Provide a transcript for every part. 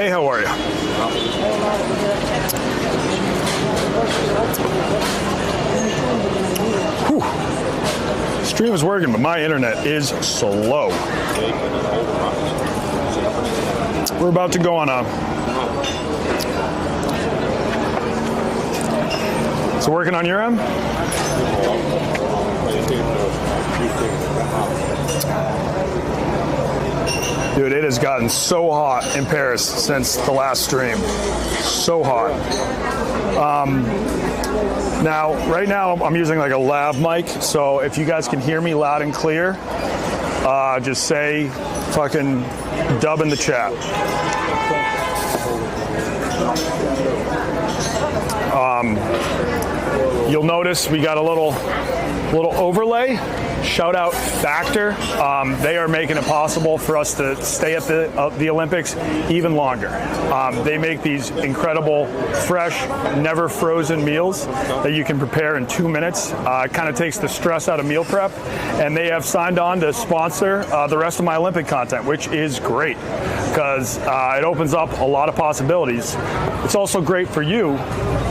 Hey, how are you? Whew. Stream is working, but my internet is slow. We're about to go on a... Is it working on your end? Dude, it has gotten so hot in Paris since the last stream. So hot. Now, right now, I'm using like a lav mic, so if you guys can hear me loud and clear, just say fucking dub in the chat. You'll notice we got a little overlay. Shout out Factor. They are making it possible for us to stay at the Olympics even longer. They make these incredible, fresh, never frozen meals that you can prepare in 2 minutes. It kind of takes the stress out of meal prep. And they have signed on to sponsor the rest of my Olympic content, which is great because it opens up a lot of possibilities. It's also great for you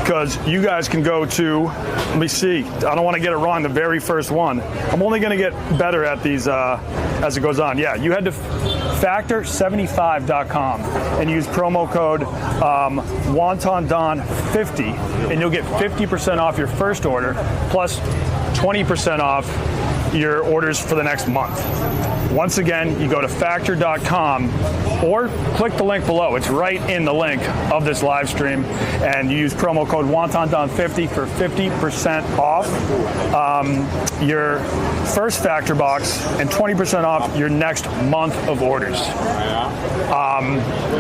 because you guys can go to, let me see, I don't want to get it wrong, the very first one. I'm only going to get better at these as it goes on. Yeah, you head to factor75.com and use promo code WONTONDON50 and you'll get 50% off your first order plus 20% off your orders for the next month. Once again, you go to factor.com or click the link below. It's right in the link of this live stream, and you use promo code WONTONDON50 for 50% off your first Factor box and 20% off your next month of orders.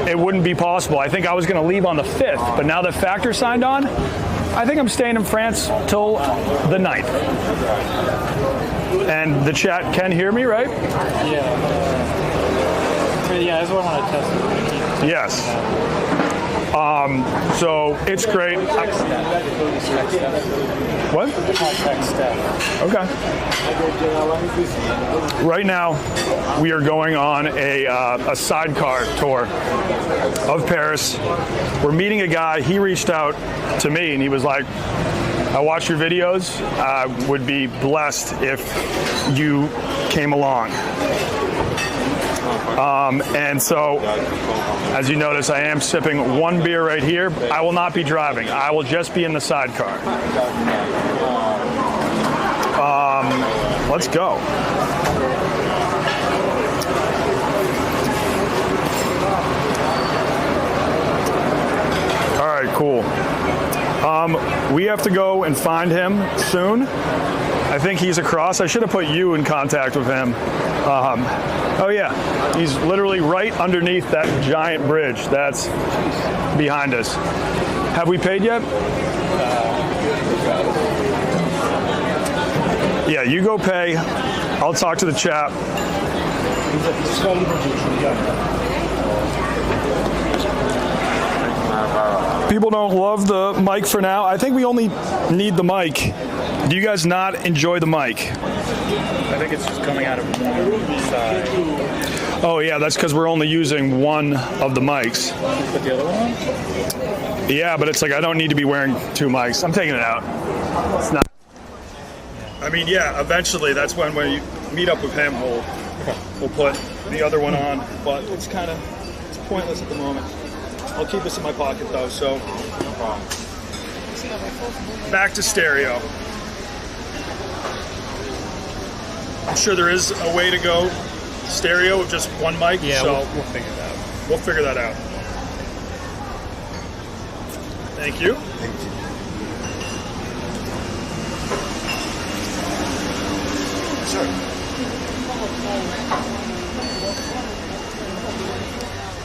It wouldn't be possible. I think I was going to leave on the 5th, but now that Factor signed on, I think I'm staying in France till the 9th. And the chat can hear me, right? Yeah. Yeah, that's what I want to test. Yes. So it's great. What? Okay. Right now, we are going on a sidecar tour of Paris. We're meeting a guy. He reached out to me and he was like, I watch your videos. I would be blessed if you came along. And so, as you notice, I am sipping one beer right here. I will not be driving. I will just be in the sidecar. Let's go. All right, cool. We have to go and find him soon. I think he's across. I should have put you in contact with him. Oh yeah, he's literally right underneath that giant bridge that's behind us. Have we paid yet? Yeah, you go pay. I'll talk to the chap. People don't love the mic for now. I think we only need the mic. Do you guys not enjoy the mic? I think it's just coming out of one side. Oh yeah, that's because we're only using one of the mics. Put the other one on? Yeah, but it's like I don't need to be wearing two mics. I'm taking it out. It's not. I mean, yeah, eventually that's when we meet up with him, we'll put the other one on, but it's pointless at the moment. I'll keep this in my pocket though, so no problem. Back to stereo. I'm sure there is a way to go stereo with just one mic. Yeah, so we'll figure that out. We'll figure that out. Thank you. Thank you. Sure.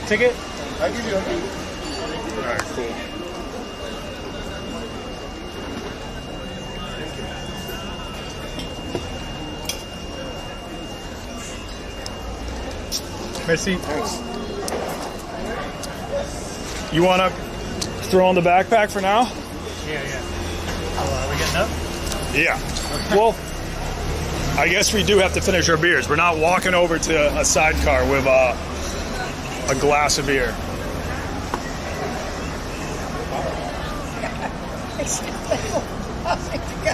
Ticket? I'll give you a... All right, cool. Merci. Thanks. You want to throw on the backpack for now? Yeah. Well, are we getting up? Yeah. Well, I guess we do have to finish our beers. We're not walking over to a sidecar with a glass of beer.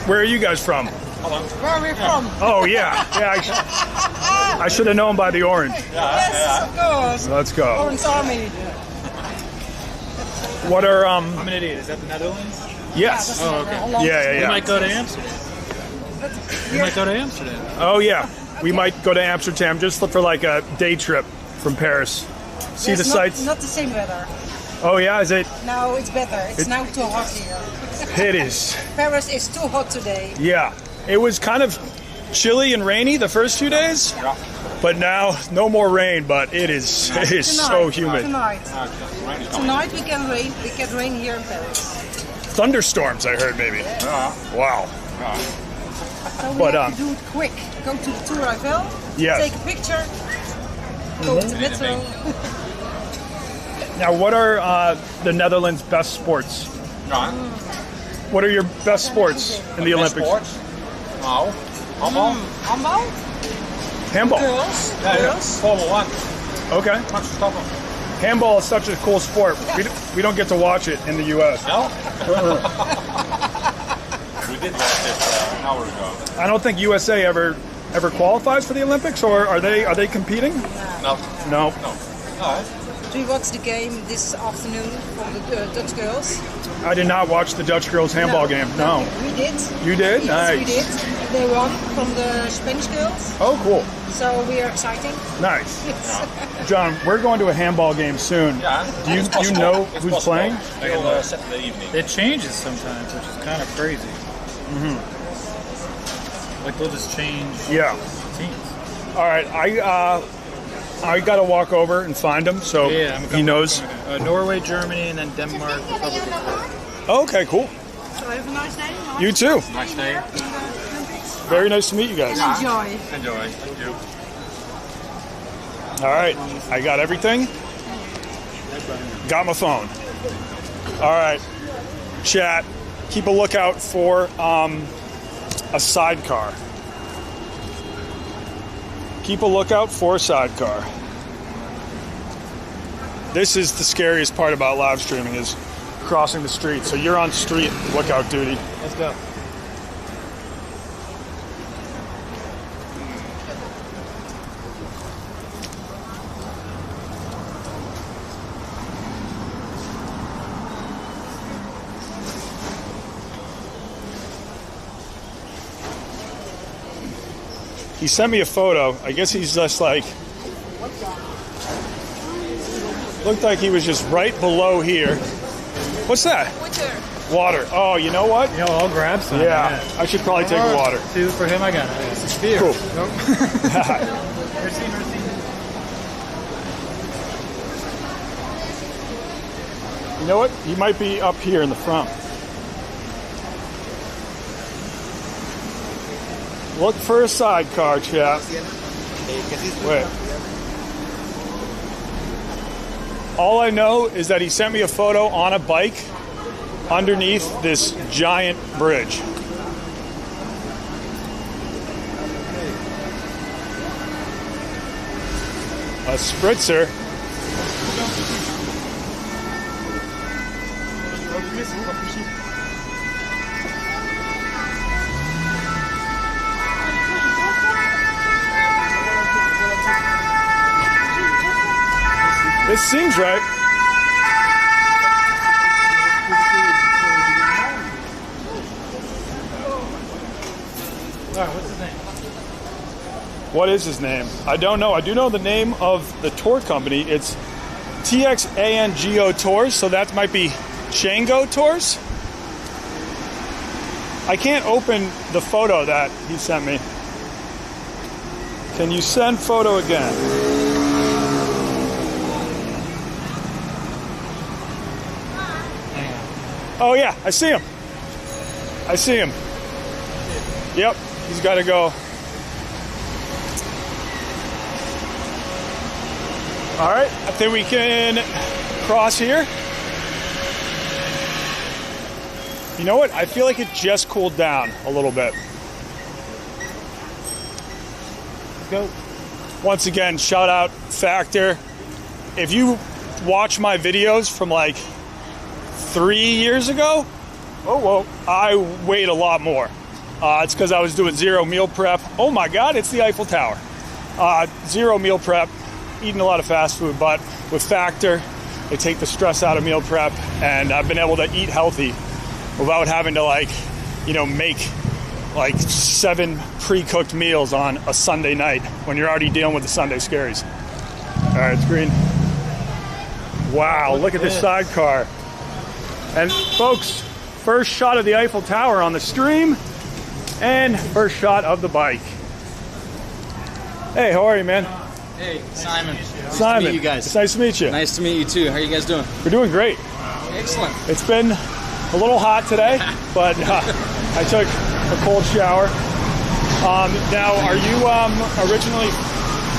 Where are you guys from? Where are we from? Oh yeah, yeah. I should have known by the orange. Yes, of course. Let's go. Orange Army. What are I'm an idiot. Is that the Netherlands? Yes. Oh, okay. Yeah, We yeah, might yeah. go to Amsterdam. We might go to Amsterdam. Oh yeah. We might go to Amsterdam just for like a day trip from Paris. See Yes, the sights. Not the same weather. Oh yeah, is it? No, it's better. It's now too hot here. It is. Paris is too hot today. Yeah. It was kind of chilly and rainy the first few days, but now no more rain. But it is so humid. Tonight we get rain. We get rain here in Paris. Thunderstorms, I heard maybe. Wow. So we But, have to do it quick. Go to the Tour Eiffel. Yes. Take a picture. Go to the metro. Now, what are the Netherlands' best sports? What are your best sports in the Olympics? Nou, allemaal. Handbal. Handball. Girls. Ja, Girls. Formule 1. Okay. Max Verstappen. Handball is such a cool sport. We don't get to watch it in the U.S. No? We did watch it an hour ago. I don't think USA ever qualifies for the Olympics, or are they competing? No. No. No. Do you watch the game this afternoon from the Dutch girls? I did not watch the Dutch girls handball game. No. We did. You did? Yes, Nice. we did. They won from the Spanish girls, Oh, cool. so we are exciting. Nice. John, we're going to a handball game soon. Do you know who's playing? Till Saturday evening. It changes sometimes, which is kind of crazy. Like they'll just change Yeah. teams. All right. I got to walk over and find him, so Yeah, I'm he knows. Norway, Germany, and then Denmark, Republic of Korea. Okay, cool. So have a nice day. You too. Nice day. Very nice to meet you guys. Enjoy. Enjoy. Thank you. All right. I got everything. Got my phone. All right. Chat. Keep a lookout for a sidecar. Keep a lookout for a sidecar. This is the scariest part about live streaming, is crossing the street. So you're on street lookout duty. Let's go. He sent me a photo. I guess he's just like, looked like he was just right below here. What's that? Water. Oh, you know what? Yo, I'll grab some. Yeah, I should probably take a water. Two for him, I got it. It's a beer. Cool. Nope. Merci, merci. You know what? He might be up here in the front. Look for a sidecar, chap. Wait. All I know is that he sent me a photo on a bike underneath this giant bridge. A spritzer. This seems right. What's his name? What is his name? I don't know. I do know the name of the tour company. It's TXANGO Tours, so that might be Shango Tours. I can't open the photo that he sent me. Can you send photo again? Oh yeah, I see him. I see him. Yep, he's got to go. All right, I think we can cross here. You know what? I feel like it just cooled down a little bit. Let's go. Once again, shout out Factor. If you watch my videos from like 3 years ago, Oh, well, I weighed a lot more. It's because I was doing zero meal prep. Oh my God, it's the Eiffel Tower. Zero meal prep, eating a lot of fast food, but with Factor, they take the stress out of meal prep, and I've been able to eat healthy without having to make like 7 pre-cooked meals on a Sunday night when you're already dealing with the Sunday scaries. All right, it's green. Wow, look at this sidecar. And folks, first shot of the Eiffel Tower on the stream, and first shot of the bike. Hey, how are you, man? Hey, Simon. Simon, Nice to meet you guys. It's nice to meet you. Nice to meet you too. How are you guys doing? We're doing great. Excellent. It's been a little hot today, but I took a cold shower. Now, are you originally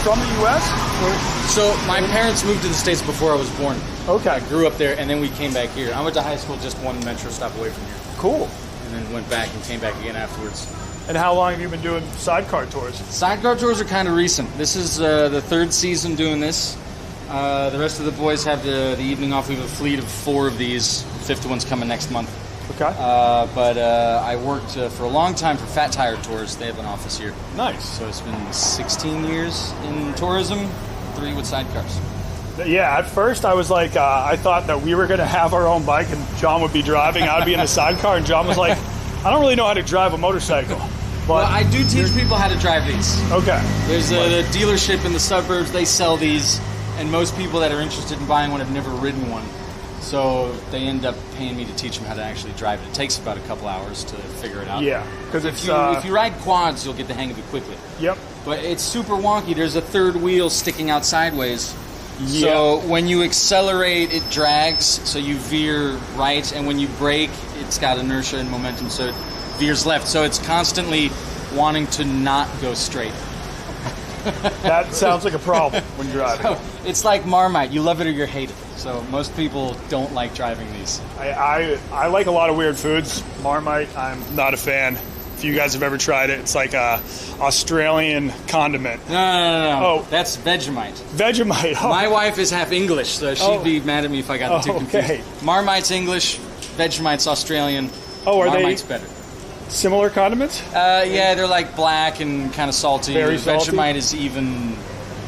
from the U.S.? So my parents moved to the States before I was born. Okay. I grew up there, and then we came back here. I went to high school just one metro stop away from here, Cool. and then went back and came back again afterwards. And how long have you been doing sidecar tours? Sidecar tours are kind of recent. This is the 3rd season doing this. The rest of the boys have the evening off. We have a fleet of 4 of these. The 5th one's coming next month. Okay. But I worked for a long time for Fat Tire Tours. They have an office here. Nice. So it's been 16 years in tourism, 3 with sidecars. Yeah, at first I was like, I thought that we were going to have our own bike and John would be driving. I'd be in the sidecar, and John was like, I don't really know how to drive a motorcycle. But Well, I do teach people how to drive these. okay. There's a dealership in the suburbs. They sell these, and most people that are interested in buying one have never ridden one. So they end up paying me to teach them how to actually drive it. It takes about a couple hours to figure it out. Yeah, because it's If you ride quads, you'll get the hang of it quickly. Yep. But it's super wonky. There's a 3rd wheel sticking out sideways. Yeah. So when you accelerate, it drags, so you veer right, and when you brake, it's got inertia and momentum, so it veers left. So it's constantly wanting to not go straight. That sounds like a problem when driving. It's like Marmite. You love it or you hate it. So most people don't like driving these. I like a lot of weird foods. Marmite, I'm not a fan. If you guys have ever tried it, it's like a Australian condiment. No. Oh. That's Vegemite. Vegemite. Oh. My wife is half English, so she'd be mad at me if I got the two confused. Okay. Marmite's English, Vegemite's Australian. Oh, are Marmite's they better. similar condiments? Yeah, they're like black and kind of salty. Very salty? Vegemite is even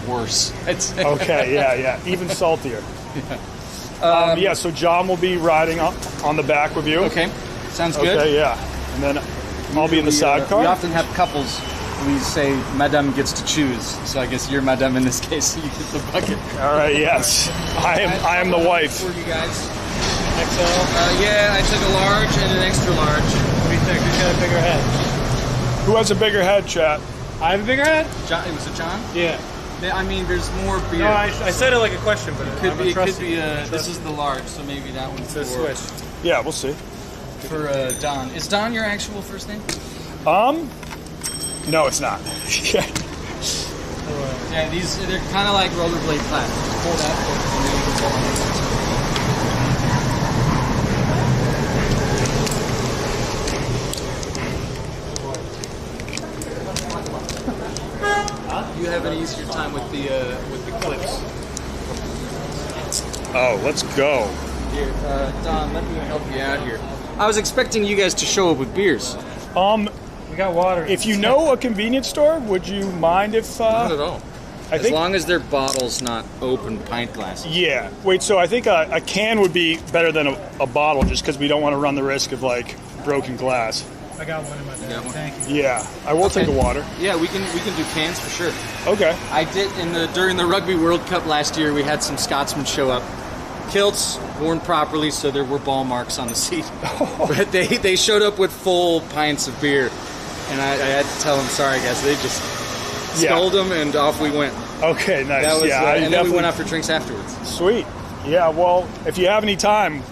worse. It's Okay, yeah. Even saltier. Yeah, so John will be riding on the back with you. Okay, sounds good. Okay, yeah. And then I'll be in the sidecar. We often have couples. We say Madame gets to choose, so I guess you're Madame in this case. So you get the bucket. All right, yes. I am the wife. For you guys. XL. Yeah, I took a large and an extra large. What do you think? Who's got a bigger head? Who has a bigger head, chat? I have a bigger head? John, it was a John. Yeah. I mean, there's more beer. No, I said it like a question, but Could I'm be. It could trusting be. you. This is the large, so maybe that one's It's a for switch. Yeah, we'll see. for Don. Is Don your actual first name? No, it's not. Yeah, they're kind of like rollerblade flat. Just pull that and then you can pull on it. You have an easier time with the clips. Oh, let's go. Here, Don, let me help you out here. I was expecting you guys to show up with beers. We got water. If you know a convenience store, would you mind if? Not at all. I As think. long as they're bottles, not open pint glasses. Yeah. Wait. So I think a can would be better than a bottle, just because we don't want to run the risk of like broken glass. I got one in my bag. Got one? Thank you. Yeah. I will take the water. Yeah, we can do cans for sure. Okay. I did during the Rugby World Cup last year. We had some Scotsmen show up, kilts worn properly, so there were ball marks on the seat. But they showed up with full pints of beer, and I had to tell them, sorry guys, they just sculled them, and off we went. Okay. Nice. That was, yeah. I and then we definitely- went out for drinks afterwards. Sweet. Yeah. Well, if you have any time,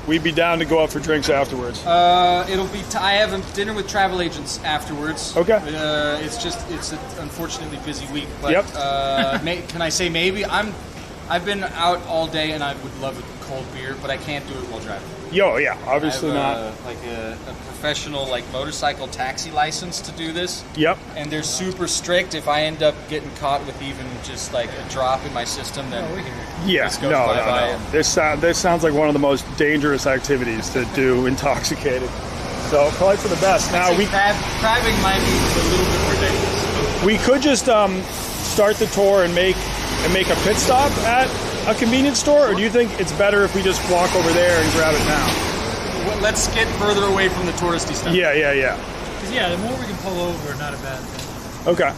we'd be down to go out for drinks afterwards. It'll be. I have a dinner with travel agents afterwards. Okay. It's an unfortunately busy week. But Yep. can I say maybe? I I've been out all day and I would love a cold beer, but I can't do it while driving. Yo, yeah, obviously I not. have a professional like motorcycle taxi license to do this. Yep. And they're super strict. If I end up getting caught with even just like a drop in my system, then Yeah, this goes no. bye-bye. This sounds like one of the most dangerous activities to do intoxicated. So probably for the best. Now crabbing might be a little bit ridiculous. we could just start the tour and make a pit stop at a convenience store, or do you think it's better if we just walk over there and grab it now? Well, let's get further away from the touristy stuff. Yeah. Because the more we can pull over, not a bad thing. Okay.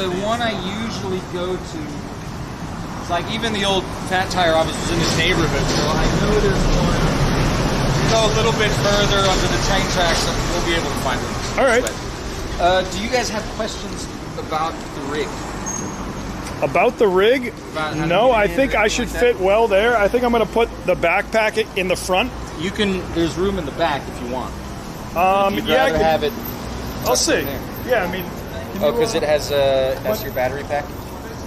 The one I usually go to, it's like even the old Fat Tire office was in this neighborhood, so I know there's one. Go a little bit further under the train tracks, and we'll be able to find one. All right. Do you guys have questions about the rig? About the rig? About how to No, get I in think or I anything should like fit well there. I think I'm going to put the backpack in the front. You can. There's room in the back if you want. You'd Yeah, rather have it. I'll see. in there. Yeah, I mean. Oh, because it has that's your battery pack.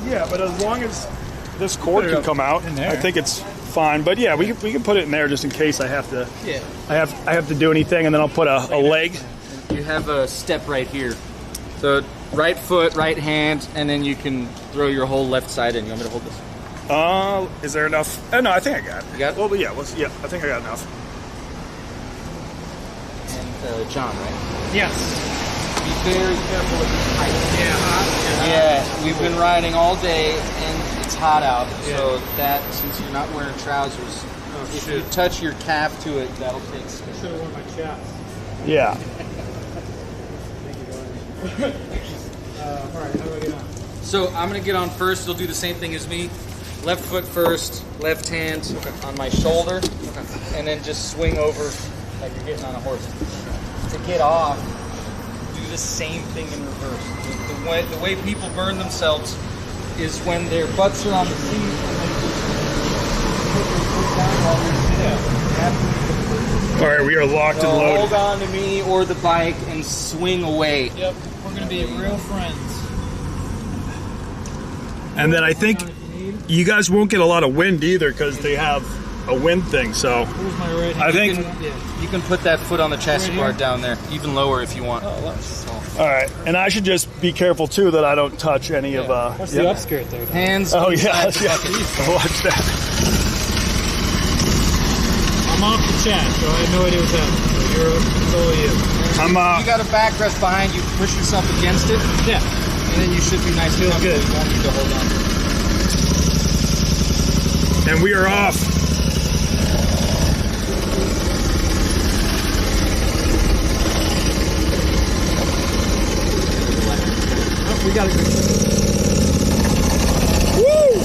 Yeah, but as long as this cord Put it can up come out, in there. I think it's fine. But yeah, we can put it in there just in case I have to. Yeah. I have to do anything, and then I'll put a leg. You have a step right here. So right foot, right hand, and then you can throw your whole left side in. You want me to hold this? Is there enough? No, I think I got it. You got it? Well, yeah, I think I got enough. And John, right? Yes. Be very careful with the height. Yeah, we've been riding all day, and it's hot out. So that, since you're not wearing trousers, if you touch your calf to it, that'll take some. Should have worn my chaps. Yeah. All right, how do I get on? So I'm gonna get on first. You'll do the same thing as me. Left foot first, left hand on my shoulder, and then just swing over like you're getting on a horse. To get off, do the same thing in reverse. The way people burn themselves is when their butts are on the seat and they just put their foot down while they're sitting. All right, we are locked and loaded. Hold on to me or the bike and swing away. Yep, we're going to be real friends. And then I think you guys won't get a lot of wind either because they have a wind thing. So Where's my right hand? I think. You can put that foot on the chassis Right bar here? down there, even lower if you want. All right, and I should just be careful too that I don't touch any of. What's the upskirt there? Hands. Oh yeah, inside the yeah. bucket. Watch that. I'm off the chat, so I have no idea what's happening. So it's all you. I'm You got a backrest behind you. Push yourself against it, Yeah. and then you should be nice and comfortable. good. You won't need to hold on. and we are off. Oh, we got it. Woo!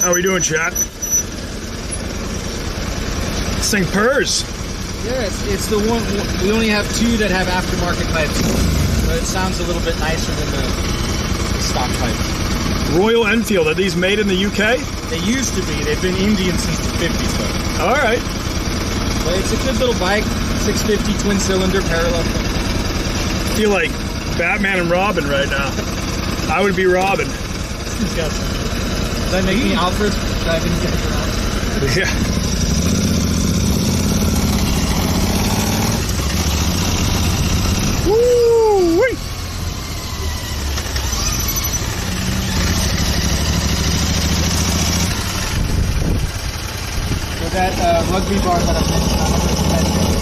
How we doing, chat? This thing purrs. Yes, it's the one. We only have two that have aftermarket pipes, but it sounds a little bit nicer than the stock pipes. Royal Enfield. Are these made in the UK? They used to be. They've been Indian since the 50s, though. All right. But it's a good little bike. 650 twin cylinder parallel. I feel like Batman and Robin right now. I would be Robin. He's got some. Does that make me Alfred? Driving you guys around? Yeah. Woo! So that rugby bar that I mentioned, I'm going to recommend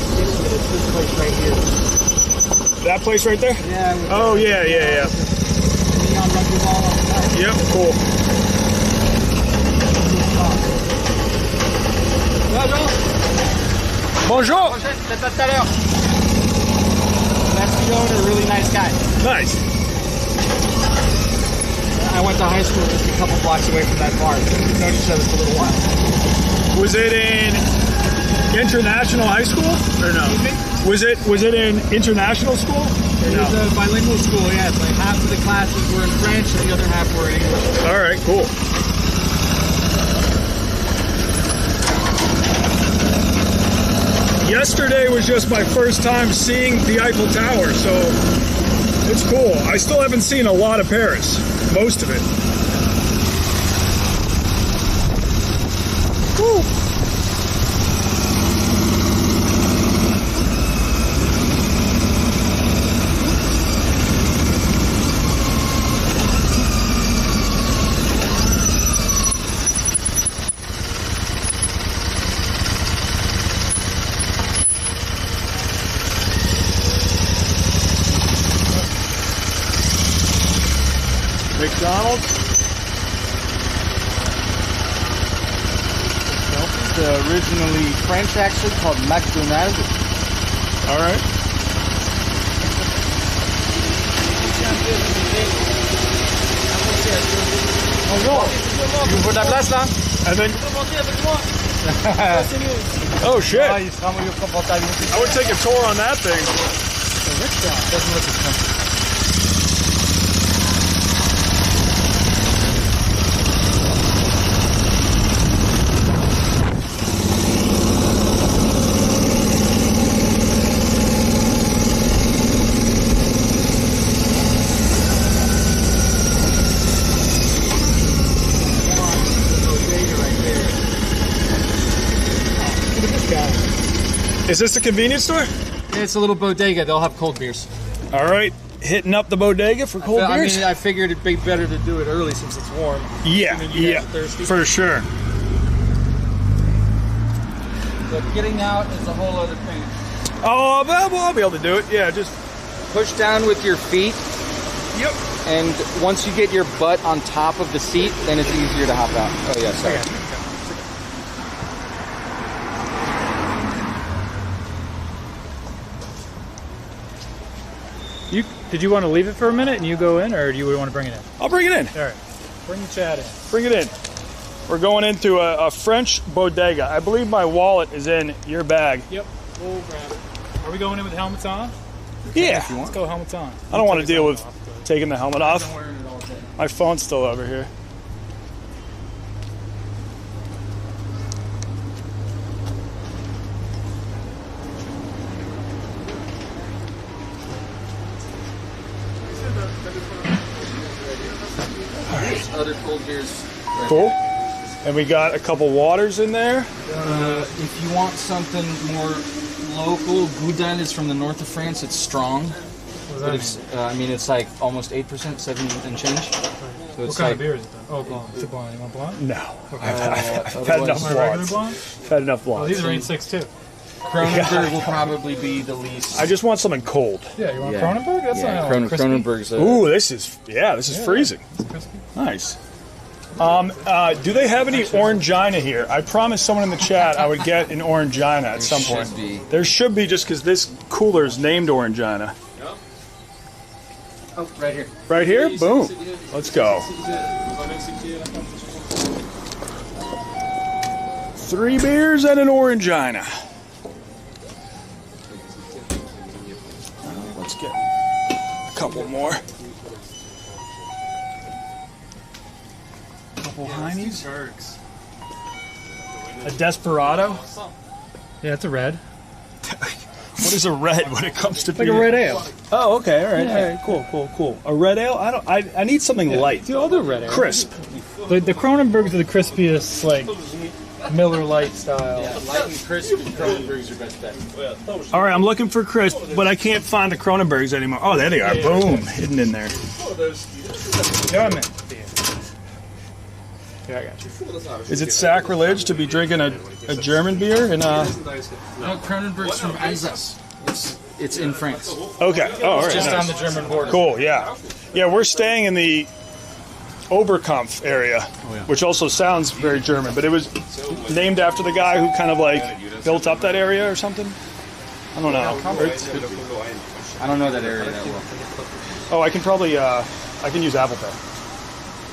it's this place right here. That place right there? Yeah. Oh, yeah. Yep, cool. Bonjour. That's the owner, really nice guy. Nice. I went to high school just a couple blocks away from that bar. We've known each other for a little while. Was it in international high school or no? Was it in international school? It was a bilingual school, yeah. It's like half of the classes were in French and the other half were in English. All right, cool. Yesterday was just my first time seeing the Eiffel Tower, so it's cool. I still haven't seen a lot of Paris, most of it. Woo. McDonald's. It's originally French, actually, called McDonald's. All right. Bonjour. Tu veux de la place, là? And then. Oh shit! Ah, il sera mieux confortable. I would take a tour on that thing. It's a rich guy. Doesn't look expensive. Is this a convenience store? Yeah, it's a little bodega. They'll have cold beers. All right, hitting up the bodega for cold beers. I mean, I figured it'd be better to do it early since it's warm. Yeah, Assuming you guys are thirsty. for sure. But getting out is a whole other thing. Oh, well, I'll be able to do it. Yeah, just. Push down with your feet, Yep. and once you get your butt on top of the seat, then it's easier to hop out. Oh yeah, sorry. Did you want to leave it for a minute and you go in, or do you want to bring it in? I'll bring it in. All right. Bring the chat in. Bring it in. We're going into a French bodega. I believe my wallet is in your bag. Yep. We'll grab it. Are we going in with helmets on? Yeah. Let's go helmets on. I don't want to deal with taking the helmet off. I'm wearing it all day. My phone's still over here. Other cold beers. Cool. And we got a couple waters in there. If you want something more local, Goudan is from the north of France. It's strong. But it's, I mean, it's like almost 8%, 7 and change. So What it's kind like, of beer is it though? Oh, blonde. It's a blonde. You want blonde? No. I've had otherwise- enough Want a regular blondes. blonde? I've had enough Oh, blondes. these are 8.6 too. Kronenberg will probably be the least. I just want something cold. Yeah, you want Yeah. Kronenberg? That's not crispy. Kronenberg's. Ooh, this is freezing. It's crispy. Nice. Do they have any orangina here? I promised someone in the chat I would get an orangina at some should point. be. There should be, just because this cooler is named orangina. Oh, right here. Right here? Boom. Let's go. 3 beers and an orangina. Let's get a couple more. Couple Heinies. A Desperado. Yeah, it's a red. What is a red when it comes to Like beer? a red ale. Oh, okay, all right, cool. A red ale? I need something light. Dude, I'll do red ale. Crisp. The Kronenbergs are the crispiest, like Miller Lite style. Light and crispy. Kronenberg's your best bet. All right, I'm looking for crisp, but I can't find the Kronenbergs anymore. Oh, there they are. Boom, hidden in there. German beer. Yeah, I got you. Is it sacrilege to be drinking a German beer? And No, Kronenberg's from Alsace. It's It's in France. Okay. Oh, all right. Just nice. on the German border. Cool. Yeah. Yeah, we're staying in the Oberkampf area, which also sounds very German, but it was named after the guy who kind of like built up that area or something. I don't know. I don't know that area that well. Oh, I can probably I can use Apple Pay.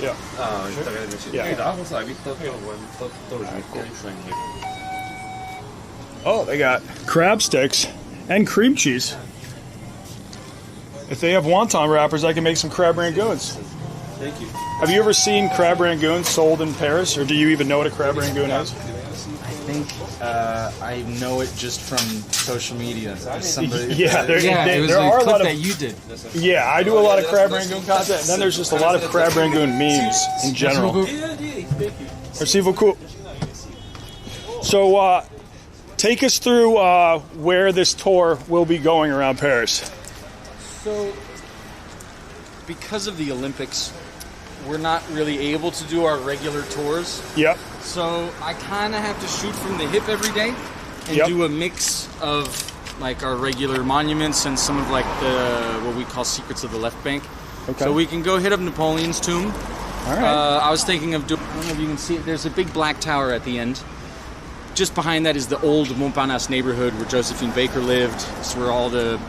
Yeah. Oh, they got crab sticks and cream cheese. If they have wonton wrappers, I can make some crab rangoons. Thank you. Have you ever seen crab rangoons sold in Paris, or do you even know what a crab rangoon is? I think I know it just from social media. Somebody, Yeah, it was there a are a clip lot of. that you did. Yeah, I do a lot of crab rangoon content, and then there's just a lot of crab rangoon memes in general. Merci beaucoup. So, take us through where this tour will be going around Paris. So, because of the Olympics, we're not really able to do our regular tours. Yep. So I kind of have to shoot from the hip every day and Yep. do a mix of like our regular monuments and some of like the what we call secrets of the left bank. Okay. So we can go hit up Napoleon's tomb. All right. I was thinking of doing. I don't know if you can see it. There's a big black tower at the end. Just behind that is the old Montparnasse neighborhood where Josephine Baker lived. It's where all the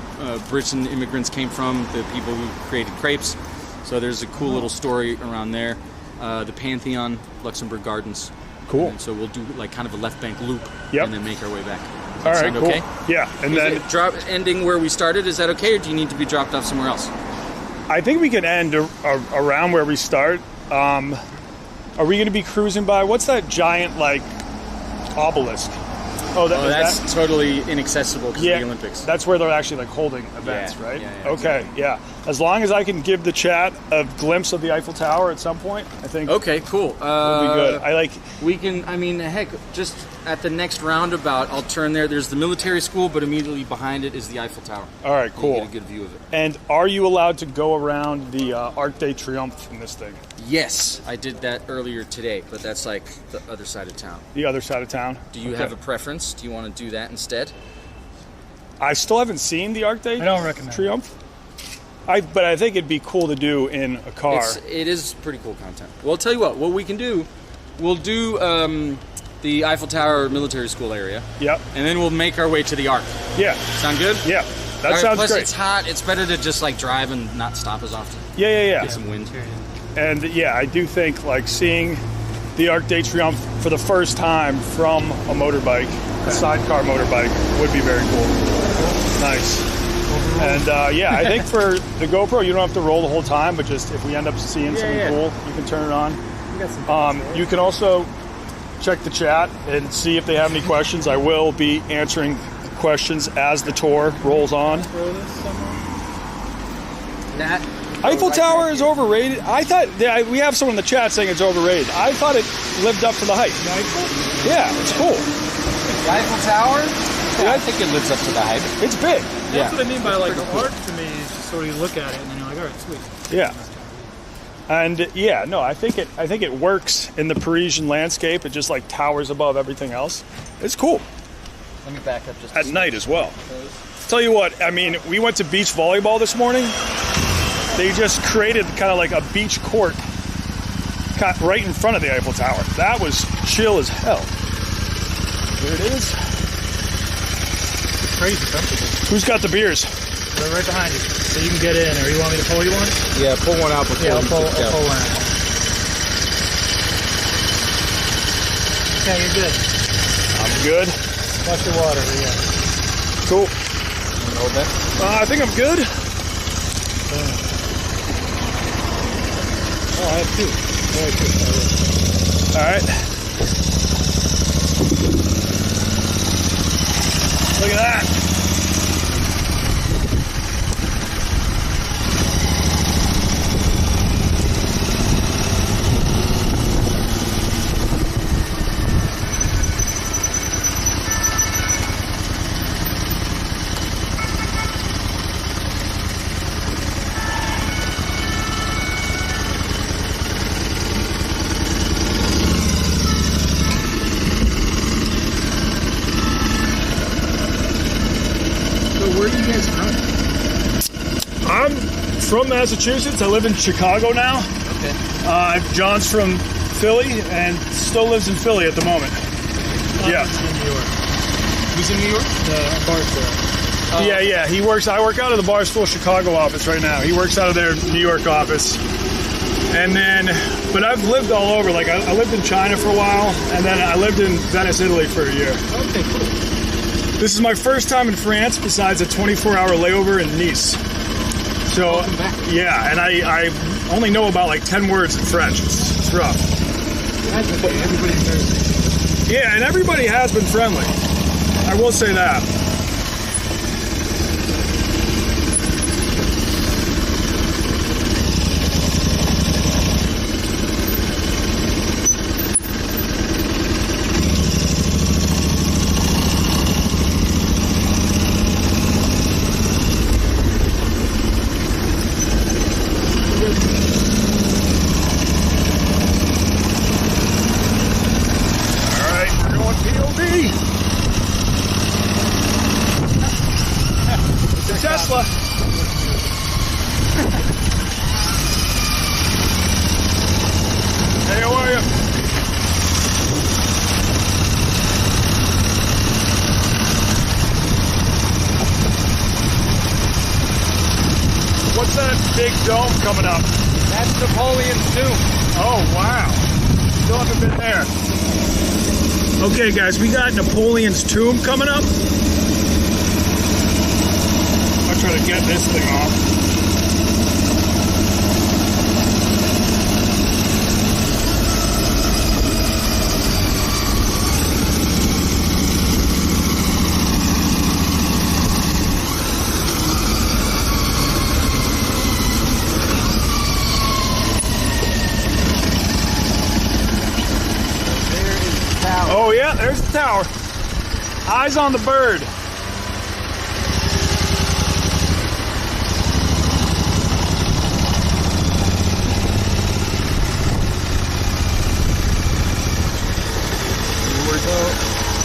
Britain immigrants came from, the people who created crepes. So there's a cool little story around there. The Pantheon, Luxembourg Gardens. Cool. And so we'll do like kind of a left bank loop Yep. and then make our way back. Does All that right. sound Cool. okay? Yeah, and Is then it ending where we started, is that okay, or do you need to be dropped off somewhere else? I think we can end around where we start. Are we going to be cruising by? What's that giant like obelisk? Oh, That's totally inaccessible because of the Olympics. That's where they're actually like holding events, Yeah, right? yeah, Okay, yeah. As long as I can give the chat a glimpse of the Eiffel Tower at some point, I think Okay, cool. it'll be good. I like. We can, I mean, heck, just at the next roundabout, I'll turn there. There's the military school, but immediately behind it is the Eiffel Tower. All right, You cool. get a good view of it. And are you allowed to go around the Arc de Triomphe in this thing? Yes, I did that earlier today, but that's like the other side of town. The other side of town. Do you have a preference? Do you want to do that instead? I still haven't seen the Arc de I don't recommend it. Triomphe. But I think it'd be cool to do in a car. It is pretty cool content. Well, I'll tell you what we can do, we'll do the Eiffel Tower military school area, Yep. and then we'll make our way to the Arc. Yeah. Sound good? Yeah. All That right, sounds plus great. it's hot. It's better to just like drive and not stop as often. Yeah. Get some wind. And yeah, I do think like seeing the Arc de Triomphe for the first time from a motorbike, a sidecar motorbike, would be very cool. Nice. And yeah, I think for the GoPro, you don't have to roll the whole time, but just if we end up seeing something cool, you can turn it on. You can also check the chat and see if they have any questions. I will be answering questions as the tour rolls on. Eiffel Tower is overrated. I thought we have someone in the chat saying it's overrated. I thought it lived up to the hype. Yeah, it's cool. The Eiffel Tower? Yeah, I think it lives up to the hype. It's big. That's what I mean by like art to me is just sort of you look at it and then you're like, all right, sweet. Yeah. And yeah, no, I think it works in the Parisian landscape. It just like towers above everything else. It's cool. Let me back up just a At night as well. Tell you what, I mean, we went to beach volleyball this morning. They just created kind of like a beach court right in front of the Eiffel Tower. That was chill as hell. There it is. It's crazy comfortable. Who's got the beers? They're right behind you. So you can get in, or you want me to pull you one? Yeah, pull one out before Yeah, I'll we pull kick out. one out. Okay, you're good. I'm good. Watch your water, yeah. Cool. Hold that. I think I'm good. Oh, I have two. All right. Look at that. where are you guys from? I'm from Massachusetts. I live in Chicago now. Okay. John's from Philly and still lives in Philly at the moment. Yeah. He's in New York. Who's in New York? The Barstool. Yeah. He works. I work out of the Barstool Chicago office right now. He works out of their New York office. And then, but I've lived all over. Like I lived in China for a while, and then I lived in Venice, Italy for a year. Okay, cool. This is my first time in France besides a 24-hour layover in Nice. So, yeah, and I only know about like 10 words in French. It's rough. That's okay. Everybody's nervous. Yeah, and everybody has been friendly. I will say that. Tesla. Hey, how are you? What's that big dome coming up? That's Napoleon's tomb. Oh, wow. Still haven't been there. Okay, guys, we got Napoleon's tomb coming up. I'll try to get this thing off. Oh yeah, there's the tower. Eyes on the bird.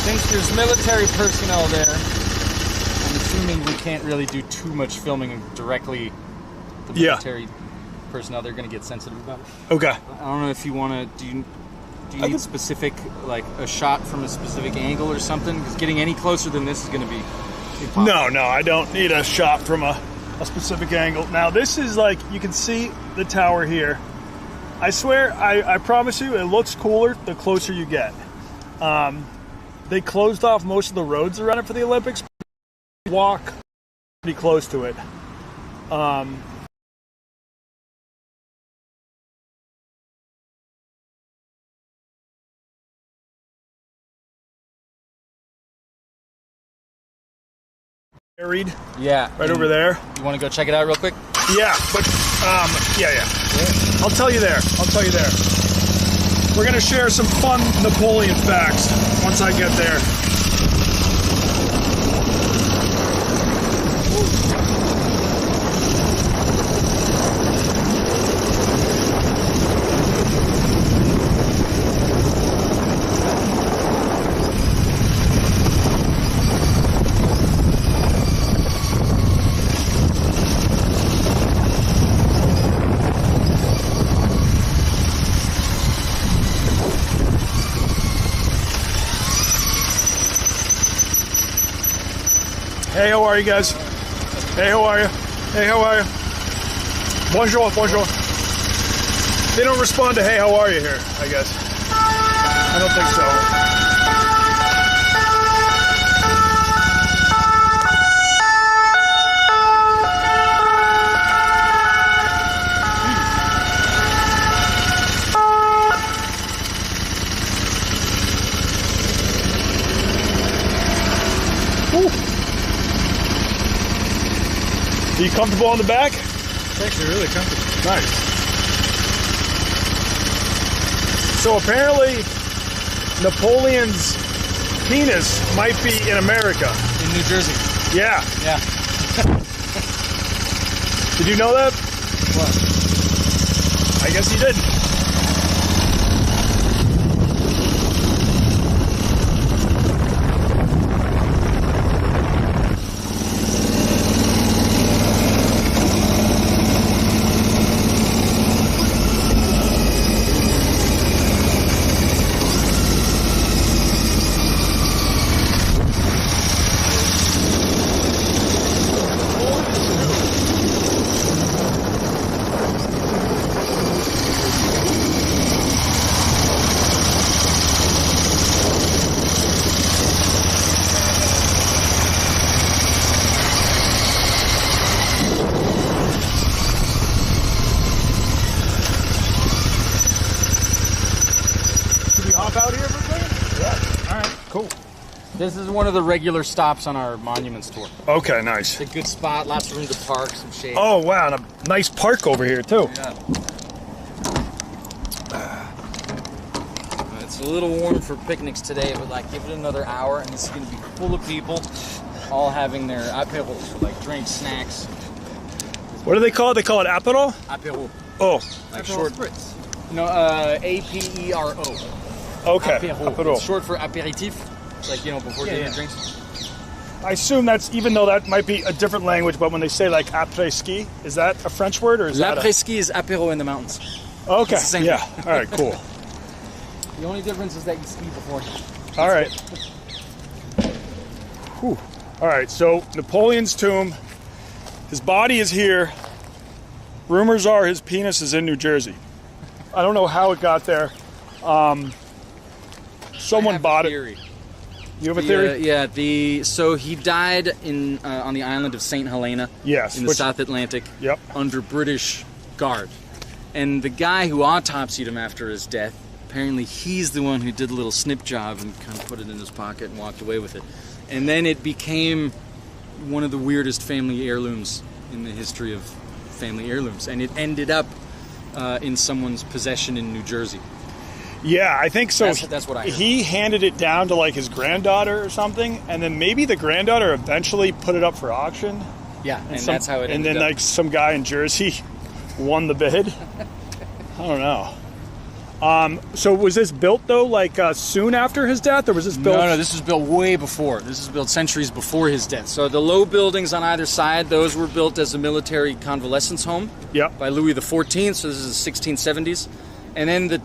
Since there's military personnel there, I'm assuming we can't really do too much filming directly. The military personnel, they're going to get sensitive about it. Okay. I don't know if you want to. Do you need specific, like a shot from a specific angle or something? Because getting any closer than this is going to be impossible. No, I don't need a shot from a specific angle. Now this is like, you can see the tower here. I swear, I promise you, it looks cooler the closer you get. They closed off most of the roads around it for the Olympics. Walk pretty close to it. Buried. Yeah. Right over there. You want to go check it out real quick? Yeah, but yeah. I'll tell you there. We're gonna share some fun Napoleon facts once I get there. Hey, how are you guys? Hey, how are you? Hey, how are you? Bonjour. They don't respond to hey, how are you here, I guess. I don't think so. Are you comfortable on the back? It's actually really comfortable. Nice. So apparently, Napoleon's penis might be in America. In New Jersey. Yeah. Yeah. Did you know that? What? I guess you didn't. This is one of the regular stops on our monuments tour. Okay, nice. It's a good spot, lots of room to park, some shade. Oh, wow, and a nice park over here, too. Yeah. It's a little warm for picnics today, but like give it another hour and this is going to be full of people all having their apéros, like drinks, snacks. What do they call it? They call it apéro? Apéro. Oh, Like short. No, A-P-E-R-O. okay. Apéro. It's short for apéritif. It's like, you know, before getting your drinks. I assume that's, even though that might be a different language, but when they say like après ski, is that a French word or is that L'après ski is apéro in the mountains. Okay, It's the same yeah. thing. All right, cool. The only difference is that you ski before. All right. Whew. All right, so Napoleon's tomb, his body is here. Rumors are his penis is in New Jersey. I don't know how it got there. Someone bought it. You have a theory? So he died in on the island of St. Helena. Yes, in the South Atlantic. Yep. Under British guard. And the guy who autopsied him after his death, apparently he's the one who did a little snip job and kind of put it in his pocket and walked away with it. And then it became one of the weirdest family heirlooms in the history of family heirlooms. And it ended up in someone's possession in New Jersey. Yeah, I think so. That's what I heard. He handed it down to like his granddaughter or something, and then maybe the granddaughter eventually put it up for auction. Yeah, and that's how it ended up. And then like some guy in Jersey won the bid. I don't know. So was this built though, like soon after his death, or was this built? No, this was built way before. This was built centuries before his death. So the low buildings on either side, those were built as a military convalescence home. Yep. By Louis XIV. So this is the 1670s, and then the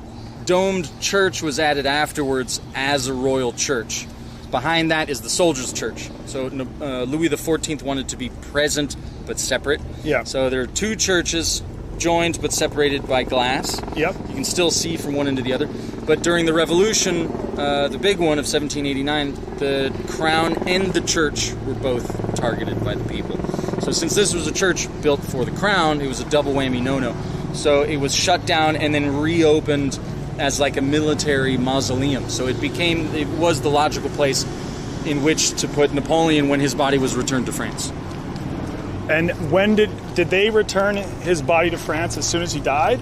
domed church was added afterwards as a royal church. Behind that is the soldiers' church. So Louis XIV wanted to be present but separate. Yeah. So there are two churches joined but separated by glass. Yep. You can still see from one end to the other. But during the Revolution, the big one of 1789, the crown and the church were both targeted by the people. So since this was a church built for the crown, it was a double whammy no-no. So it was shut down and then reopened as like a military mausoleum. So it was the logical place in which to put Napoleon when his body was returned to France. And when did they return his body to France as soon as he died?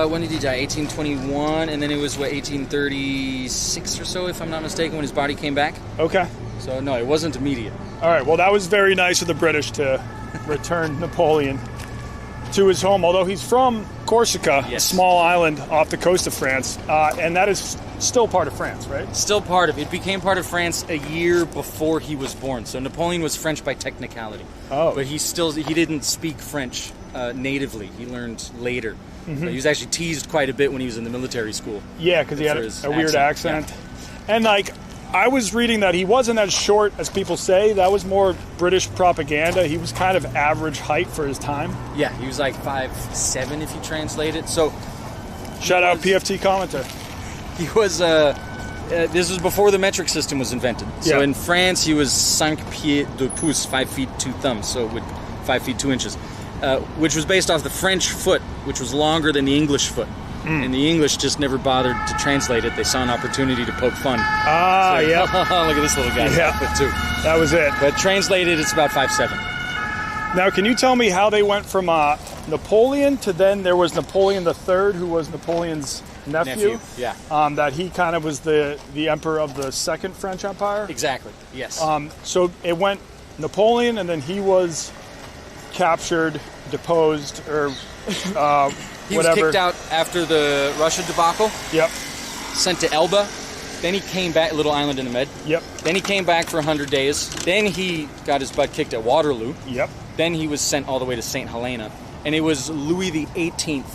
When did he die? 1821, and then it was 1836 or so, if I'm not mistaken, when his body came back. Okay. So no, it wasn't immediate. All right. Well, that was very nice of the British to return Napoleon to his home, although he's from Corsica, yes. A small island off the coast of France, and that is still part of France, right? Still part of it. It became part of France a year before he was born. So Napoleon was French by technicality. Oh. But he didn't speak French natively. He learned later. Mm-hmm. So he was actually teased quite a bit when he was in the military school. Yeah, because he had a weird accent. Yeah. And like, I was reading that he wasn't as short as people say. That was more British propaganda. He was kind of average height for his time. Yeah, he was like 5'7" if you translate it. So, shout out PFT commenter. He was. This was before the metric system was invented. So in France, he was 5 pieds 2 pouces, 5 feet 2 thumbs. So with 5 feet 2 inches, which was based off the French foot, which was longer than the English foot. And the English just never bothered to translate it. They saw an opportunity to poke fun. Ah, so, yeah. Look at this little guy. Yeah. 5'2". That was it. But translated, it's about 5'7". Now, can you tell me how they went from Napoleon to then there was Napoleon III, who was Napoleon's nephew? Yeah. That he kind of was the emperor of the Second French Empire? Exactly, yes. So it went Napoleon, and then he was captured, deposed, or he whatever. was kicked out after the Russia debacle. Yep. Sent to Elba. Then he came back, a little island in the Med. Yep. Then he came back for 100 days. Then he got his butt kicked at Waterloo. Yep. Then he was sent all the way to St. Helena. And it was Louis XVIII,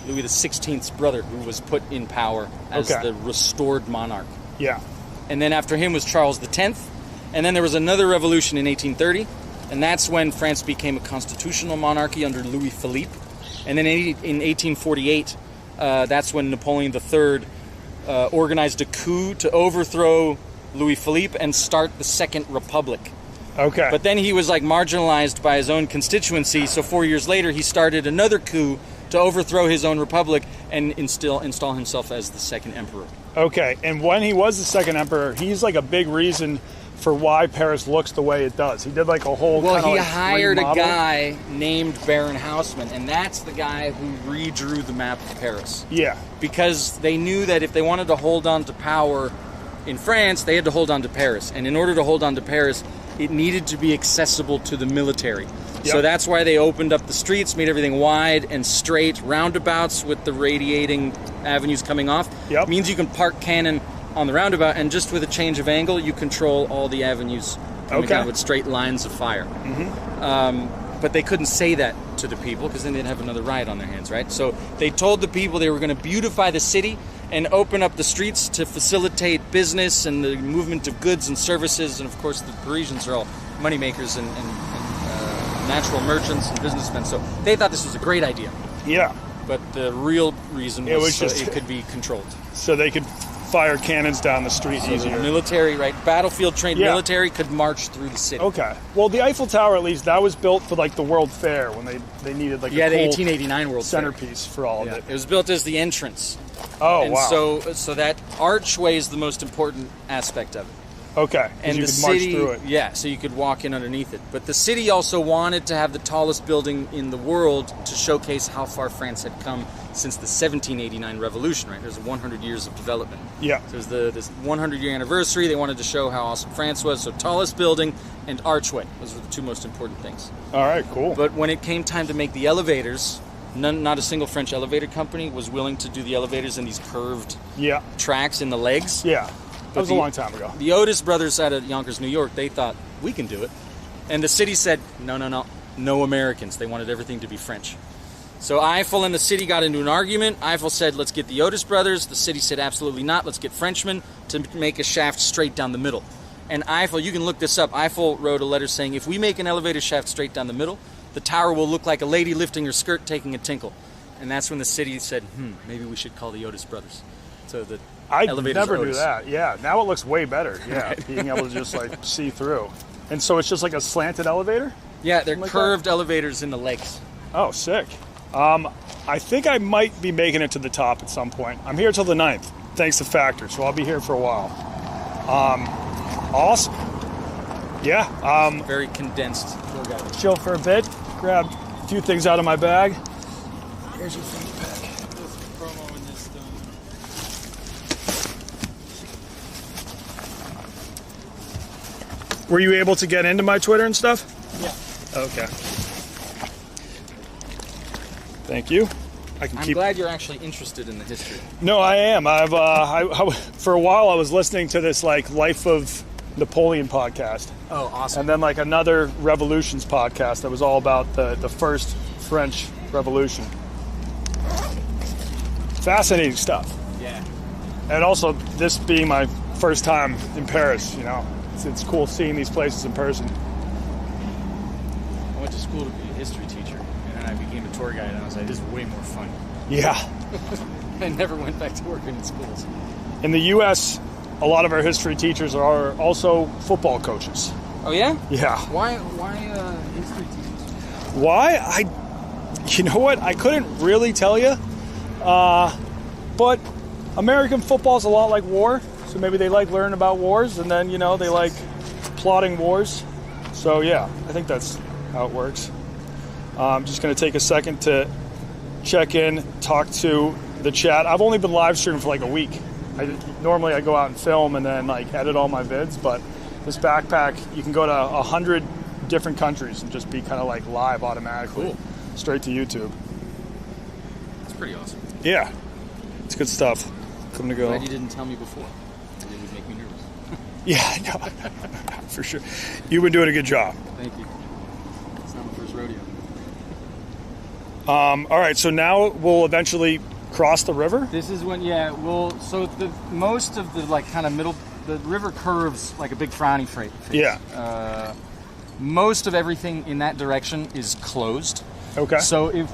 Louis XVI's brother, who was put in power as the restored monarch. Yeah. And then after him was Charles X. And then there was another revolution in 1830. And that's when France became a constitutional monarchy under Louis Philippe. And then in 1848, that's when Napoleon III organized a coup to overthrow Louis Philippe and start the Second Republic. Okay. But then he was like marginalized by his own constituency, so 4 years later he started another coup to overthrow his own republic and install himself as the second emperor. Okay, and when he was the second emperor, he's like a big reason for why Paris looks the way it does. He did like a whole Well, he like hired a remodel. guy named Baron Haussmann, and that's the guy who redrew the map of Paris. Yeah. Because they knew that if they wanted to hold on to power in France, they had to hold on to Paris. And in order to hold on to Paris, it needed to be accessible to the military. So Yep. that's why they opened up the streets, made everything wide and straight, roundabouts with the radiating avenues coming off. Yep. Means you can park cannon on the roundabout, and just with a change of angle, you control all the avenues coming Okay. down with straight lines of fire. But they couldn't say that to the people because then they'd have another riot on their hands, right? So they told the people they were going to beautify the city and open up the streets to facilitate business and the movement of goods and services. And of course, the Parisians are all moneymakers and natural merchants and businessmen. So they thought this was a great idea. Yeah. But the real reason It was, was just- it could be controlled. So they could fire cannons down the street So the easier. military, right? Battlefield-trained Yeah. military could march through the city. Okay. Well, the Eiffel Tower, at least, that was built for like the World Fair when they needed like Yeah, a the cool 1889 World Fair. centerpiece for all Yeah. of it. It was built as the entrance. Oh, And wow. so that archway is the most important aspect of it. Okay. 'Cause And you the could march city, through it. yeah, so you could walk in underneath it. But the city also wanted to have the tallest building in the world to showcase how far France had come since the 1789 revolution, right? There's 100 years of development. Yeah. So it was this 100-year anniversary. They wanted to show how awesome France was. So tallest building and archway. Those were the two most important things. All right, cool. But when it came time to make the elevators, not a single French elevator company was willing to do the elevators in these curved Yeah. tracks in the legs. Yeah. That was a the- long time ago. The Otis brothers out of Yonkers, New York, they thought, we can do it. And the city said, no Americans. They wanted everything to be French. So Eiffel and the city got into an argument. Eiffel said, let's get the Otis brothers. The city said, absolutely not. Let's get Frenchmen to make a shaft straight down the middle. And Eiffel, you can look this up. Eiffel wrote a letter saying, if we make an elevator shaft straight down the middle, the tower will look like a lady lifting her skirt taking a tinkle. And that's when the city said, maybe we should call the Otis brothers. So the I elevators never are knew Otis. that. Yeah. Now it looks way better. Yeah. Being able to just like see through. And so it's just like a slanted elevator? Yeah, they're Like that? curved elevators in the legs. Oh, sick. I think I might be making it to the top at some point. I'm here till the 9th, thanks to Factor, so I'll be here for a while. Awesome. Yeah. Very condensed tour guide. Chill for a bit. Grab a few things out of my bag. Here's your fanny pack. Promo in this Were you able to get into my Twitter and stuff? Yeah. Okay. Thank you. I can I'm keep. glad you're actually interested in the history. No, I am. For a while I was listening to this like Life of Napoleon podcast, Oh, awesome. and then like another Revolutions podcast that was all about the first French Revolution. Fascinating stuff. Yeah. And also, this being my first time in Paris, you know, it's cool seeing these places in person. I went to school to be a history teacher, and then I became a tour guide, and I was like, this is way more fun. Yeah. I never went back to working in schools. In the U.S., a lot of our history teachers are also football coaches. Oh, yeah? Yeah. Why history teachers? Why? You know what? I couldn't really tell you. But American football is a lot like war. So maybe they like learning about wars, and then, you know, they like plotting wars. So, yeah, I think that's how it works. I'm just going to take a second to check in, talk to the chat. I've only been live streaming for like a week. Normally I go out and film and then like edit all my vids, but this backpack, you can go to 100 different countries and just be kind of like live automatically. Cool. Straight to YouTube. It's pretty awesome. Yeah, it's good stuff. I'm gonna go. Glad you didn't tell me before. It would make me nervous. Yeah, I know. For sure. You've been doing a good job. Thank you. It's not my first rodeo. All right, so now we'll eventually cross the river. This is when, so most of the like kind of middle, the river curves like a big frowny face. Yeah. Most of everything in that direction is closed. Okay. So if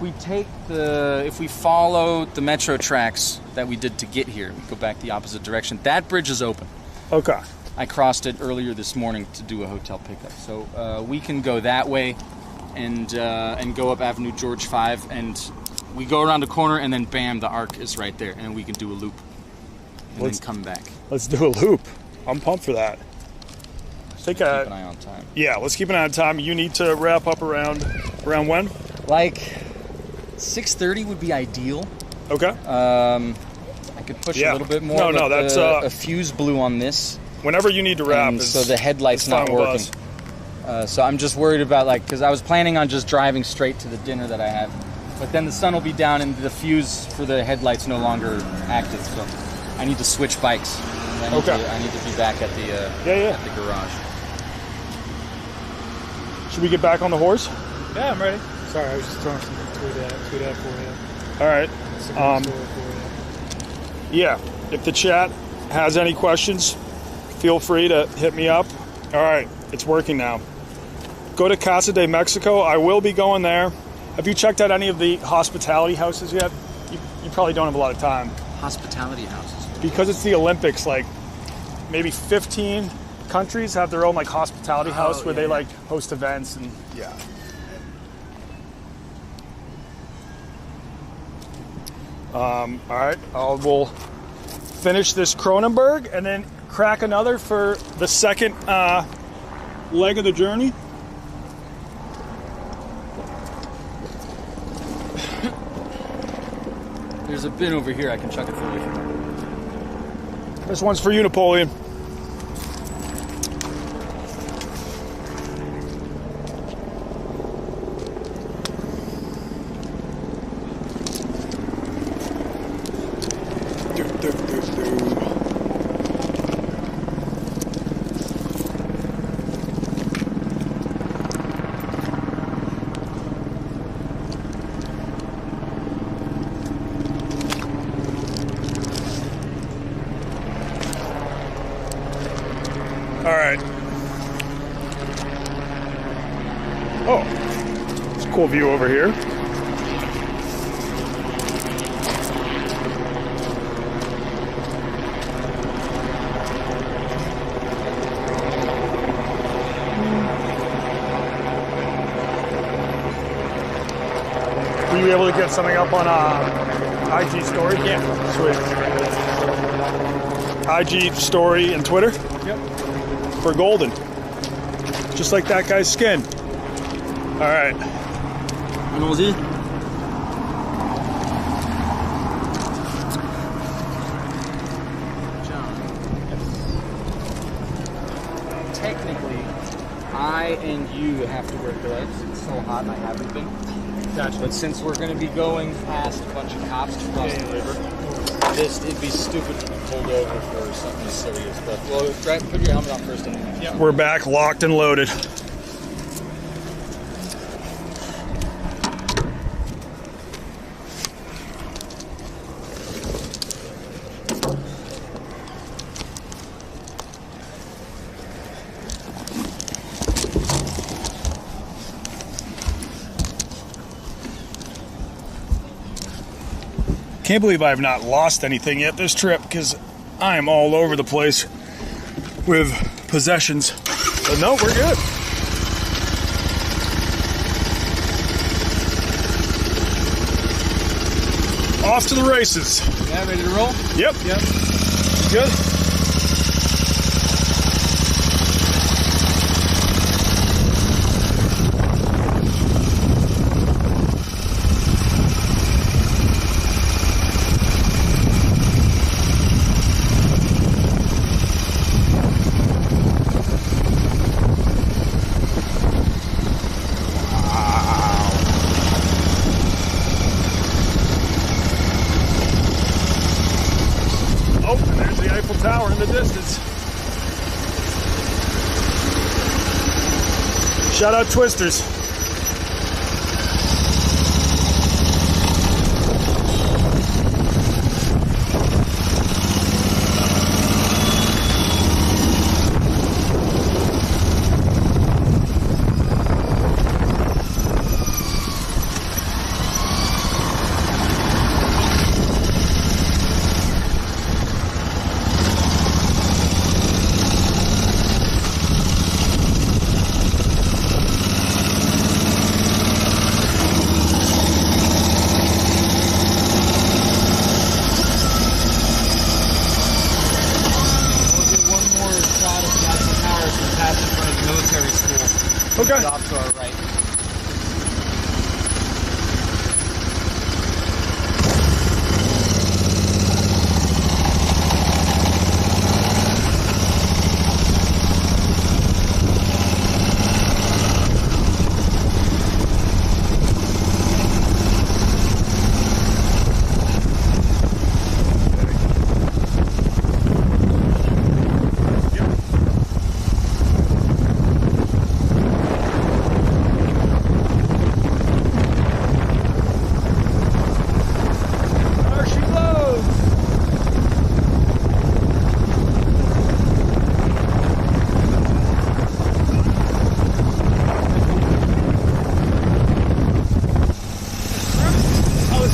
we follow the metro tracks that we did to get here, we go back the opposite direction, that bridge is open. Okay. I crossed it earlier this morning to do a hotel pickup. So we can go that way and go up Avenue George 5 and we go around the corner, and then bam, the Arc is right there, and we can do a loop, and then come back. Let's do a loop. I'm pumped for that. Keep an eye on time. Yeah, let's keep an eye on time. You need to wrap up around when? Like 6:30 would be ideal. Okay. I could push a little bit more. No, but that's a fuse blew on this. Whenever you need to wrap, and so the headlight's not working. So I'm just worried about because I was planning on just driving straight to the dinner that I had, but then the sun will be down and the fuse for the headlight's no longer active. So I need to switch bikes. I need to be back at the at the garage. Should we get back on the horse? Yeah, I'm ready. Sorry, I was just throwing some tweet ad for you. All right. For you. Yeah. If the chat has any questions, feel free to hit me up. All right. It's working now. Go to Casa de Mexico. I will be going there. Have you checked out any of the hospitality houses yet? You probably don't have a lot of time. Hospitality houses. Because it's the Olympics, like maybe 15 countries have their own like hospitality house where they like host events and all right, we'll finish this Kronenberg and then crack another for the second leg of the journey. There's a bin over here. I can chuck it for you. This one's for you, Napoleon. All right. Oh, it's a cool view over here. Were you able to get something up on IG story? Yeah. Sweet. IG story and Twitter? Yep. For golden. Just like that guy's skin. All right. Allons-y. John. Technically, I and you have to wear gloves. It's so hot and I haven't been. Gotcha. But since we're going to be going past a bunch of cops to cross the river, it'd be stupid to be pulled over for something as silly as that. Well, put your helmet on first. And We're back, locked and loaded. Can't believe I have not lost anything yet this trip because I am all over the place with possessions. But no, we're good. Off to the races. Yeah, ready to roll? Yep. Yep. Good. Oh, and there's the Eiffel Tower in the distance. Shout out Twisters. Okay. Off to our right.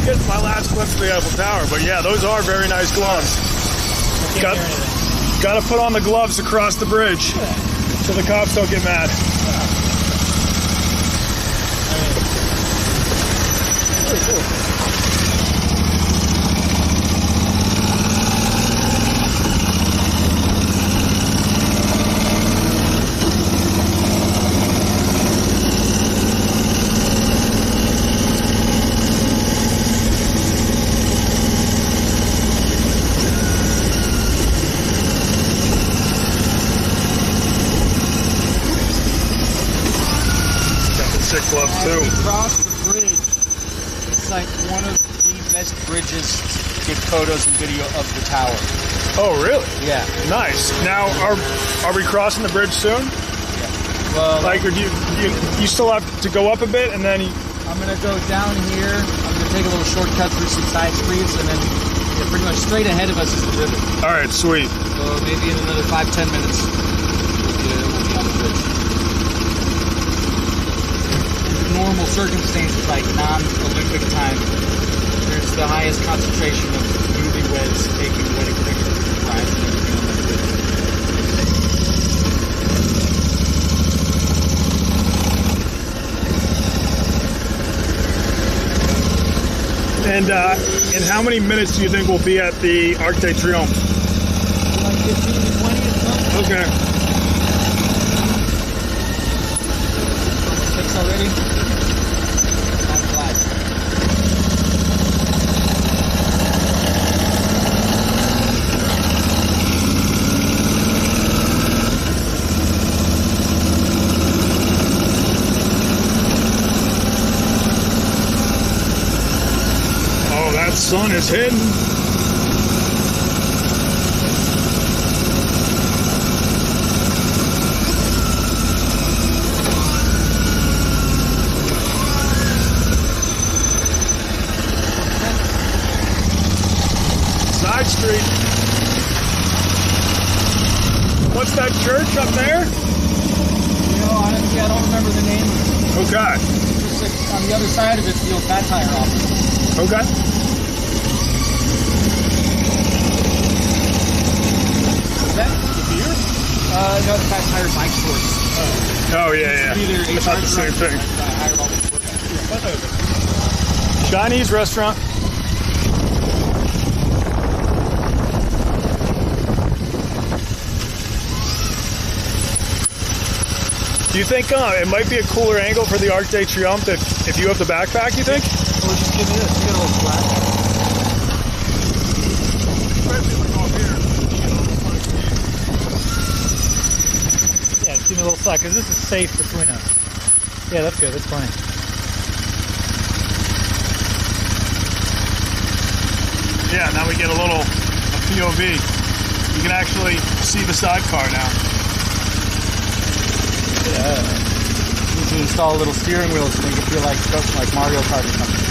Getting my last glimpse of the Eiffel Tower, but yeah, those are very nice gloves. Got to put on the gloves across the bridge so the cops don't get mad. Sick gloves too. As we cross the bridge, it's like one of the best bridges to get photos and video of the tower. Oh, really? Yeah. Nice. Now, are we crossing the bridge soon? Yeah. Well, Like, or do you still have to go up a bit, and then I'm gonna go down here. I'm gonna take a little shortcut through some side streets, and then pretty much straight ahead of us is the river. all right, sweet. So maybe in another 5-10 minutes, we'll be on the bridge. Normal circumstances, like non-Olympic time, there's the highest concentration of newlyweds taking wedding pictures right on the bridge. And in how many minutes do you think we'll be at the Arc de Triomphe? Like 15 to 20 or something. Okay. 6 already. Time flies. Oh, that sun is hidden. Side street. What's that church up there? You know, honestly, I don't remember the name. Okay. Just like on the other side of it's the old Fat Tire office. Okay. Is that the beer? No, the Fat Tire bike stores. Oh, yeah, yeah. Either I thought the same thing. I hired all the Chinese restaurant. Do you think it might be a cooler angle for the Arc de Triomphe if you have the backpack, you think? Or just give me this. You get a little flat. Yeah, just give me a little slack, because this is safe between us. Yeah, that's good. That's fine. Yeah, now we get a POV. You can actually see the sidecar now. Yeah. You need to install a little steering wheel so you can feel like Mario Kart or something.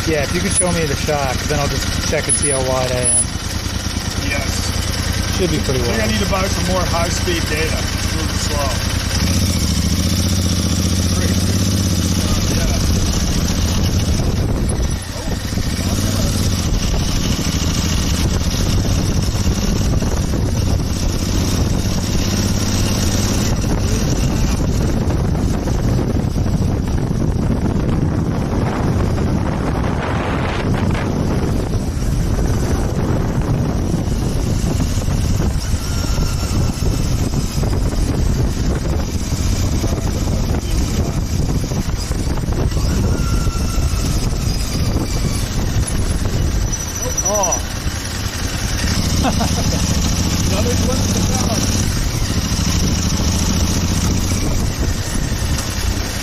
Yeah, if you could show me the shot, 'cause then I'll just check and see how wide I am. Yes. Should be pretty I think I wide. need to buy some more high-speed data. It's moving slow. Crazy.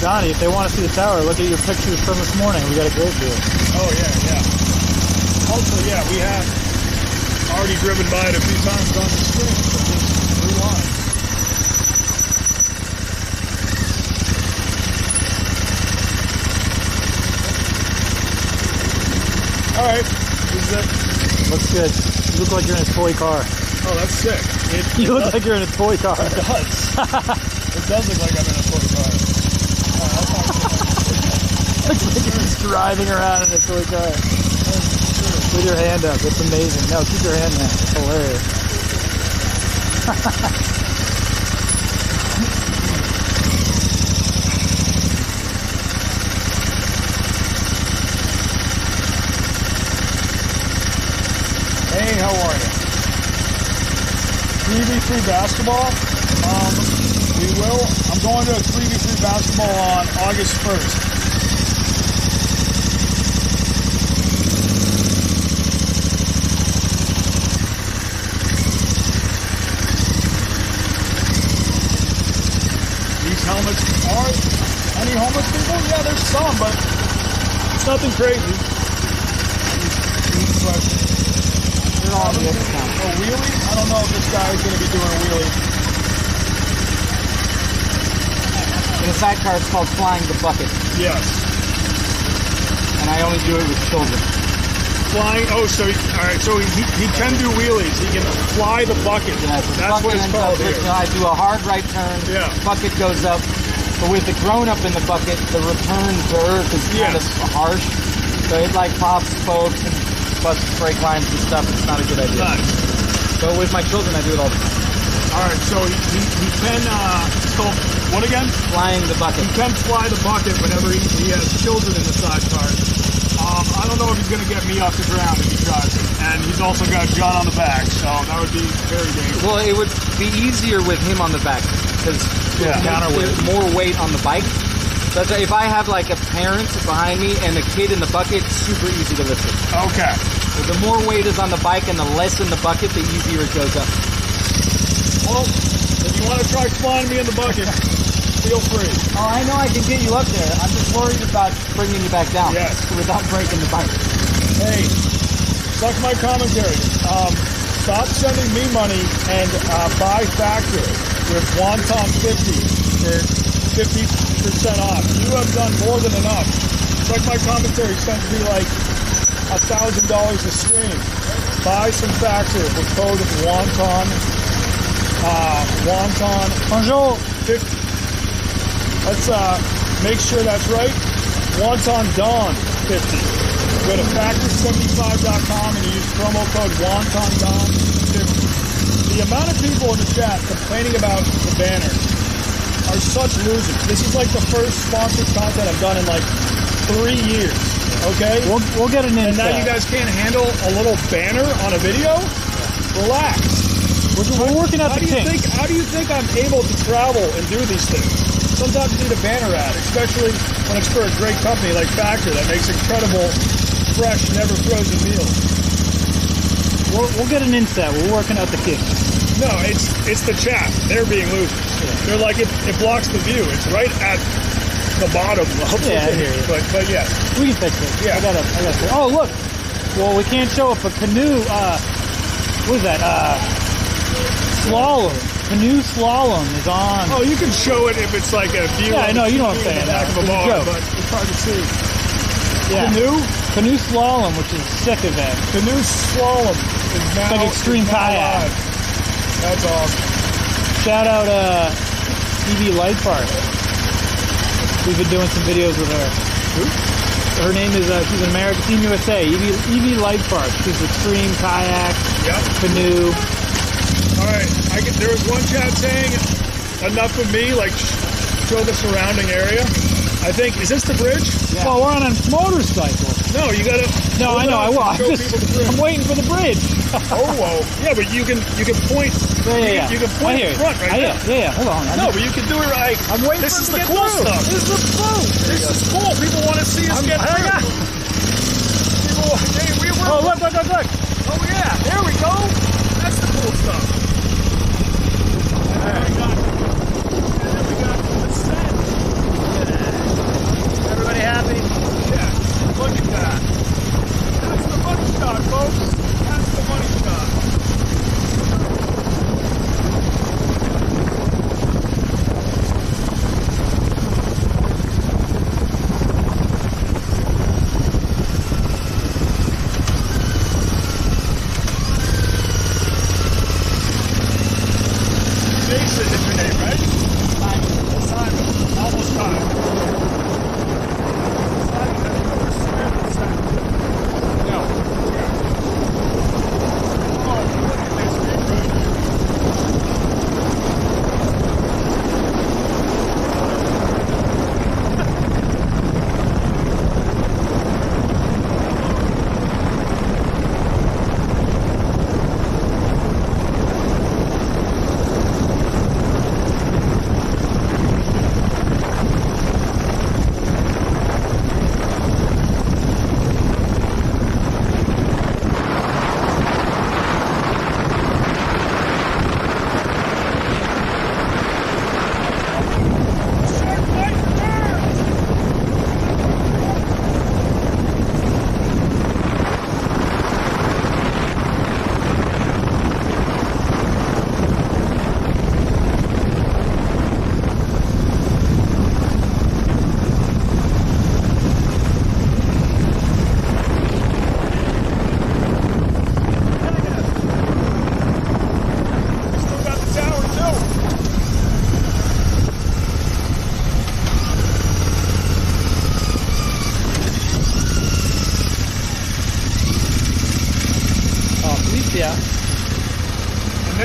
Johnny, if they want to see the tower, look at your pictures from this morning. We got a great view. Oh yeah. Also, yeah, we have already driven by it a few times on the screen. So just rewind. All right, this is it. Looks good. You look like you're in a toy car. Oh, that's sick. You look like you're in a toy car. It does. It does look like I'm in a toy car. Looks like you're just driving around in a toy car. With your hand up. It's amazing. No, keep your hand down. It's hilarious. Hey, how are you? 3v3 basketball. I'm going to a 3v3 basketball on August 1st. These helmets are any homeless people? Yeah, there's some, but it's nothing crazy. Easy question. They're all the discount. A wheelie? I don't know if this guy is going to be doing a wheelie. In a sidecar, it's called flying the bucket, Yes. and I only do it with children. Flying. Oh, so he can do wheelies. He can fly the bucket. Yeah, so the That's what bucket it's ends called up, here. I do a hard right turn. Yeah. Bucket goes up. But with the grown-up in the bucket, the return to earth is kind of harsh. So it like pops spokes and busts brake lines and stuff. It's not a good idea. Nice. So with my children, I do it all the time. All right. So he can. It's called what again? Flying the bucket. He can fly the bucket whenever he has children in the sidecar. I don't know if he's going to get me off the ground if he tries it. And he's also got John on the back, so that would be very dangerous. Well, it would be easier with him on the back because there's more weight on the bike. So if I have like a parent behind me and a kid in the bucket, it's super easy to lift it. Okay. So the more weight is on the bike and the less in the bucket, the easier it goes up. Well, if you want to try flying me in the bucket, feel free. Oh, I know I can get you up there. I'm just worried about bringing you back down. Yes. Without breaking the bike. Hey, suck my commentary. Stop sending me money and buy Factor with Wonton 50 for 50% off. You have done more than enough. Suck my commentary sends me like $1,000 a stream. Buy some Factor with code Wonton. Wonton. Bonjour. 50. Let's make sure that's right. Wontondon 50. Go to factor75.com and use promo code Wontondon 50. The amount of people in the chat complaining about the banner are such losers. This is like the first sponsored content I've done in like 3 years. Okay? We'll get an And now insight. you guys can't handle a little banner on a video? Relax. We're working out the kinks. How do you think I'm able to travel and do these things? Sometimes you need a banner ad, especially when it's for a great company like Factor that makes incredible, fresh, never frozen meals. We'll get an insight. We're working out the kinks. No, it's the chat. They're being losers. Yeah. They're like, it blocks the view. It's right at the bottom of the I hear you. But yes. We can fix it. Yeah. I got it. Oh, look. Well, we can't show up a canoe. What is that? Slalom. Canoe slalom is on. Oh, you can show it if it's like a view. Yeah, I know. You know what I'm saying. In the back of a It's a bar, joke. but it's hard to see. Yeah. Canoe slalom, which is a sick event. Canoe slalom is now like extreme is now kayak. live. That's awesome. Shout out EV Light Park. We've been doing some videos with her. Who? Her name is, she's an American Team USA. EV Light Park. She's extreme kayak, canoe. All right. There was one chat saying, enough of me, like, show the surrounding area. I think, is this the bridge? Yeah. Well, we're on a motorcycle. No, you gotta. No, I know, I will. I'm waiting for the bridge. Whoa. Yeah, but you can point. Yeah. You can point in front right now. Yeah, hold on. No, but you can do it right. I'm waiting this for is it to the get cool through. stuff. This is the boat. This is cool. People want to see us get through. Oh, look. Oh, yeah. There we go. That's the cool stuff. And then we got the descent.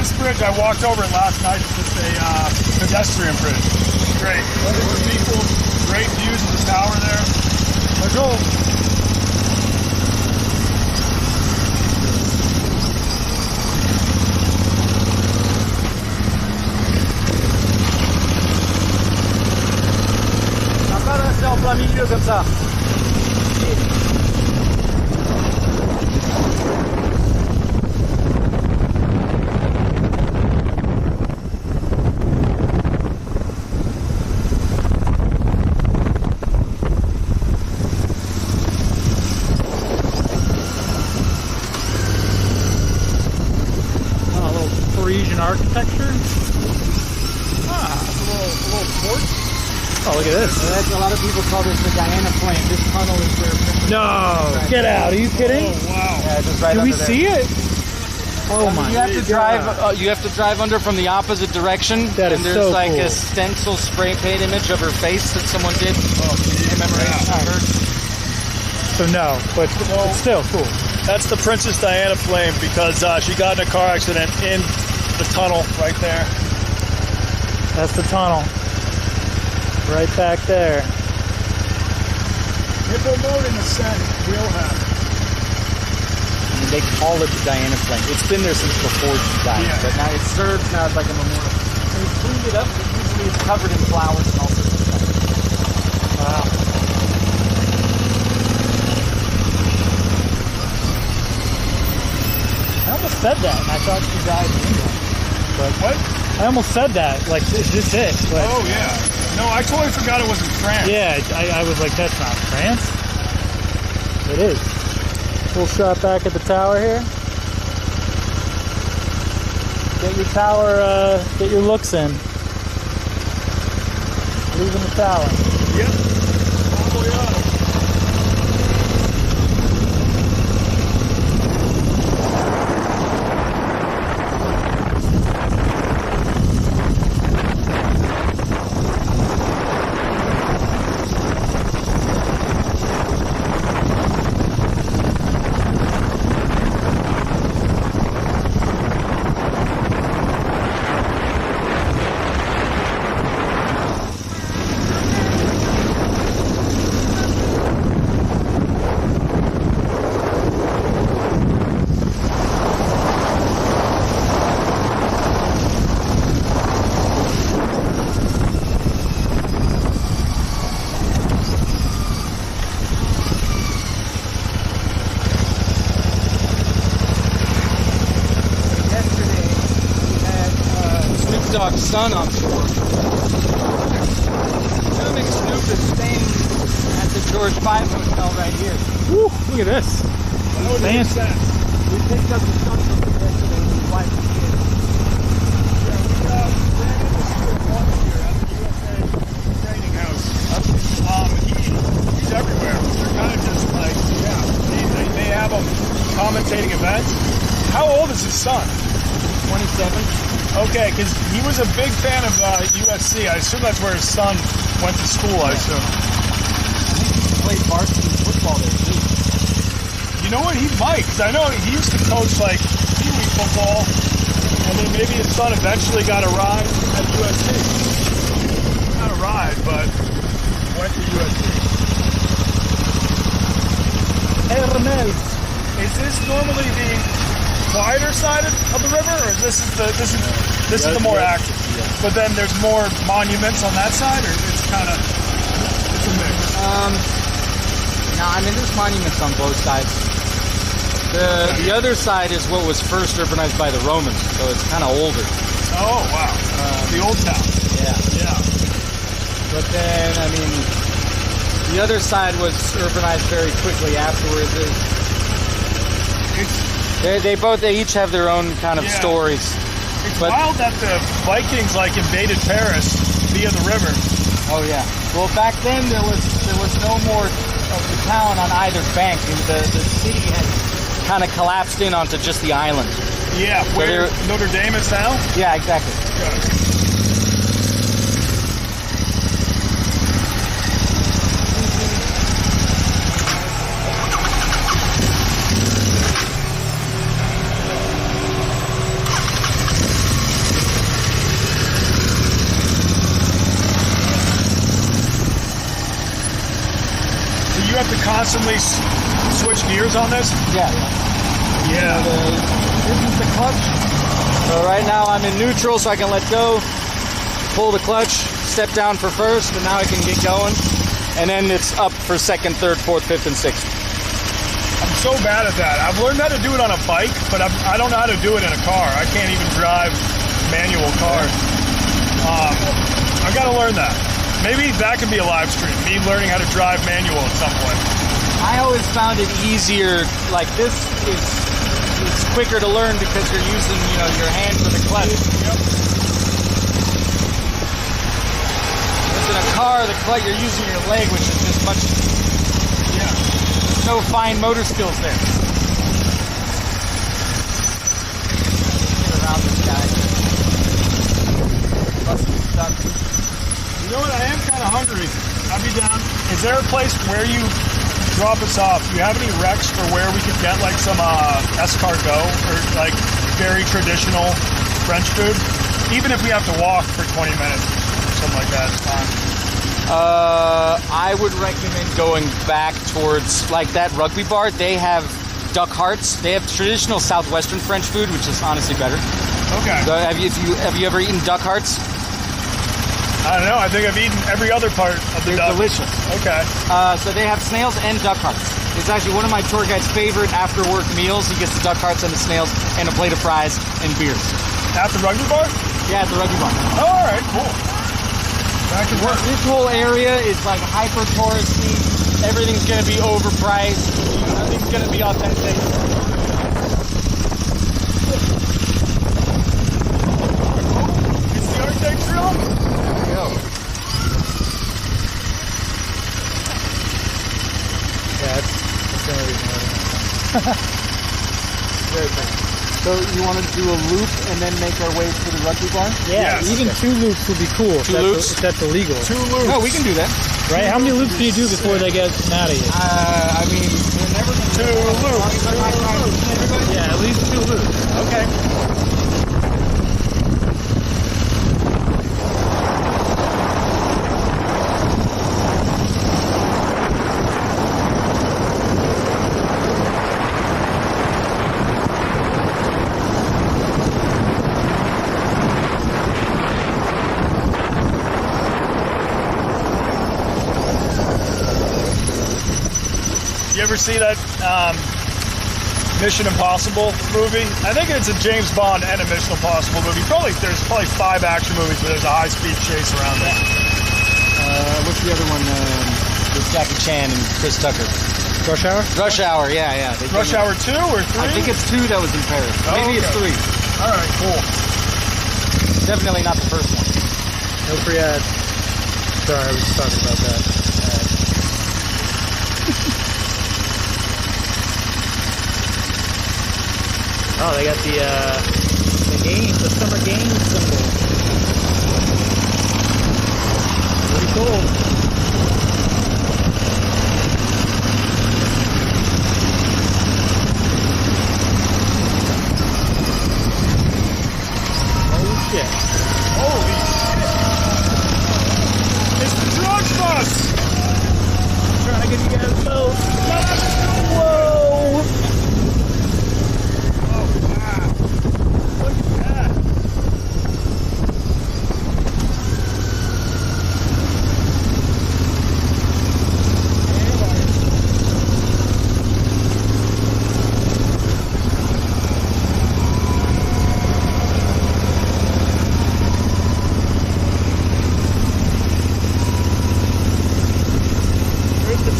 This bridge, I walked over it last night. It's just a pedestrian bridge. Great. For people, great views of the tower there. Let's go. C'est en plein milieu comme ça. Oh, a little Parisian architecture. Ah, a little port. Oh, look at this. A lot of people call this the Diana Flame. This tunnel is where... No! Get out. Are you kidding? Oh, wow. Yeah, just right Can we under there. see it? Oh my You have to drive. You have to drive under from the opposite direction. That is and there's so like cool. a stencil spray paint image of her face that someone did. Commemoration of her. So no, but it's still cool. That's the Princess Diana flame because she got in a car accident in the tunnel right there. That's the tunnel. Right back there. Hippo mode in the Senate. Real happy. And they call it the Diana Flame. It's been there since before she died, Yeah. but now it serves now as like a memorial. And we cleaned it up. Usually it's covered in flowers and all sorts of stuff. Wow. I almost said that, and I thought she died in England. But What? I almost said that. Like, is this it? But Oh, yeah. No, I totally forgot it was in France. yeah, I was like, that's not France. It is. Full shot back at the tower here. Get your tower, get your looks in. Leaving the tower. Yep. Probably ought. Dog's son on tour. Filming Snoop is staying at the George V Hotel right here. Woo, look at this. Fancy. We picked up the son from the yesterday with his wife and kids. Training house. He's everywhere. They're kind of just like, yeah, they have him commentating events. How old is his son? 27. Okay, because he was a big fan of USC. I assume that's where his son went to school, I assume. Played varsity football there too. You know what? He might, because I know he used to coach like Pee-wee football, and then maybe his son eventually got a ride at USC. Not a ride, but went to USC. Hermes. Is this normally the quieter side of the river, or is this is the more active? But then there's more monuments on that side, or it's kind of it's a mix. No, I mean there's monuments on both sides. The other side is what was first urbanized by the Romans, so it's kind of older. Oh wow, the old town. Yeah. Yeah. But then, I mean, the other side was urbanized very quickly afterwards. They each have their own kind of Yeah. stories. It's But- wild that the Vikings like invaded Paris via the river. Oh yeah. Well, back then there was no more of the town on either bank. The city had kind of collapsed in onto just the island. Yeah, where they're- Notre Dame is now. Yeah, exactly. you have to constantly switch gears on this? Yeah. Yeah. This is the clutch. So right now I'm in neutral, so I can let go, pull the clutch, step down for first, and now I can get going. And then it's up for second, third, fourth, fifth, and sixth. I'm so bad at that. I've learned how to do it on a bike, but I don't know how to do it in a car. I can't even drive manual cars. I got to learn that. Maybe that could be a live stream, me learning how to drive manual at some point. I always found it easier, like this is it's quicker to learn because you're using, your hand for the clutch. Yep. Whereas in a car, the clutch, you're using your leg, which is just much, no fine motor skills there. Get around this guy. Busting stuck. You know what? I am kind of hungry. I'll be down. Is there a place where you drop us off? Do you have any recs for where we could get like some escargot or like very traditional French food? Even if we have to walk for 20 minutes or something like that, it's fine. I would recommend going back towards like that rugby bar. They have duck hearts. They have traditional southwestern French food, which is honestly better. Okay. So have you ever eaten duck hearts? I don't know. I think I've eaten every other part of the duck. Delicious. Okay. So they have snails and duck hearts. It's actually one of my tour guide's favorite after work meals. He gets the duck hearts and the snails and a plate of fries and beers. At the rugby bar? Yeah, at the rugby bar. Oh, all right, cool. That can work. This whole area is like hyper touristy. Everything's gonna be overpriced. Nothing's gonna be authentic. It's the Arc de Triomphe. Yeah, that's the only reason why. Very good. So you want to do a loop and then make our way to the rugby bar? Yeah, Yes. even 2 loops would be cool. Two loops? If that's illegal. 2 loops. No, we can do that. Right? How many loops do you do before they get mad at you? I mean, we're never going to 2 loops. Yeah, at least 2 loops. Okay. You ever see that Mission Impossible movie? I think it's a James Bond and a Mission Impossible movie. There's probably 5 action movies where there's a high-speed chase around it. what's the other one with Jackie Chan and Chris Tucker? Rush Hour? Rush Hour, yeah. Rush Hour 2 or 3? I think it's 2 that was in Paris. Oh, Maybe it's okay. 3. All right, cool. Definitely not the first one. No free ads. Sorry, I was just talking about that. Oh, they got the summer games symbol. Pretty cool. Holy shit. Holy shit. It's the drug bus. I'm trying to get you guys both. Whoa!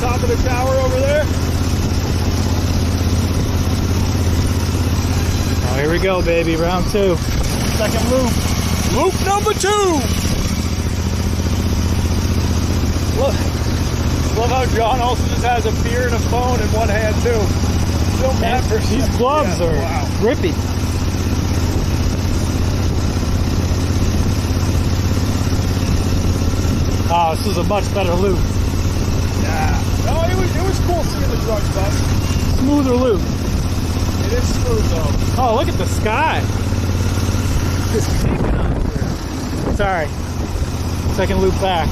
Top of the tower over there. Oh, here we go, baby. Round 2. Second loop. Loop number 2. Look. Love how John also just has a beer and a phone in one hand too. So mad for These gloves are grippy. Oh, this is a much better loop. Yeah. No, it was cool seeing the drug bus. Smoother loop. It is smooth though. Oh, look at the sky. Just peeking out here. Sorry. Second loop back.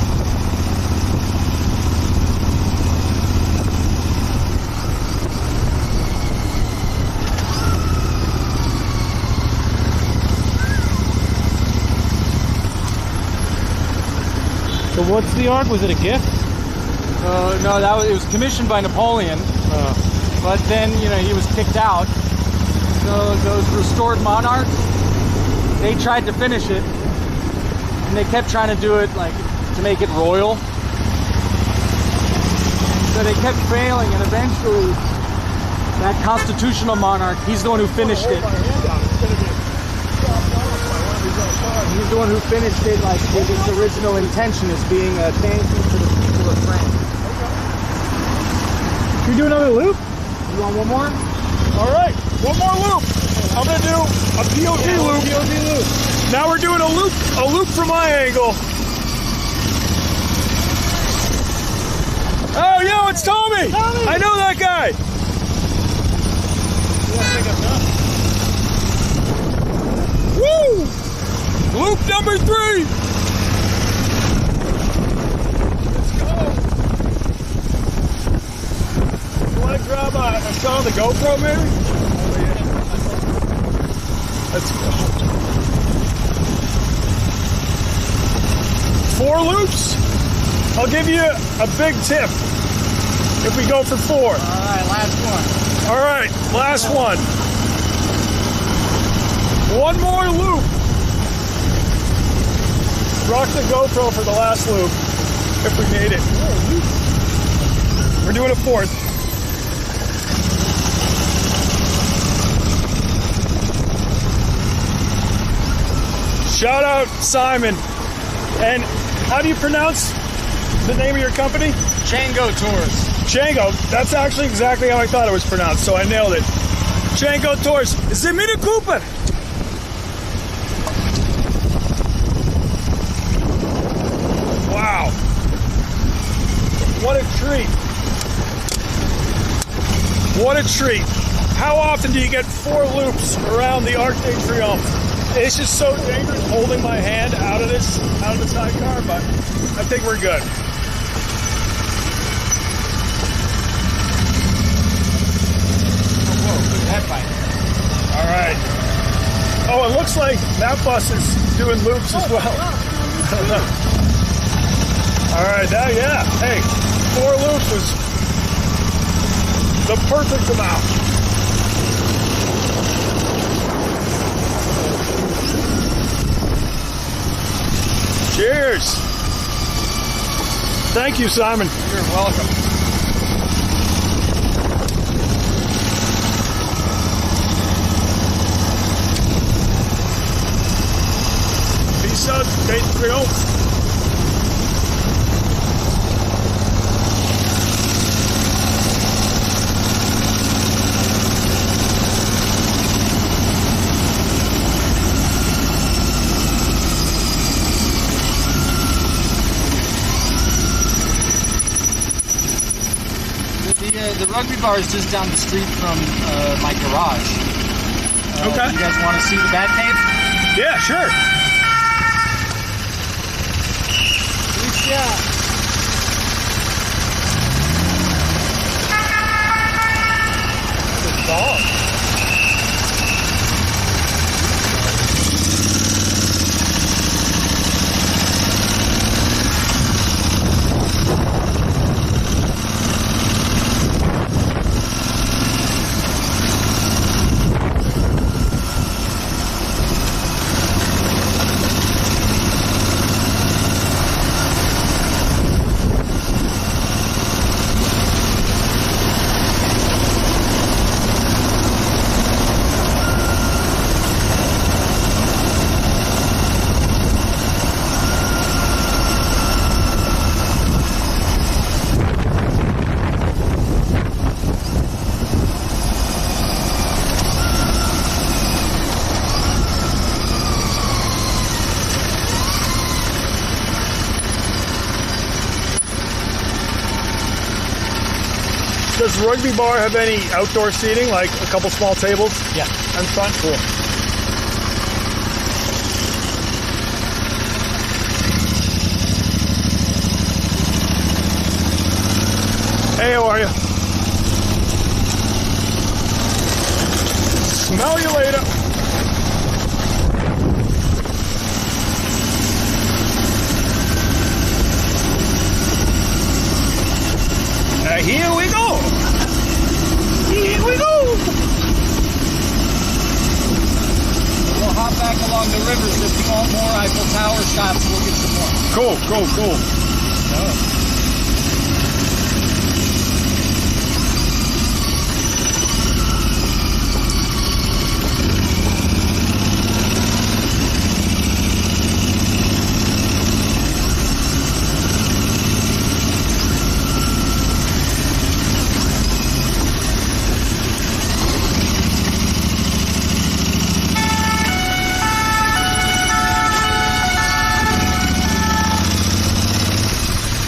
What's the Arc? Was it a gift? No, it was commissioned by Napoleon. But then, he was kicked out. So those restored monarchs, they tried to finish it. And they kept trying to do it, to make it royal. So they kept failing, and eventually, that constitutional monarch, he's the one who finished it. He's the one who finished it, with its original intention as being a thank you to the people of France. Can we do another loop? You want one more? All right, one more loop. I'm gonna do a POV loop. POV loop. Now we're doing a loop from my angle. Oh, yo, it's Tommy. I know that guy. Woo! Loop number 3. Let's go. You want to grab a shot of the GoPro, maybe? Oh, yeah. Let's go. 4 loops. I'll give you a big tip if we go for 4. All right, last one. All right, last one. One more loop. Rock the GoPro for the last loop if we made it. We're doing a 4th. Shout out Simon. And how do you pronounce the name of your company? Django Tours. Django. That's actually exactly how I thought it was pronounced, so I nailed it. Django Tours. The Mini Cooper. Wow. What a treat. What a treat. How often do you get 4 loops around the Arc de Triomphe? It's just so dangerous holding my hand out of the sidecar, but I think we're good. Whoa, look at that bike. All right. Oh, it looks like that bus is doing loops as well. All right, yeah. Hey, 4 loops was the perfect amount. Cheers. Thank you, Simon. You're welcome. Peace out, Arc de Triomphe. The rugby bar is just down the street from my garage. Okay. You guys want to see the bat cave? Yeah, sure. Yeah. Good dog. Does the rugby bar have any outdoor seating, like a couple small tables? Yeah. In front? Cool. Hey, how are you? Smell you later. the river, so if you want more Eiffel Tower shots, we'll get some more. Cool.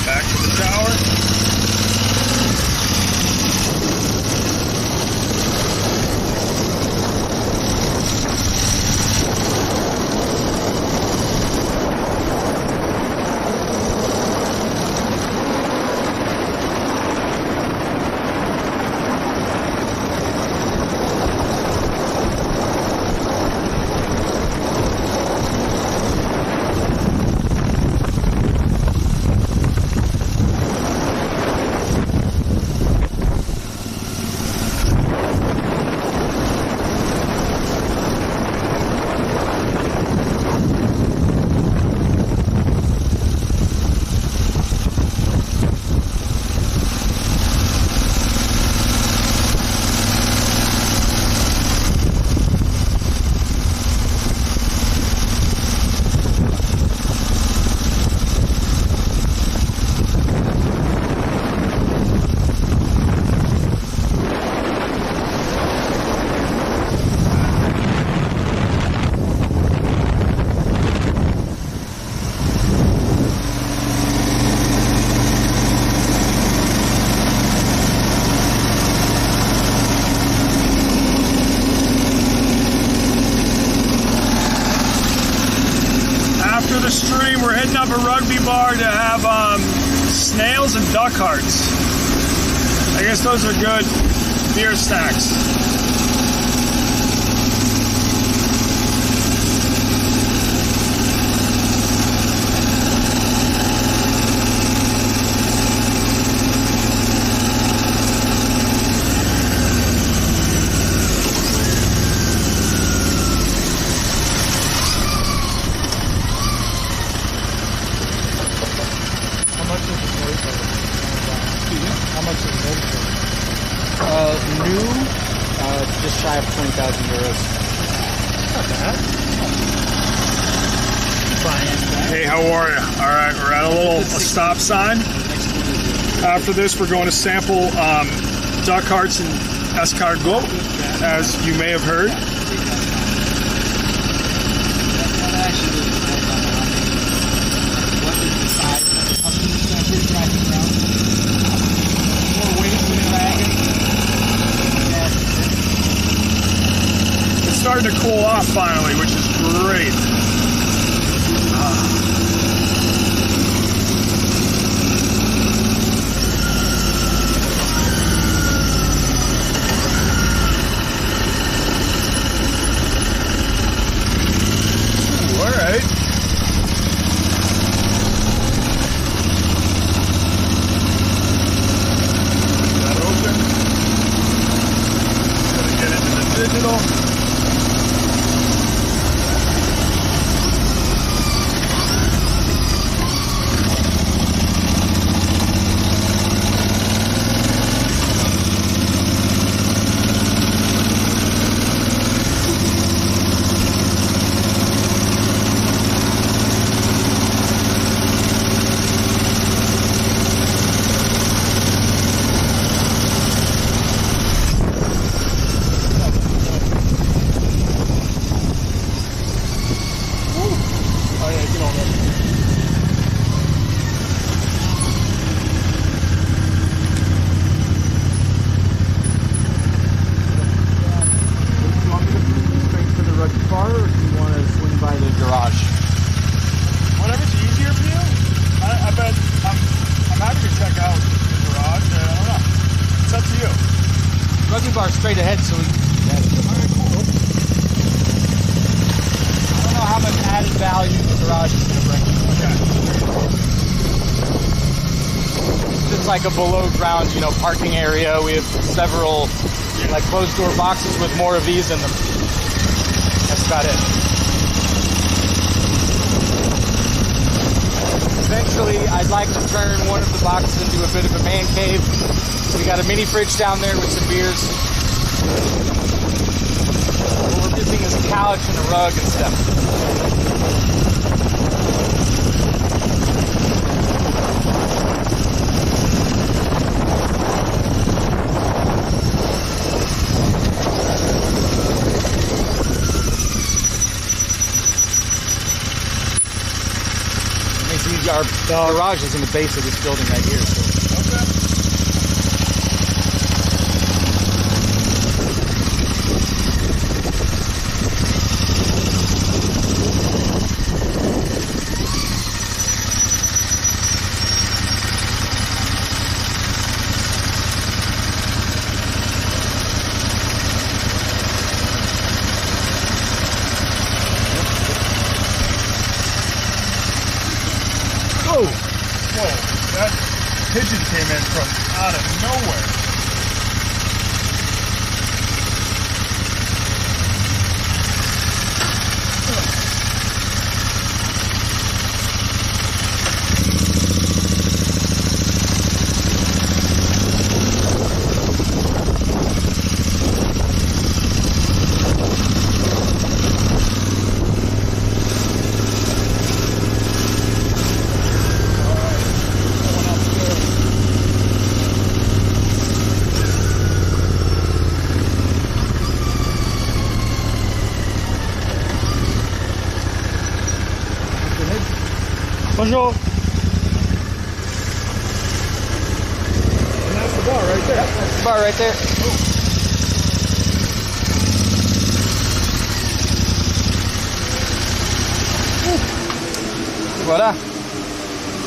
Back to the tower. After the stream, we're hitting up a rugby bar to have snails and duck hearts. I guess those are good beer snacks. New, just shy of 20,000 euros. Hey, how are you? All right, we're at a stop sign. After this, we're going to sample duck hearts and escargot, as you may have heard. It's starting to cool off finally, which is great. All right. That open. Gotta get into the digital. Bar straight ahead, so we I don't know how much added value the garage is going to bring. Okay. It's like a below ground, parking area. We have several like closed door boxes with more of these in them. That's about it. eventually, I'd like to turn one of the boxes into a bit of a man cave. We got a mini fridge down there with some beers. What we're missing is a couch and a rug and stuff. Our garage is in the base of this building right here. So. Whoa, that pigeon came in from out of nowhere. Bonjour. And that's the bar right there. That's the bar right there. Voila.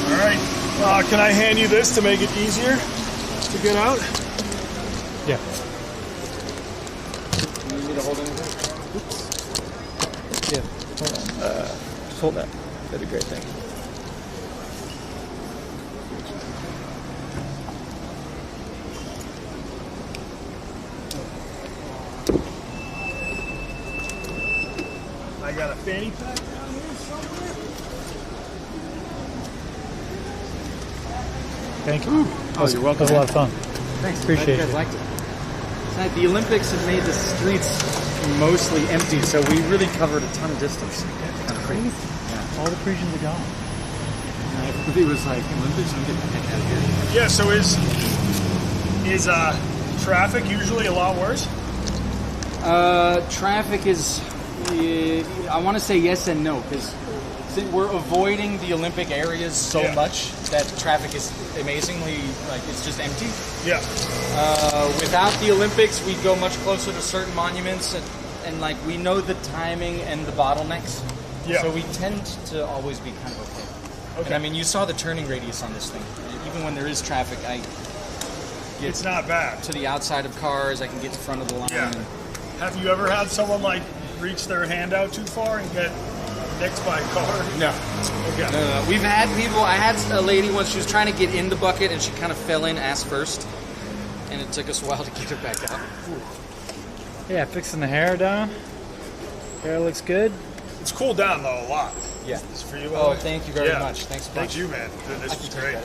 All right. Can I hand you this to make it easier to get out? Yeah. You need me to hold anything? Oops. Yeah. Hold on. Just hold that. That'd be great. Thank you. I got a fanny pack down here somewhere. Thank you. Oh, you're welcome. That was a lot of fun. Thanks. Appreciate Glad you guys it. liked it. Tonight, the Olympics have made the streets mostly empty, so we really covered a ton of distance. Kind of crazy. Yeah. All the Parisians are gone. Everybody was like, Olympics, I'm getting the heck out of here. Yeah. So is traffic usually a lot worse? Traffic is, I want to say yes and no, because we're avoiding the Olympic areas so much that traffic is amazingly, like, it's just empty. Yeah. Without the Olympics, we go much closer to certain monuments, and like, we know the timing and the bottlenecks. Yeah. So we tend to always be kind of okay. And I mean, you saw the turning radius on this thing. Even when there is traffic, I get It's not bad. to the outside of cars, I can get in front of the line. Yeah. Have you ever had someone like reach their hand out too far and get nicked by a car? No. Okay. No. We've had people, I had a lady once, she was trying to get in the bucket and she kind of fell in ass first. And it took us a while to get her back out. Yeah, fixing the hair down. Hair looks good. It's cooled down though a lot. Yeah. It's for you. Oh, thank you very much. Thanks a bunch. Thank you, man. This is great. It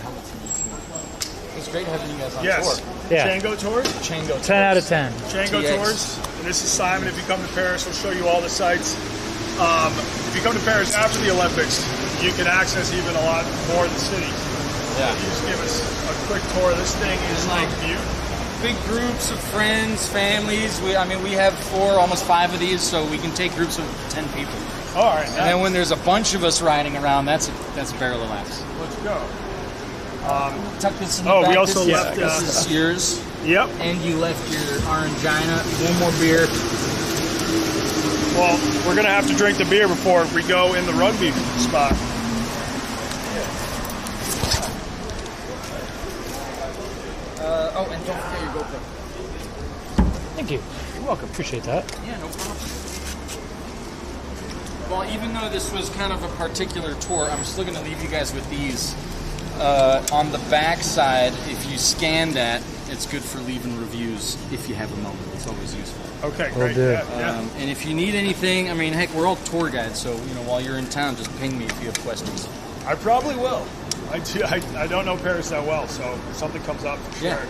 was great having you guys on Yes. tour. Yeah. Chango Tours? Chango 10 out of 10. Chango TX. Tours. And this is Simon. If you come to Paris, we'll show you all the sites. If you come to Paris after the Olympics, you can access even a lot more of the city. Yeah. You just give us a quick tour. This thing is like beautiful. Big groups of friends, families. We have 4, almost 5 of these, so we can take groups of 10 people. All right. And then when there's a bunch of us riding around, that's a barrel of laughs. Let's go. Tuck this in the Oh, back. we also this, left, this is yours. Yep. And you left your Orangina. One more beer. Well, we're going to have to drink the beer before we go in the rugby spot. And don't forget your GoPro. Thank you. You're welcome. Appreciate that. Yeah, no problem. Well, even though this was kind of a particular tour, I'm still going to leave you guys with these. On the back side, if you scan that, it's good for leaving reviews if you have a moment. It's always useful. Okay, Will great. do. Yeah. And if you need anything, I mean, heck, we're all tour guides, so while you're in town, just ping me if you have questions. I probably will. I don't know Paris that well, so if something comes up for sure. Yeah.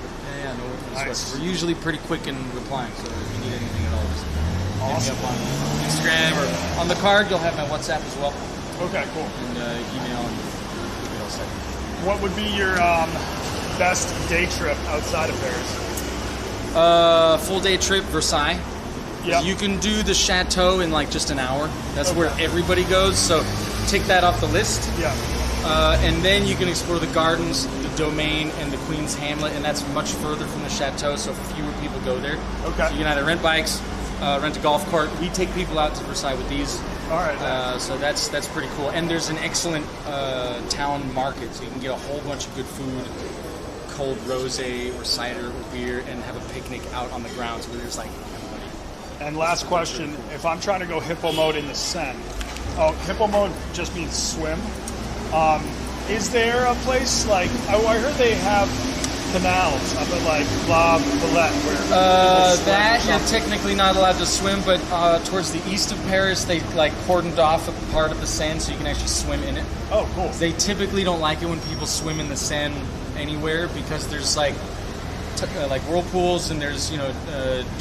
No Nice. sweat. We're usually pretty quick in replying, so if you need anything at all, just Awesome. hit me up on Instagram or on the card. You'll have my WhatsApp as well, Okay, cool. and email, and we'll get all set. What would be your best day trip outside of Paris? Full day trip, Versailles. Yeah. You can do the chateau in like just an hour. That's where everybody goes, so take that off the list. Yeah. And then you can explore the gardens, the domain, and the Queen's Hamlet, and that's much further from the chateau, so fewer people go there. Okay. So you can either rent bikes, rent a golf cart. We take people out to Versailles with these. All right. So that's pretty cool. And there's an excellent town market, so you can get a whole bunch of good food, cold rosé or cider or beer, and have a picnic out on the grounds where there's like everybody. And last question, if I'm trying to go hippo mode in the Seine, hippo mode just means swim. Is there a place like, I heard they have canals up at like La Villette where people swim That or you're something? technically not allowed to swim, but towards the east of Paris, they like cordoned off a part of the Seine so you can actually swim in it. Oh, cool. They typically don't like it when people swim in the Seine anywhere because there's like whirlpools and there's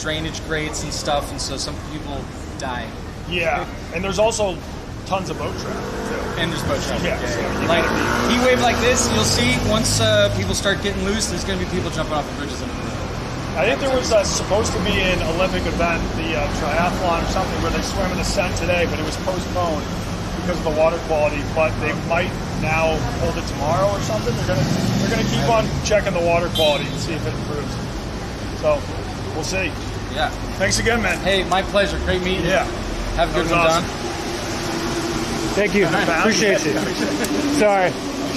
drainage grates and stuff, and so some people die. Yeah, and there's also tons of boat traffic too. And there's boat traffic. Yeah, so you Like gotta heat wave like this, you'll see once people start getting loose, there's going to be people jumping off the bridges into the river. I think there was supposed to be an Olympic event, the triathlon or something, where they swam in the Seine today, but it was postponed because of the water quality. But they might now hold it tomorrow or something. They're gonna keep on checking the water quality and see if it improves. So we'll see. Yeah. Thanks again, man. Hey, my pleasure. Great meeting you. Yeah. Have a good That one, was Don. awesome. Thank you. Appreciate you. Sorry.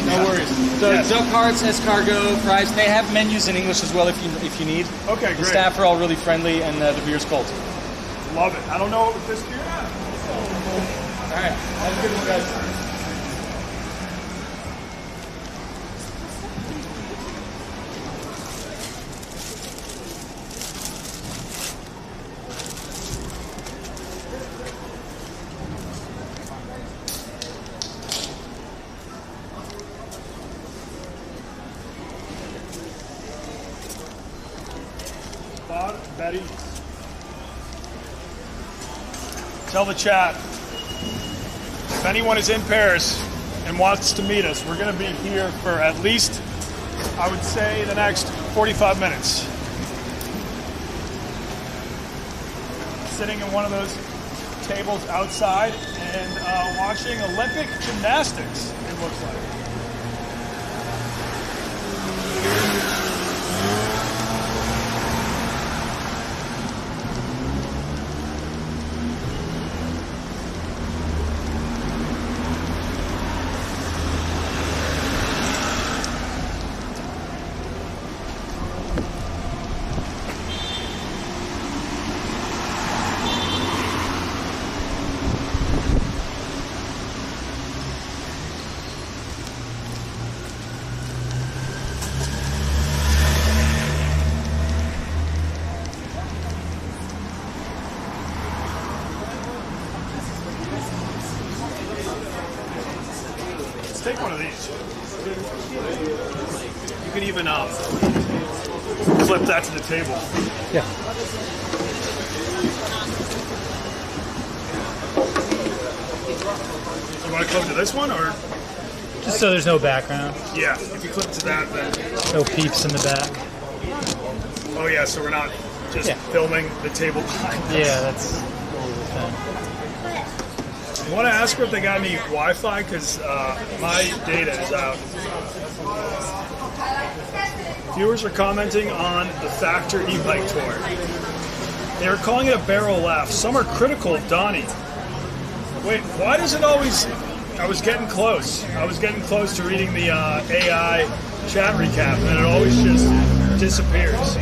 No worries. So Yes. duck hearts, escargot, fries. They have menus in English as well if you need. Okay, The great. staff are all really friendly, and the beer's cold. Love it. I don't know what this beer has. All right. Have a good one, guys. Betty. Tell the chat, if anyone is in Paris and wants to meet us, we're going to be here for at least, I would say, the next 45 minutes. Sitting in one of those tables outside and watching Olympic gymnastics, it looks like. Take one of these. You can even flip that to the table. Yeah. You want to clip to this one, or Just so there's no background, yeah? If you clip to that, then no peeps in the back. oh yeah, so we're not just Yeah. filming the table behind us. Yeah, that's totally the thing. I want to ask her if they got any Wi-Fi because my data is out. Viewers are commenting on the Factor e-bike tour. They are calling it a barrel laugh. Some are critical of Donnie. Wait, why does it always... I was getting close. I was getting close to reading the AI chat recap, and it always just disappears. The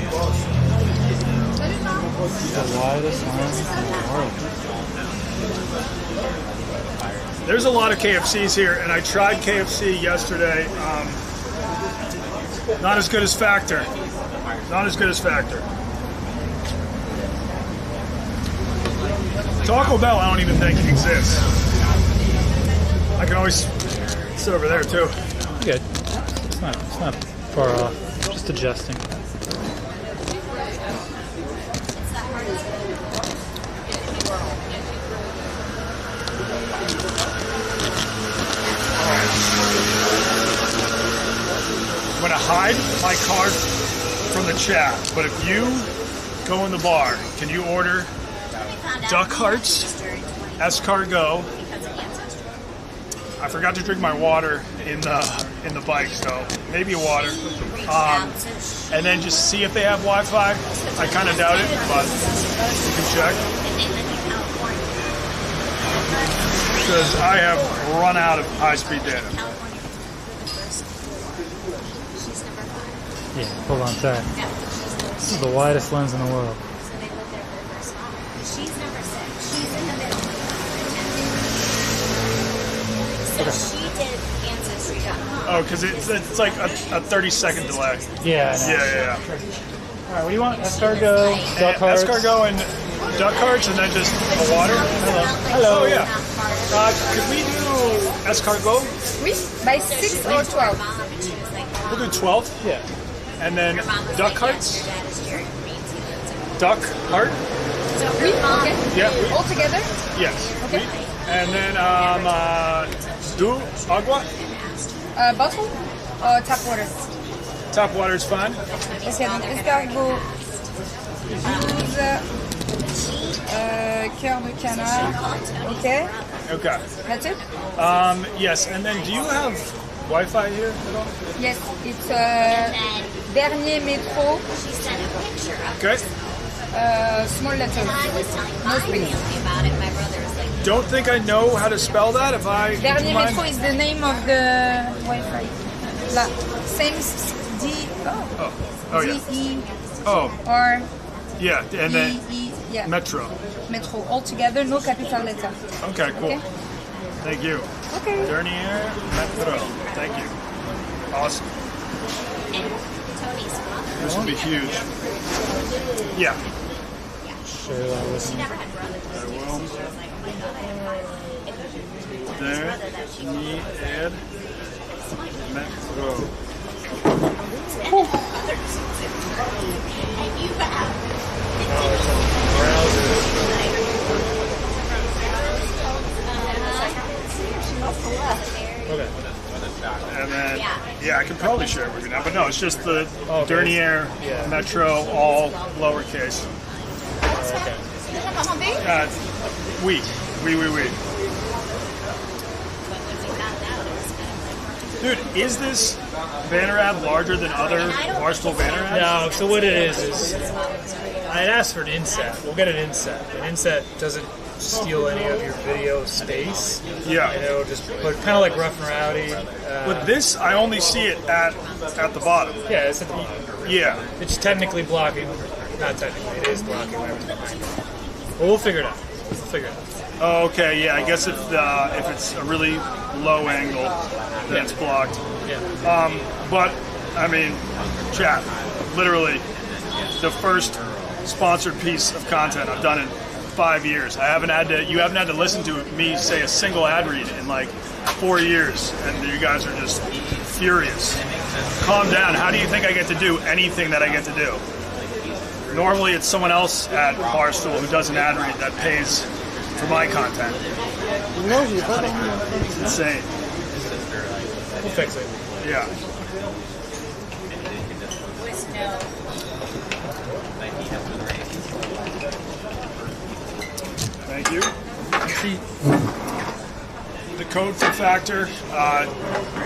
widest line in the world. There's a lot of KFCs here, and I tried KFC yesterday. Not as good as Factor. Not as good as Factor. Taco Bell, I don't even think exists. I can always sit over there too. Good. It's not far off. Just adjusting. I'm gonna hide my card from the chat, but if you go in the bar, can you order duck hearts, escargot? I forgot to drink my water in the bike, so maybe a water. And then just see if they have Wi-Fi. I kind of doubt it, but you can check. Because I have run out of high-speed data. Yeah, hold on, sorry. This is the widest lens in the world. She's number 6. She's in the middle. So she did Ancestry.com. Oh, because it's like a 30-second delay. Yeah, I know. Yeah. All right, what do you want? Escargot, duck hearts. Escargot and duck hearts, and then just a water. Hello. Oh yeah. Could we do escargot? Oui, by 6 or 12. We'll do 12. Yeah. And then duck hearts. Duck heart. Oui, okay. Yeah. All together? Yes. Okay. And then do agua. Bottle or tap water? Tap water is fine. Okay, donc escargot, 12, cœur de canard. Okay, Okay. that's it? Yes. And then do you have Wi-Fi here at all? Yes, it's dernier métro, She sent a picture of Okay. small letters. I was telling No my space. family about it. My brother was like, Don't think I know how to spell that. If I. would you Dernier mind? métro is the name of the Wi-Fi. Là, same D, Oh yeah. D, E, Oh or yeah. And then E, yeah, metro. métro. All together, no capital letter. Okay. Cool. Okay? Thank you. Okay. Dernier metro. Thank you. Awesome. and Tony's father. This will be huge. Yeah. Share that with She me. never had brothers. I will. She was like, oh my god, I have 5. If There. brother that she Ni ed metro. others. And you have. Okay. And then, yeah, I can probably share it with you now, but no, it's just the okay. Dernier Yeah. Metro, all lowercase. Okay. Oui. Dude, is this banner ad larger than other Barstool banner ads? No, so what it is I'd asked for an inset. We'll get an inset. An inset doesn't steal any of your video space. Yeah. And it'll just put kind of like Rough and Rowdy. But this, I only see it at the bottom. Yeah, it's at the bottom. Yeah. It's technically blocking. Not technically, it is blocking whatever's behind it. But we'll figure it out. Oh, okay, yeah, I guess if it's a really low angle, then it's blocked. Yeah. But, I mean, chat, literally, the first sponsored piece of content I've done in 5 years. You haven't had to listen to me say a single ad read in like 4 years, and you guys are just furious. Calm down. How do you think I get to do anything that I get to do? Normally it's someone else at Barstool who does an ad read that pays for my content. It's insane. We'll fix it. Yeah. Thank you. The code for Factor.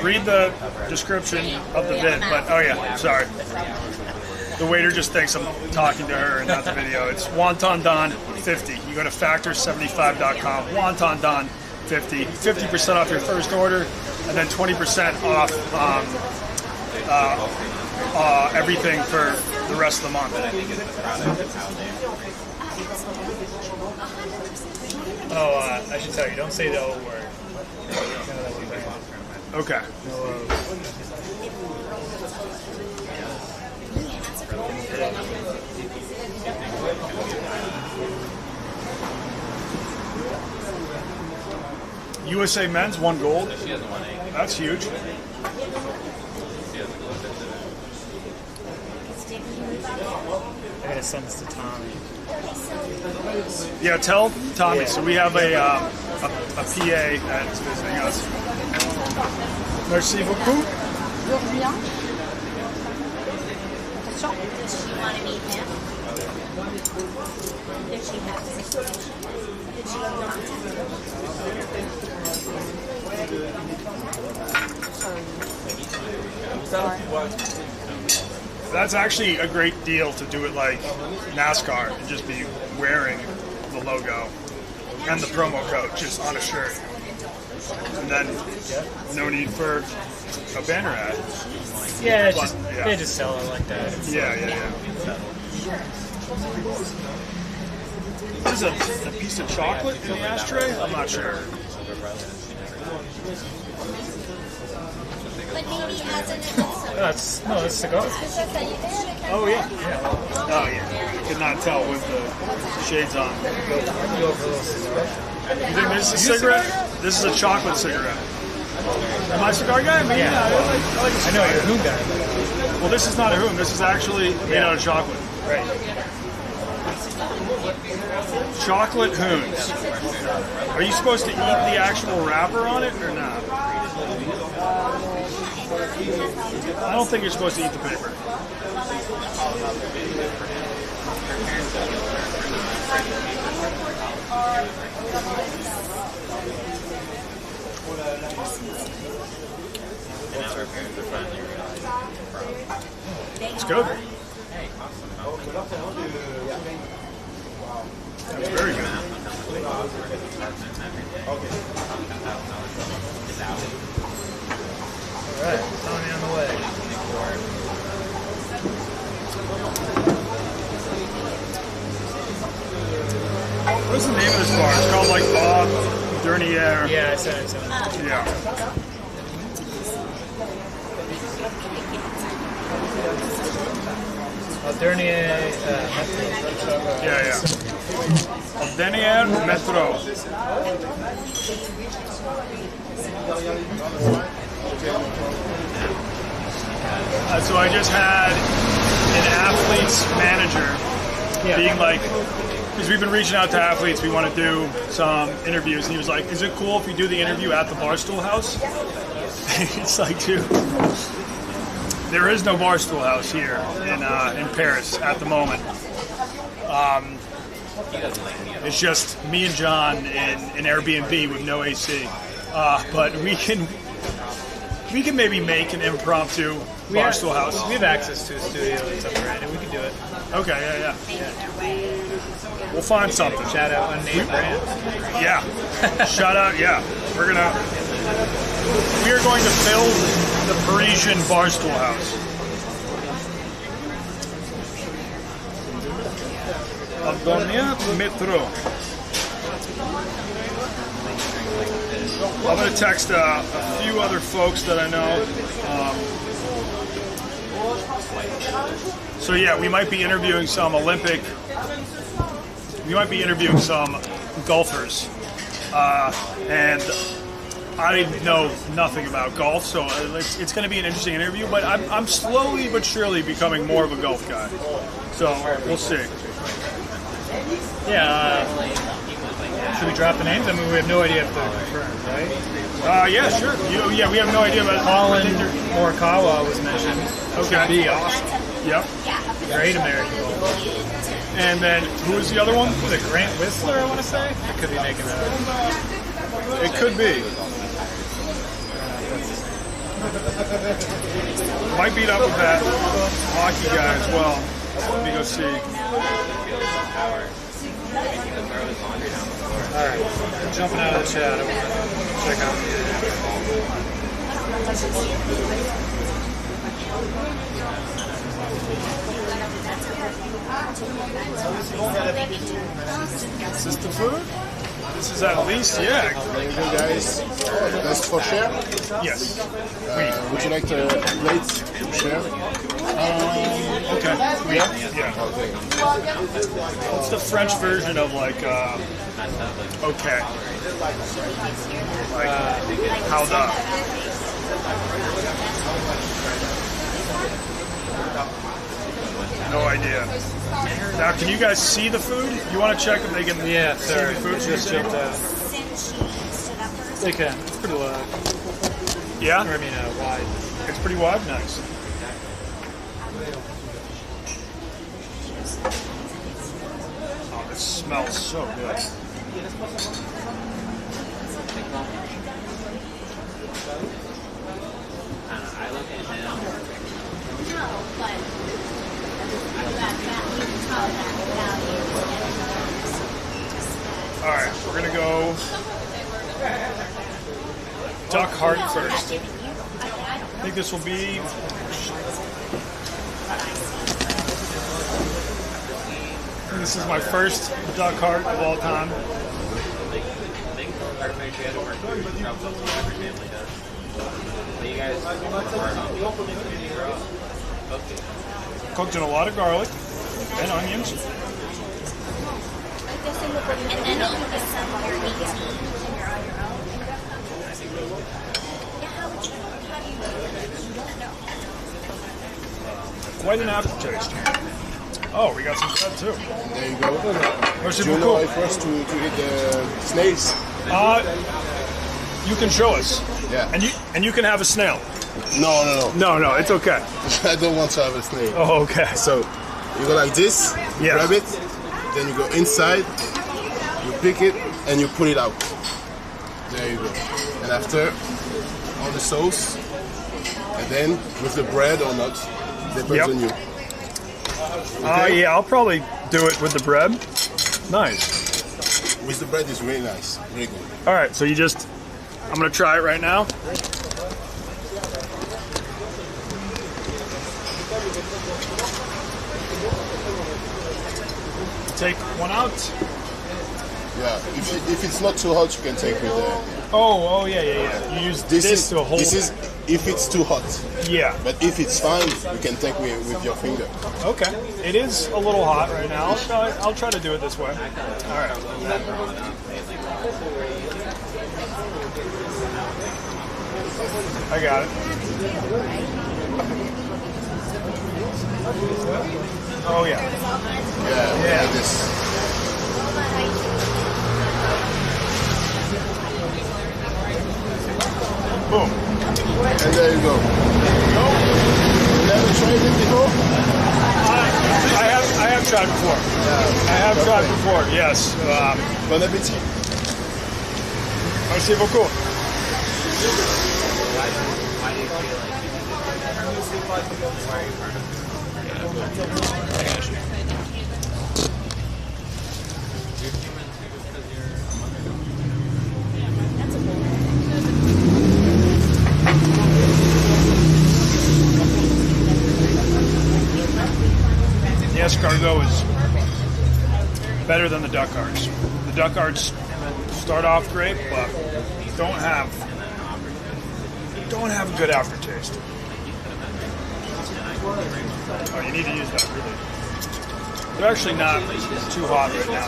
Read the description of the vid, but oh yeah, sorry. The waiter just thinks I'm talking to her and not the video. It's WontonDon 50. You go to factor75.com. WontonDon 50. 50% off your first order, and then 20% off everything for the rest of the month. Oh, I should tell you, don't say the O word. Okay. USA Men's won gold. That's huge. I gotta send this to Tommy. Yeah, tell Tommy. Yeah. So we have a PA that's visiting us. Merci beaucoup. De rien. Attention. Does she want to meet him? Did she have Did she That's actually a great deal to do it like NASCAR and just be wearing the logo and the promo code just on a shirt. And then no need for a banner ad. Yeah, it's But, just, yeah. they just sell it like that. It's, Yeah. What is a piece of chocolate in the ashtray? I'm not sure. But maybe as an that's cigar. Oh yeah. Oh yeah. Could not tell with the shades on. Go for a little cigar. You think this is a cigarette? This is a chocolate cigarette. Am I a cigar guy? I mean, Yeah. I like a I know cigar. you're a hoon guy. Well, this is not a hoon. This is actually made out of chocolate. Right. Chocolate hoons. Are you supposed to eat the actual wrapper on it or not? I don't think you're supposed to eat the paper. It's good. That's very good. All right, Tommy on the way. What's the name of this bar? It's called like Bob Dernier. Yeah, I said it. Yeah. Dernier. Yeah. Dernier Metro. So I just had an athlete's manager being like, because we've been reaching out to athletes, we want to do some interviews, and he was like, is it cool if we do the interview at the Barstool House? It's like, dude, there is no Barstool House here in Paris at the moment. It's just me and John in an Airbnb with no AC. But we can maybe make an impromptu Barstool House. We have access to a studio that's up there, and we can do it. Okay, yeah. We'll find something. Shout out unnamed brand. Yeah. Shout out, yeah. We are going to build the Parisian Barstool House. Avenue Metro. I'm going to text a few other folks that I know. So yeah, we might be interviewing some golfers. And I know nothing about golf, so it's going to be an interesting interview, but I'm slowly but surely becoming more of a golf guy. So we'll see. Yeah. Should we drop the names? I mean, we have no idea if they're confirmed, right? Yeah, sure. Yeah, we have no idea about Colin Morikawa was mentioned. Okay. Should be awesome. Yep. Great American golfer. And then who was the other one? Was it Grant Whistler, I want to say? I could be making that up. It could be. Might beat up with that hockey guy as well. Let me go see. Alright, jumping out of the chat, I want to check out Is this the food? This is at least, yeah. Very good, guys. That's for share. Yes. Would you like to rate share? Okay. Yeah. What's the French version of like, okay? Like, how the? No idea. Now, can you guys see the food? You want to check if they can Yeah, see sorry. the food? Just jumped out. Since she stood up for They can. It's pretty low. Yeah? Or, I mean, wide. It's pretty wide? Nice. Oh, this smells so good. All right, we're gonna go duck heart first. I think this will be. This is my first duck heart of all time. Cooked in a lot of garlic and onions. And then you can sell your 18 and you're on your own. Yeah, how do you Quite an aftertaste. Oh, we got some bread too. There you go. Merci Do you know beaucoup. how first to eat the snails? You can show us. Yeah. And you can have a snail. No. No, it's okay. I don't want to have a snail. Oh, okay. So you go like this, Yes. grab it, then you go inside, you pick it, and you pull it out. There you go. And after, all the sauce, and then with the bread or not, depends Yep. on you. Yeah, I'll probably do it with the bread. Nice. With the bread is really nice, really good. All right, so I'm gonna try it right now. Take one out. Yeah, if it's not too hot, you can take with the. Oh, yeah. You use this to hold This is if it's too hot. Yeah. But if it's fine, you can take with your finger. Okay. It is a little hot right now. I'll try to do it this way. All right. I got it. Oh yeah. Yeah. Like this. Boom. And there you go. Never tried it before? I have tried before. I have tried before. Yes. Bon appétit. Merci beaucoup. The escargot is better than the duck hearts. The duck hearts start off great, but don't have a good aftertaste. Oh, you need to use that really. They're actually not too hot right now.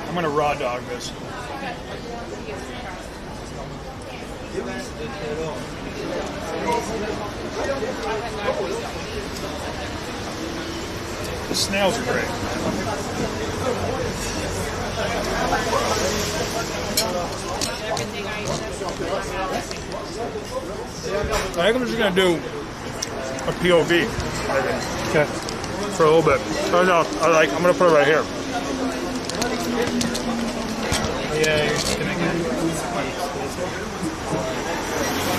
I'm gonna raw dog this. The snails are great. I think I'm just gonna do a POV. Okay. For a little bit. Oh no, I'm gonna put it right here. Yeah, you're just gonna get.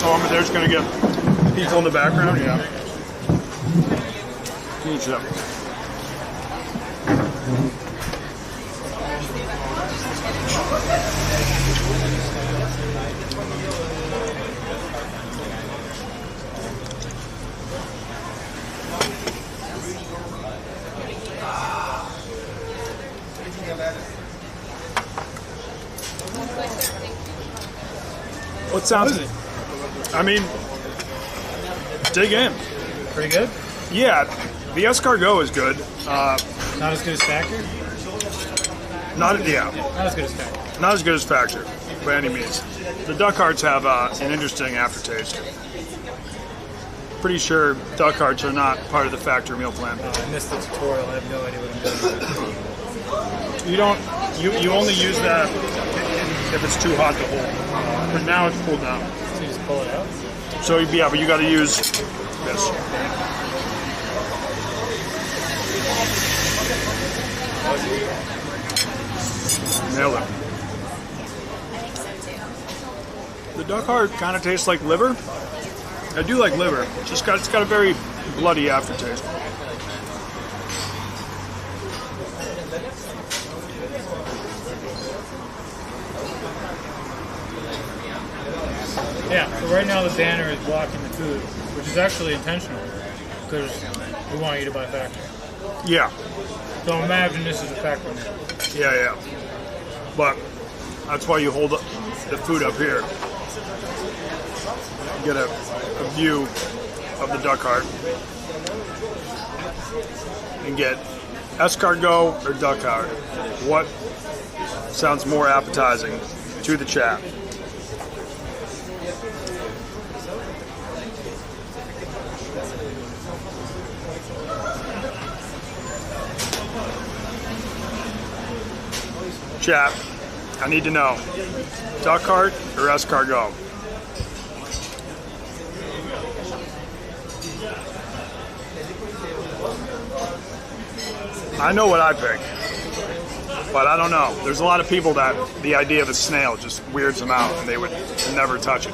Oh, they're just gonna get people in the background. Yeah. Huge up. What sounds? I mean, dig in. Pretty good? Yeah, the escargot is good. Not as good as Sidecar? Not yeah, Not as good as Factory. not as good as Factor by any means. The duck hearts have an interesting aftertaste. Pretty sure duck hearts are not part of the Factor meal plan. I missed the tutorial. I have no idea what I'm doing. You don't. You only use that if it's too hot to hold. But now it's cooled down. So you just pull it out. So yeah, but you got to use this. Nailed it. The duck heart kind of tastes like liver. I do like liver. It's got a very bloody aftertaste. Yeah, so right now the banner is blocking the food, which is actually intentional because we want you to buy Factory. Yeah, So imagine this is a Factory meal. yeah. But that's why you hold the food up here. Get a view of the duck heart and get escargot or duck heart. What sounds more appetizing to the chat? Chat, I need to know, duck heart or escargot? I know what I pick, but I don't know. There's a lot of people that the idea of a snail just weirds them out and they would never touch it.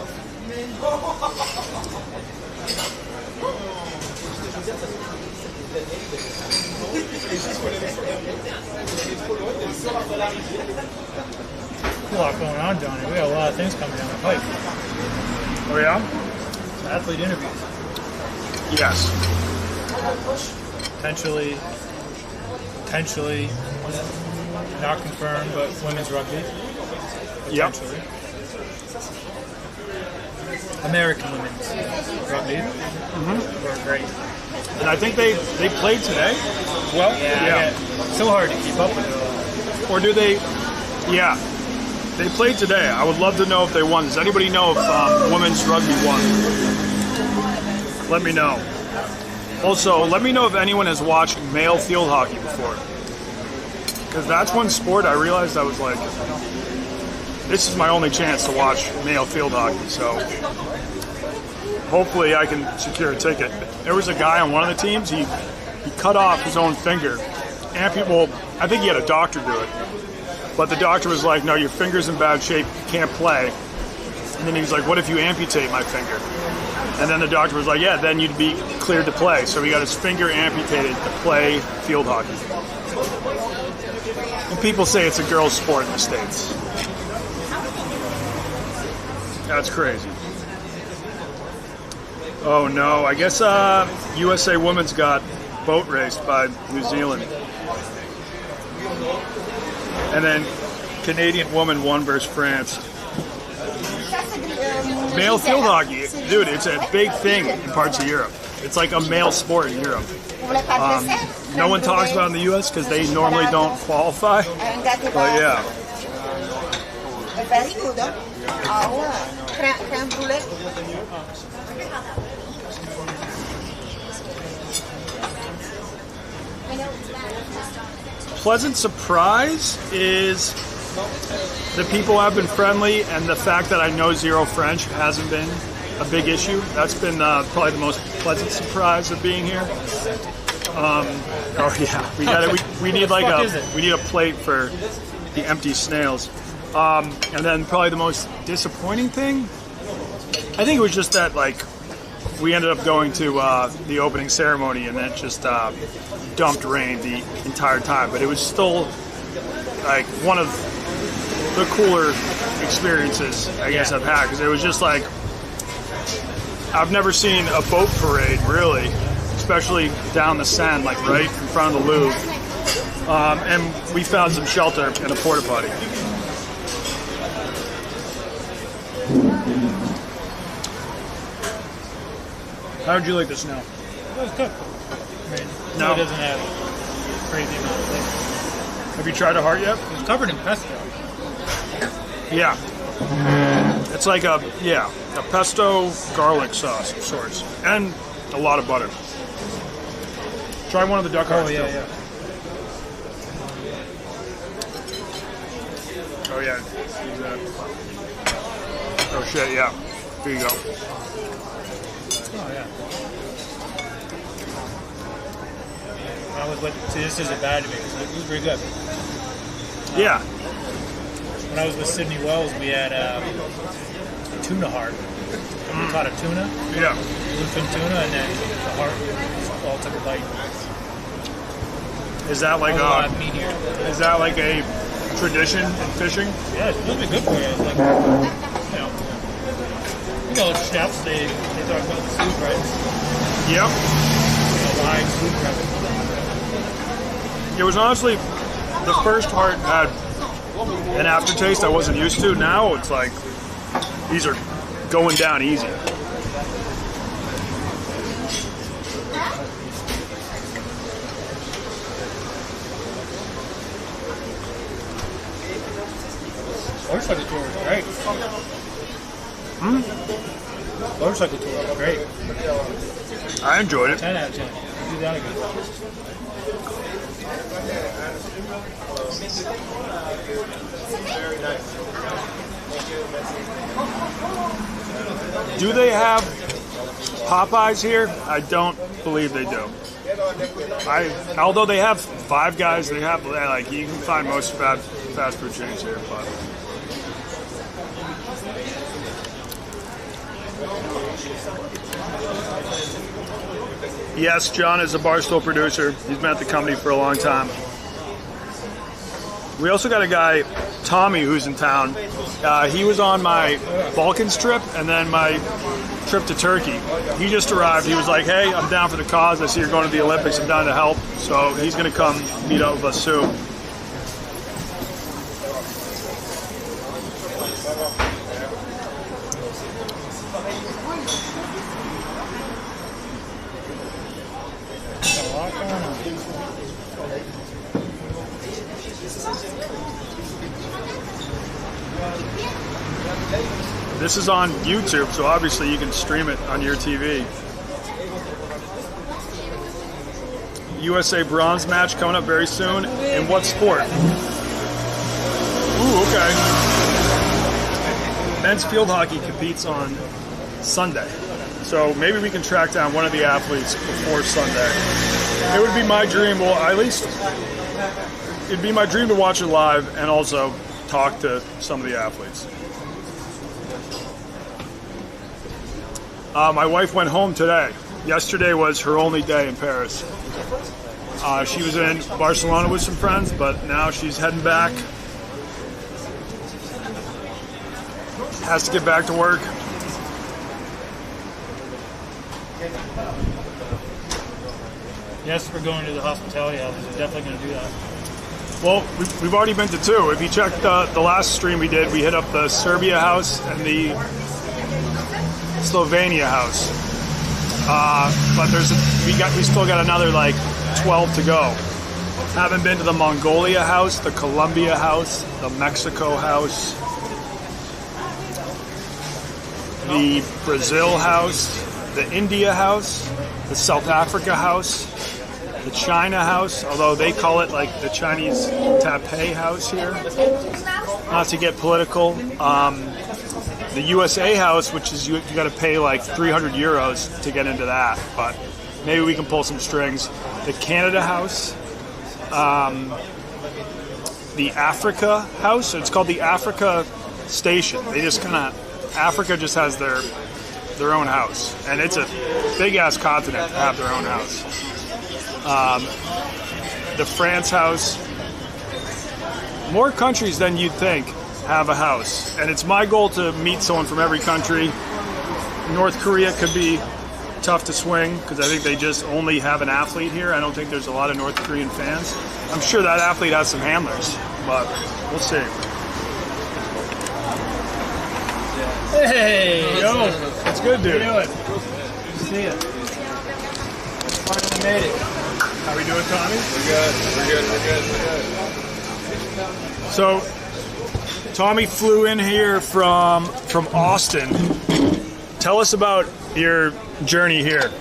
A lot going on, Johnny. We got a lot of things coming down the pipe. Oh yeah? Athlete interviews. Yes. Potentially, not confirmed, but women's rugby. Yep. Potentially. American women's rugby. Were great. And I think they played today. Well, Yeah. So hard to keep up with it all. Or do they? Yeah. They played today. I would love to know if they won. Does anybody know if women's rugby won? Let me know. Also, let me know if anyone has watched male field hockey before. Because that's one sport I realized I was like, this is my only chance to watch male field hockey. So hopefully I can secure a ticket. There was a guy on one of the teams, he cut off his own finger. Well, I think he had a doctor do it. But the doctor was like, no, your finger's in bad shape, you can't play. And then he was like, what if you amputate my finger? And then the doctor was like, yeah, then you'd be cleared to play. So he got his finger amputated to play field hockey. And people say it's a girl's sport in the States. That's crazy. Oh no, I guess USA Women's got boat raced by New Zealand. And then Canadian woman won versus France. Male field hockey, dude, it's a big thing in parts of Europe. It's like a male sport in Europe. No one talks about it in the US because they normally don't qualify. But yeah. Very good. Crème brûlée. Pleasant surprise is the people have been friendly, and the fact that I know zero French hasn't been a big issue. That's been probably the most pleasant surprise of being here. Oh yeah, we need like we need a plate for the empty snails. And then probably the most disappointing thing, I think it was just that like we ended up going to the opening ceremony and then just dumped rain the entire time. But it was still like one of the cooler experiences I guess I've had, because it was just like I've never seen a boat parade really, especially down the Seine, like right in front of the Louvre. And we found some shelter in a porta potty. How would you like the snow? It was good. I mean, No. it doesn't have crazy amount of flavor. Have you tried a heart yet? It's covered in pesto. Yeah. It's like a pesto garlic sauce of sorts. And a lot of butter. Try one of the duck hearts. Oh, yeah, too. yeah. Oh, yeah. See that? Oh, shit, yeah. Here you go. Oh, yeah. I was with, see, this isn't bad to me because it was pretty good. Yeah. When I was with Sydney Wells, we had tuna heart. We caught a tuna, Yeah. bluefin tuna, and then the heart all took a bite. Is that like A lot meatier. is that like a tradition in fishing? Yeah, it's really good for you. It's like, chefs, they talk about the soup, right? Yep. Live soup, right? It was honestly, the first heart had an aftertaste I wasn't used to. Now it's like, these are going down easy. Motorcycle tour was great. Motorcycle tour was great. I enjoyed it. 10 out of 10. Do that again. Do they have Popeyes here? I don't believe they do. Although they have Five Guys, they have like you can find most fast food chains here. But yes, John is a Barstool producer. He's been at the company for a long time. We also got a guy, Tommy, who's in town. He was on my Balkans trip and then my trip to Turkey. He just arrived. He was like, hey, I'm down for the cause. I see you're going to the Olympics. I'm down to help. So he's going to come meet up with us soon. This is on YouTube, so obviously you can stream it on your TV. USA bronze match coming up very soon. In what sport? Ooh, okay. Men's field hockey competes on Sunday. So maybe we can track down one of the athletes before Sunday. It would be my dream, well, at least it'd be my dream to watch it live and also talk to some of the athletes. My wife went home today. Yesterday was her only day in Paris. She was in Barcelona with some friends, but now she's heading back. Has to get back to work. Yes, we're going to the hospitality houses. We're definitely going to do that. Well, we've already been to two. If you checked the last stream we did, we hit up the Serbia house and the Slovenia house, but we still got another like 12 to go. Haven't been to the Mongolia house, the Colombia house, the Mexico house, the Brazil house, the India house, the South Africa house, the China house, although they call it like the Chinese Taipei house here. Not to get political. The USA house, which is you got to pay like 300 euros to get into that, but maybe we can pull some strings. The Canada house, the Africa house. It's called the Africa Station. They just Africa just has their own house, and it's a big ass continent to have their own house. The France house. More countries than you'd think have a house, and it's my goal to meet someone from every country. North Korea could be tough to swing because I think they just only have an athlete here. I don't think there's a lot of North Korean fans. I'm sure that athlete has some handlers, but we'll see. Hey! Yo, it's good, dude. How you doing? Good to see you. Finally made it. How we doing, Tommy? We're good. So, Tommy flew in here from Austin. Tell us about your journey here.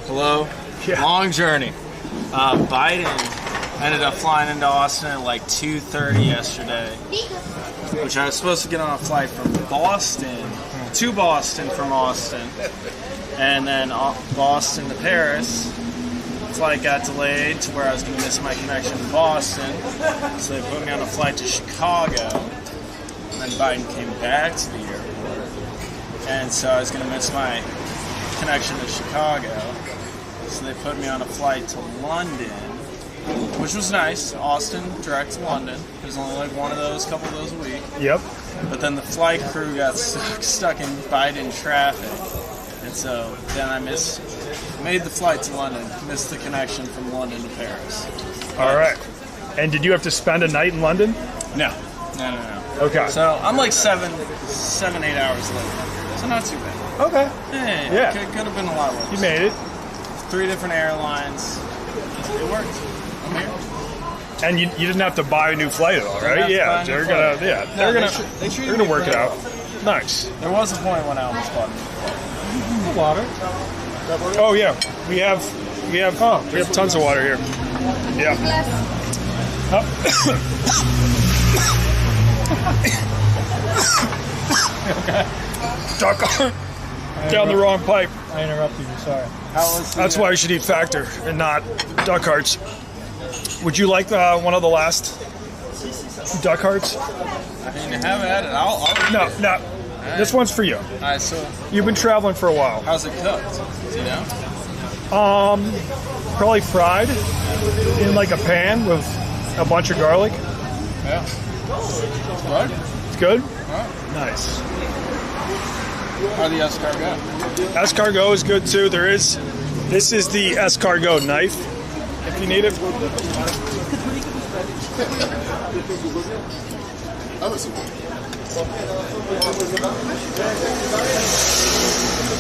Hello. Yeah. Long journey. Biden ended up flying into Austin at like 2:30 yesterday, which I was supposed to get on a flight from Boston to Boston from Austin, and then Boston to Paris. Flight got delayed to where I was going to miss my connection to Boston, so they put me on a flight to Chicago. And then Biden came back to the airport, and so I was going to miss my connection to Chicago. So they put me on a flight to London, which was nice. Austin, direct to London. There's only like one of those, couple of those a week. Yep. But then the flight crew got stuck in Biden traffic, and so then I made the flight to London, missed the connection from London to Paris. All right. And did you have to spend a night in London? No. Okay. So I'm like 8 hours late. So not too bad. Okay. Yeah. Could have been a lot worse. You made it. 3 different airlines. It worked. I'm here. And you didn't have to buy a new flight at all, right? Yeah. They're gonna work it out. Nice. There was a point when I almost bought it. Water. Oh yeah. We have tons of water here. Yeah. Duck down the wrong pipe. I interrupted you. Sorry. That's why you should eat Factor and not duck hearts. Would you like one of the last duck hearts? I mean, have at it. I'll No. This one's for you. Alright, so You've been traveling for a while. how's it cooked? Do you know? Probably fried in like a pan with a bunch of garlic. Yeah. It's good. It's good? Huh? Nice. How the escargot? Escargot is good too. This is the escargot knife, if you need it.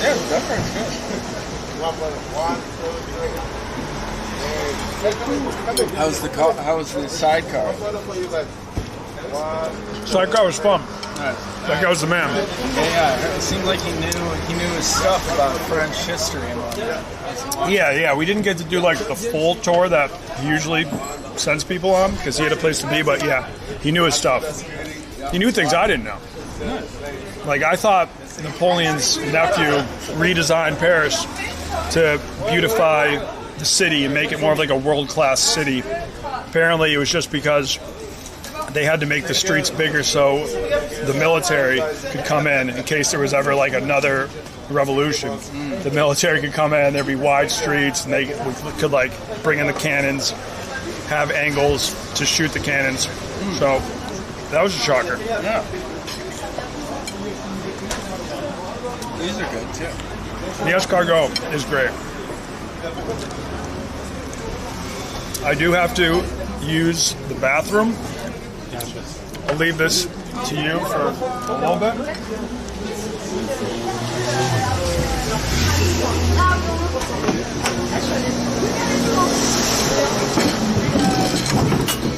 Yeah, definitely good. How's the sidecar? Sidecar was fun. Nice. That guy was the man. Yeah, it seemed like he knew his stuff about French history and whatnot. Yeah. We didn't get to do like the full tour that he usually sends people on because he had a place to be. But yeah, he knew his stuff. He knew things I didn't know. Like I thought Napoleon's nephew redesigned Paris to beautify the city and make it more of like a world-class city. Apparently, it was just because they had to make the streets bigger so the military could come in case there was ever like another revolution. The military could come in, there'd be wide streets, and they could like bring in the cannons, have angles to shoot the cannons. So that was a shocker. Yeah. These are good too. The escargot is great. I do have to use the bathroom. I'll leave this to you for a little bit.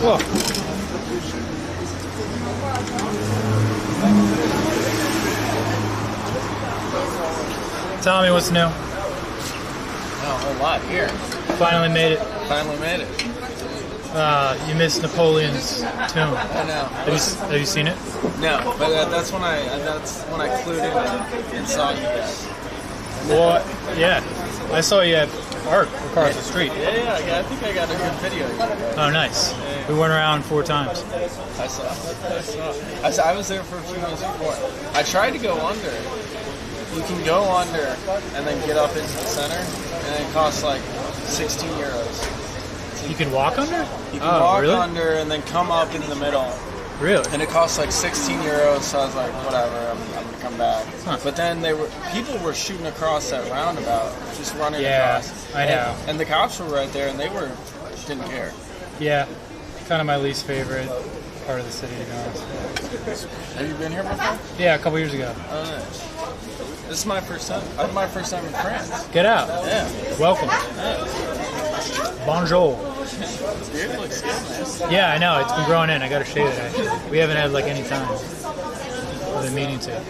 Whoa. Tommy, what's new? Not a whole lot here. Finally made it. Finally made it. You missed Napoleon's tomb. I know. Have you seen it? No, but that's when I clued in and saw you guys. Well, yeah. I saw you at Arc across the street. Yeah, I think I got a good video. Oh, nice. We went around 4 times. I saw. I was there for a few minutes before. I tried to go under. You can go under and then get up into the center, and it costs like 16 euros. You can walk under? You can walk under and then come up in the middle. Really? And it costs like 16 euros, so I was like, whatever, I'm gonna come back. Huh. But then people were shooting across that roundabout, just running across. I know. And the cops were right there, and they didn't care. Yeah. Kind of my least favorite part of the city, to be honest. Have you been here before? Yeah, a couple years ago. Oh, nice. This is my first time. My first time in France. Get out. Yeah. Welcome. Yeah. Bonjour. Beard looks good, man. Yeah, I know. It's been growing in. I got to shave it, actually. We haven't had, like, any time. I've been meaning to.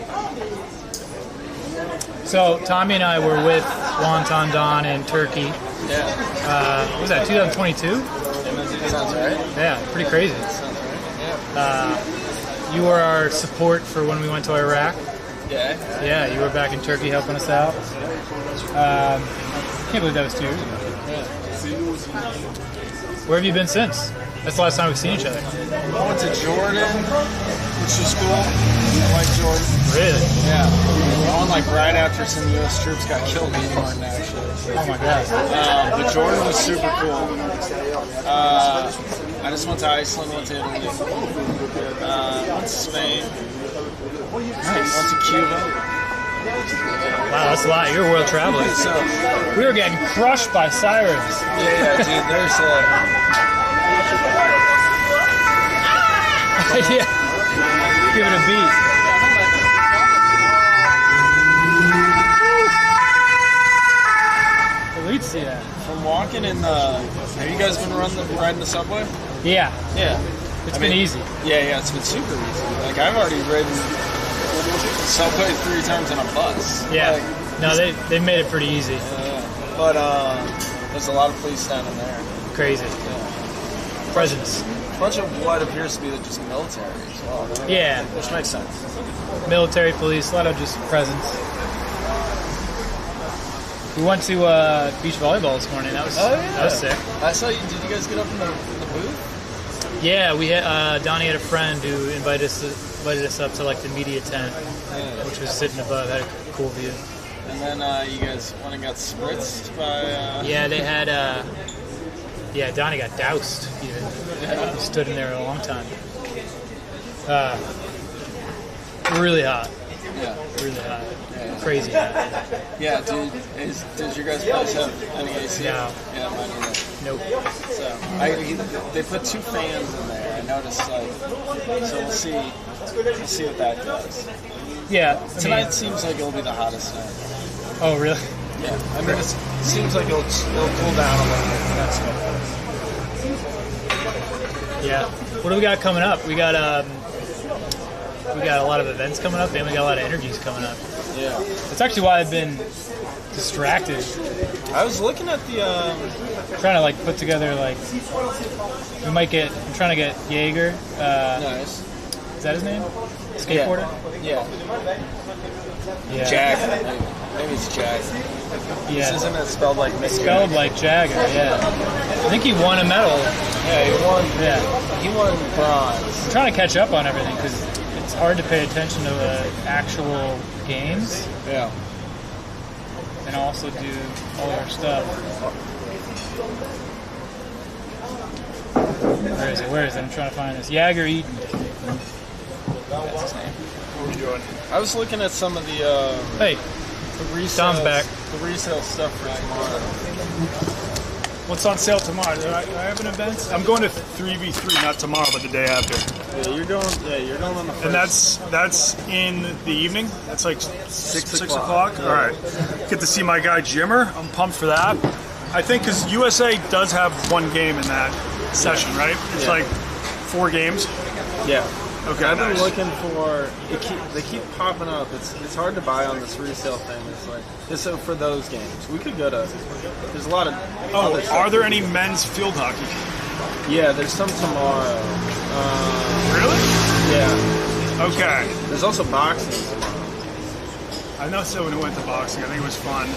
So, Tommy and I were with Wonton Don in Turkey. Yeah. What was that, 2022? Sounds right. Yeah, pretty crazy. Sounds right. Yeah. You were our support for when we went to Iraq. Yeah. Yeah, you were back in Turkey helping us out. Can't believe that was 2 years ago. Where have you been since? That's the last time we've seen each other. I went to Jordan, which was cool. I like Jordan. Really? Yeah. I went like right after some U.S. troops got killed in Jordan, actually. Oh my God. But Jordan was super cool. I just went to Iceland, went to Italy, went to Spain, went to Cuba. Wow, that's a lot. You're a world traveler. So, We were getting crushed by sirens. yeah, dude, there's Yeah. Give it a beat. Polizia. from walking in the. Have you guys been riding the subway? Yeah. Yeah. It's been easy. Yeah, it's been super easy. Like I've already ridden the subway 3 times in a bus. Yeah. Like, No, they made it pretty easy. but there's a lot of police standing there. Crazy. Presence. A bunch of what appears to be just military as well. Yeah. Which makes sense. Military, police, a lot of just presence. We went to beach volleyball this morning. That was that was sick. I saw you. Did you guys get up in the booth? Yeah, we had Donnie had a friend who invited us up to like the media tent, which was sitting above, had a cool view. And then you guys went and got spritzed by. Yeah, they had. Donnie got doused. Even he stood in there a long time. Really hot. Yeah. Really hot. Crazy hot. Yeah, dude. Does your guys' place have any AC? No. Yeah, mine either. Nope. So they put 2 fans in there. I noticed. So we'll see what that does. Yeah. Tonight seems like it'll be the hottest night. Oh, really? Yeah. I mean, it seems like it'll cool down a little bit. That's good. Yeah. What do we got coming up? We got a lot of events coming up, and we got a lot of interviews coming up. Yeah. That's actually why I've been distracted. I was looking at the. Trying to like put together like I'm trying to get Jaeger. Nice. Is that his name? Skateboarder? Yeah. Yeah. Jack. Maybe it's Jack. Yeah. Isn't it spelled like Mickey? Spelled like Jagger, yeah. I think he won a medal. Yeah, he won. Yeah. He won bronze. I'm trying to catch up on everything because it's hard to pay attention to actual games Yeah. and also do all our stuff. Where is it? I'm trying to find this. Jagger Eaton. That's his name. What are we doing? I was looking at some of the Hey, resale. Tom's back. The resale stuff for tomorrow. What's on sale tomorrow? Do I have an event? I'm going to 3v3, not tomorrow, but the day after. Yeah, you're going on the first. And that's in the evening? That's like 6 o'clock? All right. Get to see my guy Jimmer. I'm pumped for that. I think because USA does have 1 game in that session, right? It's like 4 games. Yeah. Okay, I've been nice. looking for. They keep popping up. It's hard to buy on this resale thing. It's like so for those games. We could go to. There's a lot of. other stuff. Are there any men's field hockey? Yeah, there's some tomorrow. Really? Yeah. Okay. There's also boxing tomorrow. I know someone who went to boxing. I think it was fun.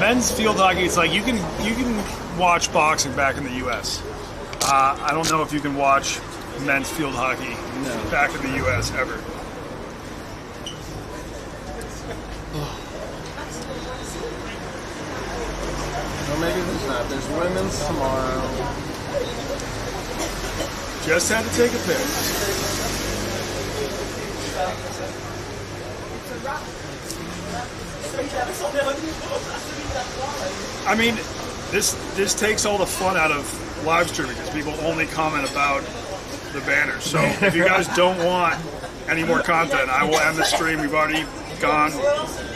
Men's field hockey. It's like you can watch boxing back in the U.S. I don't know if you can watch men's field hockey back in the U.S. ever. Well, maybe there's not. There's women's tomorrow. Just had to take a pic. I mean, this takes all the fun out of live streaming because people only comment about the banners. So if you guys don't want any more content, I will end the stream. We've already gone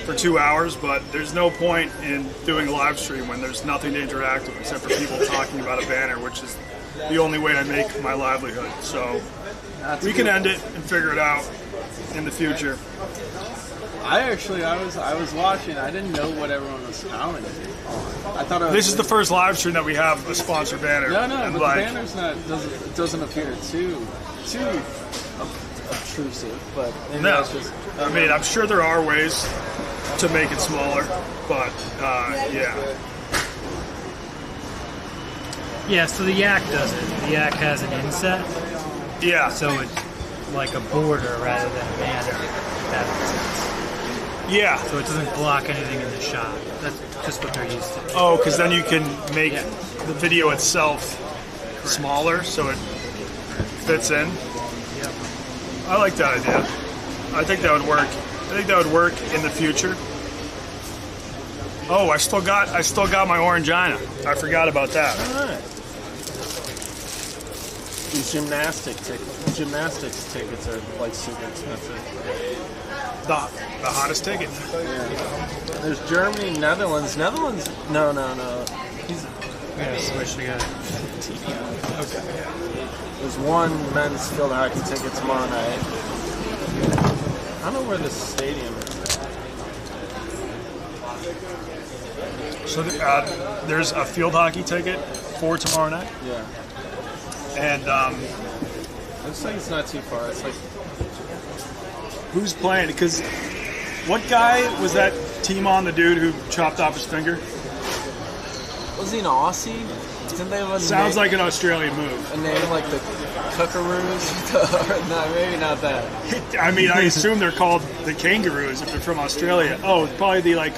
for 2 hours, but there's no point in doing a live stream when there's nothing to interact with except for people talking about a banner, which is the only way I make my livelihood. So we can end it and figure it out in the future. I was watching. I didn't know what everyone was commenting on. I thought it was This is the first live stream that we have a sponsor banner. No, and but like, the banner's doesn't appear too obtrusive. But maybe no, that's just. I mean, I'm sure there are ways to make it smaller, but yeah. Yeah, so the yak does it. The yak has an inset, Yeah. so it's like a border rather than a banner, if that makes sense. Yeah. So it doesn't block anything in the shot. That's just what they're used to. Oh, because then you can make Yeah. the video itself smaller so it fits in. Yep. I like that idea. I think that would work. I think that would work in the future. Oh, I still got my Orangina. I forgot about that. These gymnastics tickets are like super expensive. The hottest ticket. Yeah. There's Germany, Netherlands. No. He's Yeah, switch together. okay. There's one men's field hockey ticket tomorrow night. I don't know where the stadium is. So there's a field hockey ticket for tomorrow night, Yeah. and Looks like it's not too far. It's like who's playing? Because what guy was that team on? The dude who chopped off his finger? was he an Aussie? Didn't they have a Sounds name, like an Australian move. a name like the Cuckaroos? No, maybe not that. I mean, I assume they're called the Kangaroos if they're from Australia. Oh, probably the like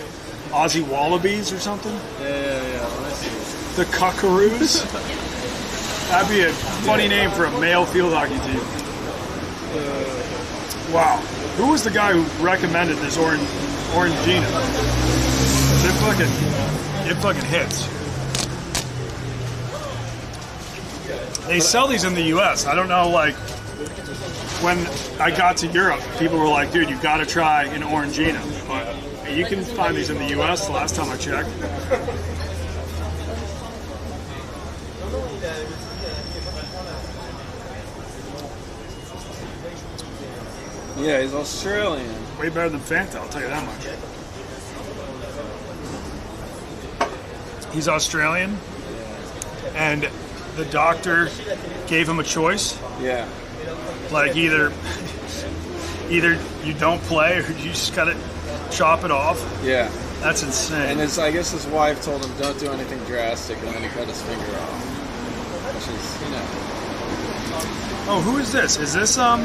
Aussie Wallabies or something. Yeah. Let's see. The Cuckaroos. That'd be a funny name for a male field hockey team. Wow. Who was the guy who recommended this Orangina? It fucking hits. They sell these in the U.S. I don't know, like, when I got to Europe, people were like, dude, you gotta try an Orangina. But you can find these in the U.S. the last time I checked. Yeah, he's Australian. Way better than Fanta, I'll tell you that much. He's Australian, and the doctor gave him a choice. Yeah. Like either you don't play or you just gotta chop it off. Yeah. That's insane. And I guess his wife told him don't do anything drastic, and then he cut his finger off. Which is, Oh, who is this? Is this an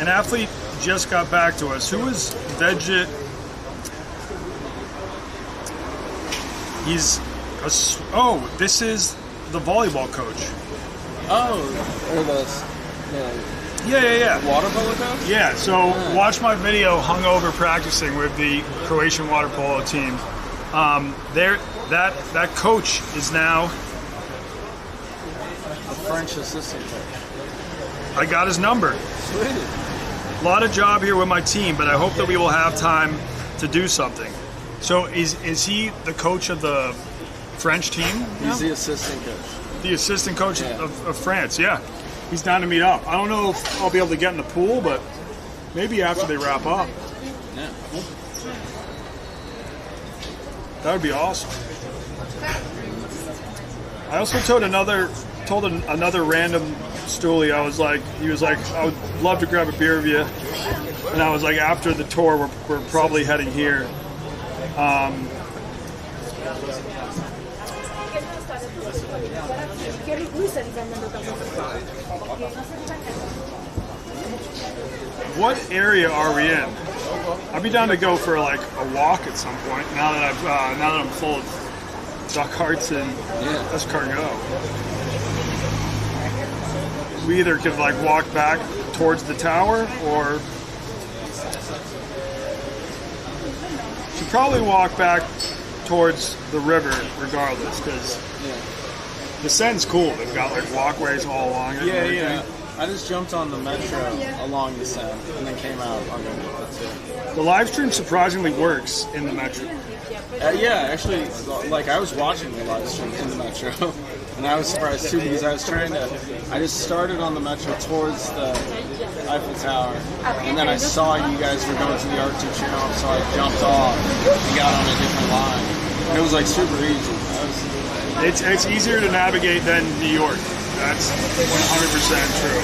athlete just got back to us? Who is Vegit? This is the volleyball coach. Oh, or Yeah. water polo coach? Yeah, so watch my video hungover practicing with the Croatian water polo team. That coach is now The French assistant coach. I got his number. Sweet. A lot of job here with my team, but I hope that we will have time to do something. So is he the coach of the French team? He's the assistant coach. The assistant coach Yeah. of France, yeah. He's down to meet up. I don't know if I'll be able to get in the pool, but maybe after they wrap up. Yeah. That would be awesome. I also told another random stoolie, he was like, I would love to grab a beer with you. And I was like, after the tour, we're probably heading here. What area are we in? I'd be down to go for like a walk at some point. Now that I'm full of duck hearts and escargot. We either could like walk back towards the tower, or should probably walk back towards the river regardless, because the Seine's cool. They've got like walkways all along it. and everything. I just jumped on the metro along the Seine and then came out on the The live stream surprisingly works in the metro. yeah, actually, like I was watching the live stream in the metro, and I was surprised too because I just started on the metro towards the Eiffel Tower, and then I saw you guys were going to the Arc de Triomphe, so I jumped off and got on a different line. It was like super easy. It's easier to navigate than New York. That's 100% true.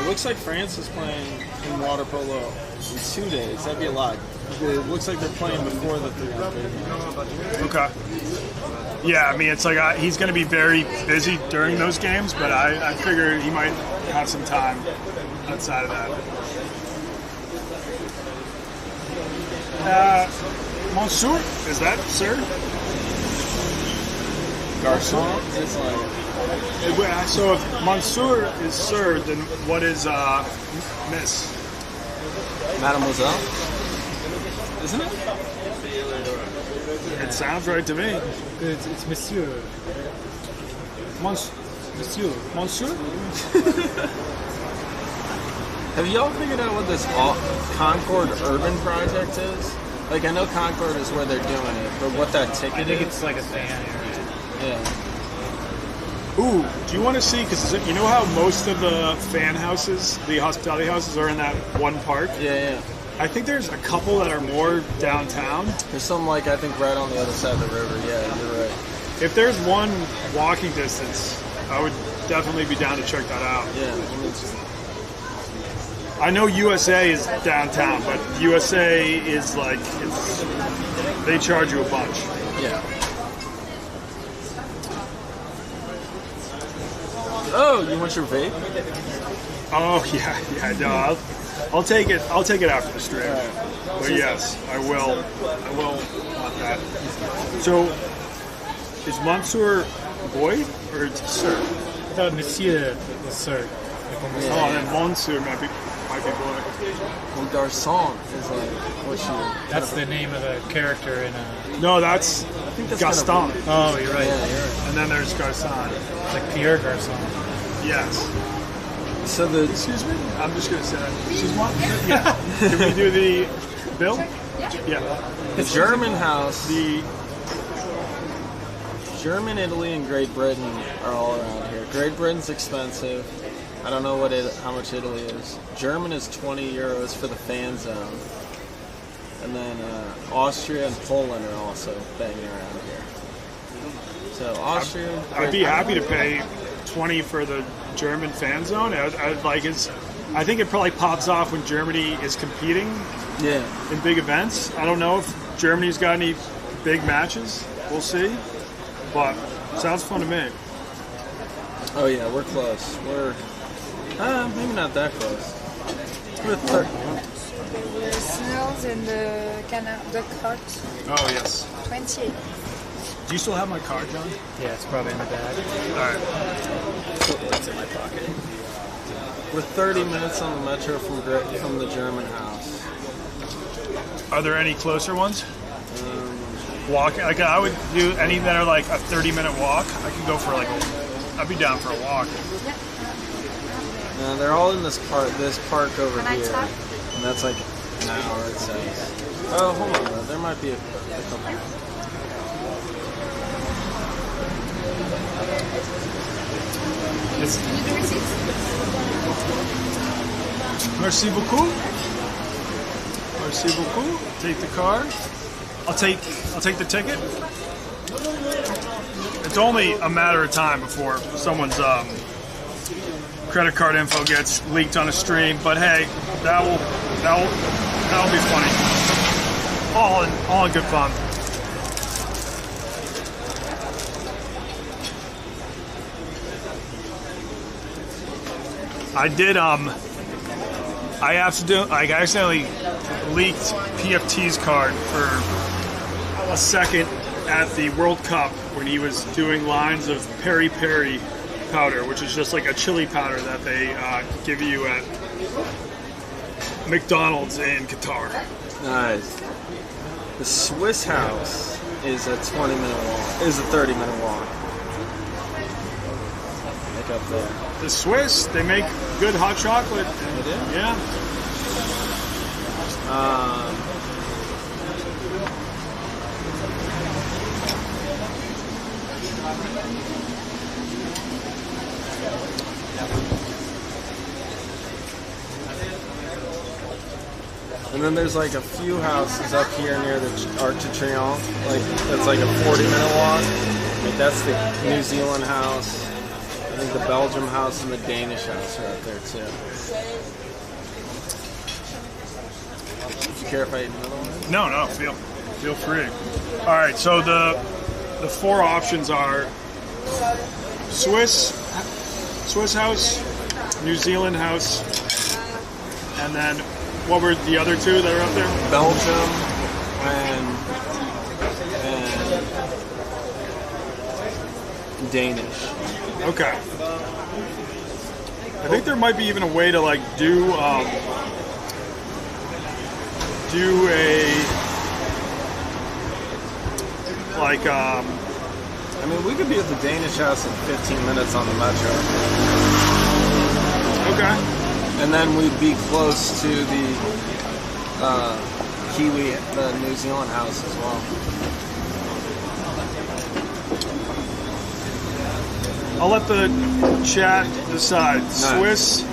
It looks like France is playing in water polo in 2 days. That'd be a lot. It looks like they're playing before the 300. Okay. Yeah, I mean, it's like he's going to be very busy during those games, but I figure he might have some time outside of that. Monsieur, is that sir? Garçon is like. So if Monsieur is sir, then what is Miss? Mademoiselle? Isn't it? It sounds right to me. It's Monsieur. Monsieur. Monsieur? Have y'all figured out what this Concord Urban Project is? Like, I know Concord is where they're doing it, but what that ticket I think is? it's like a fan area. Yeah. Ooh, do you want to see? Because you know how most of the fan houses, the hospitality houses, are in that one park? Yeah. I think there's a couple that are more downtown. There's some, like, I think right on the other side of the river. Yeah, you're right. If there's one walking distance, I would definitely be down to check that out. Yeah. I know USA is downtown, but USA is like, they charge you a bunch. Yeah. Oh, you want your vape? Oh yeah, no, I'll take it. I'll take it after the stream. But yes, I will want that. So, is Monsieur boy or sir? I thought Monsieur was sir. Oh, then Monsieur might be boy. Well, Garçon is like what you. That's the name of the character in a. No, that's Gaston. Oh, you're right. Yeah, you're right. And then there's Garçon. It's like Pierre Garçon. Yes. So the Excuse me? I'm just going to say that. She's one? Yeah. Can we do the bill? Yeah. the German house, the German, Italy, and Great Britain are all around here. Great Britain's expensive. I don't know how much Italy is. German is 20 euros for the fan zone. And then Austria and Poland are also banging around here. So Austria... I'd be happy to pay 20 for the German fan zone. I'd like I think it probably pops off when Germany is competing in big events. I don't know if Germany's got any big matches. We'll see. But sounds fun to me. Oh yeah, we're close. We're maybe not that close. We're The snails and the cart. Oh yes. 28. Do you still have my card, John? Yeah, it's probably in the bag. All right. It's in my pocket. We're 30 minutes on the metro from the German house. Are there any closer ones? Walking, like I would do any that are like a 30-minute walk. I could go for I'd be down for a walk. No, they're all in this park over Can I here, talk? and that's like an hour it says. Oh, hold on, though. There might be a couple. Merci beaucoup. Merci beaucoup. Take the card. I'll take the ticket. It's only a matter of time before someone's credit card info gets leaked on a stream, but hey, that'll be funny. All in good fun. I accidentally leaked PFT's card for a second at the World Cup when he was doing lines of peri peri powder, which is just like a chili powder that they give you at McDonald's in Qatar. Nice. The Swiss house is a 20-minute walk. Is a 30-minute walk. Like up there. The Swiss, they make good hot chocolate. They do? Yeah. And then there's like a few houses up here near the Arc de Triomphe. Like that's like a 40-minute walk. Like that's the New Zealand house. I think the Belgium house and the Danish house are up there too. Do you care if I eat another one? No, feel free. All right, so the 4 options are Swiss house, New Zealand house, and then what were the other 2 that are up there? Belgium and Danish. Okay. I think there might be even a way to like do a. Like, I mean, we could be at the Danish house in 15 minutes on the metro. Okay. And then we'd be close to the Kiwi, the New Zealand house as well. I'll let the chat decide. Nice. Swiss,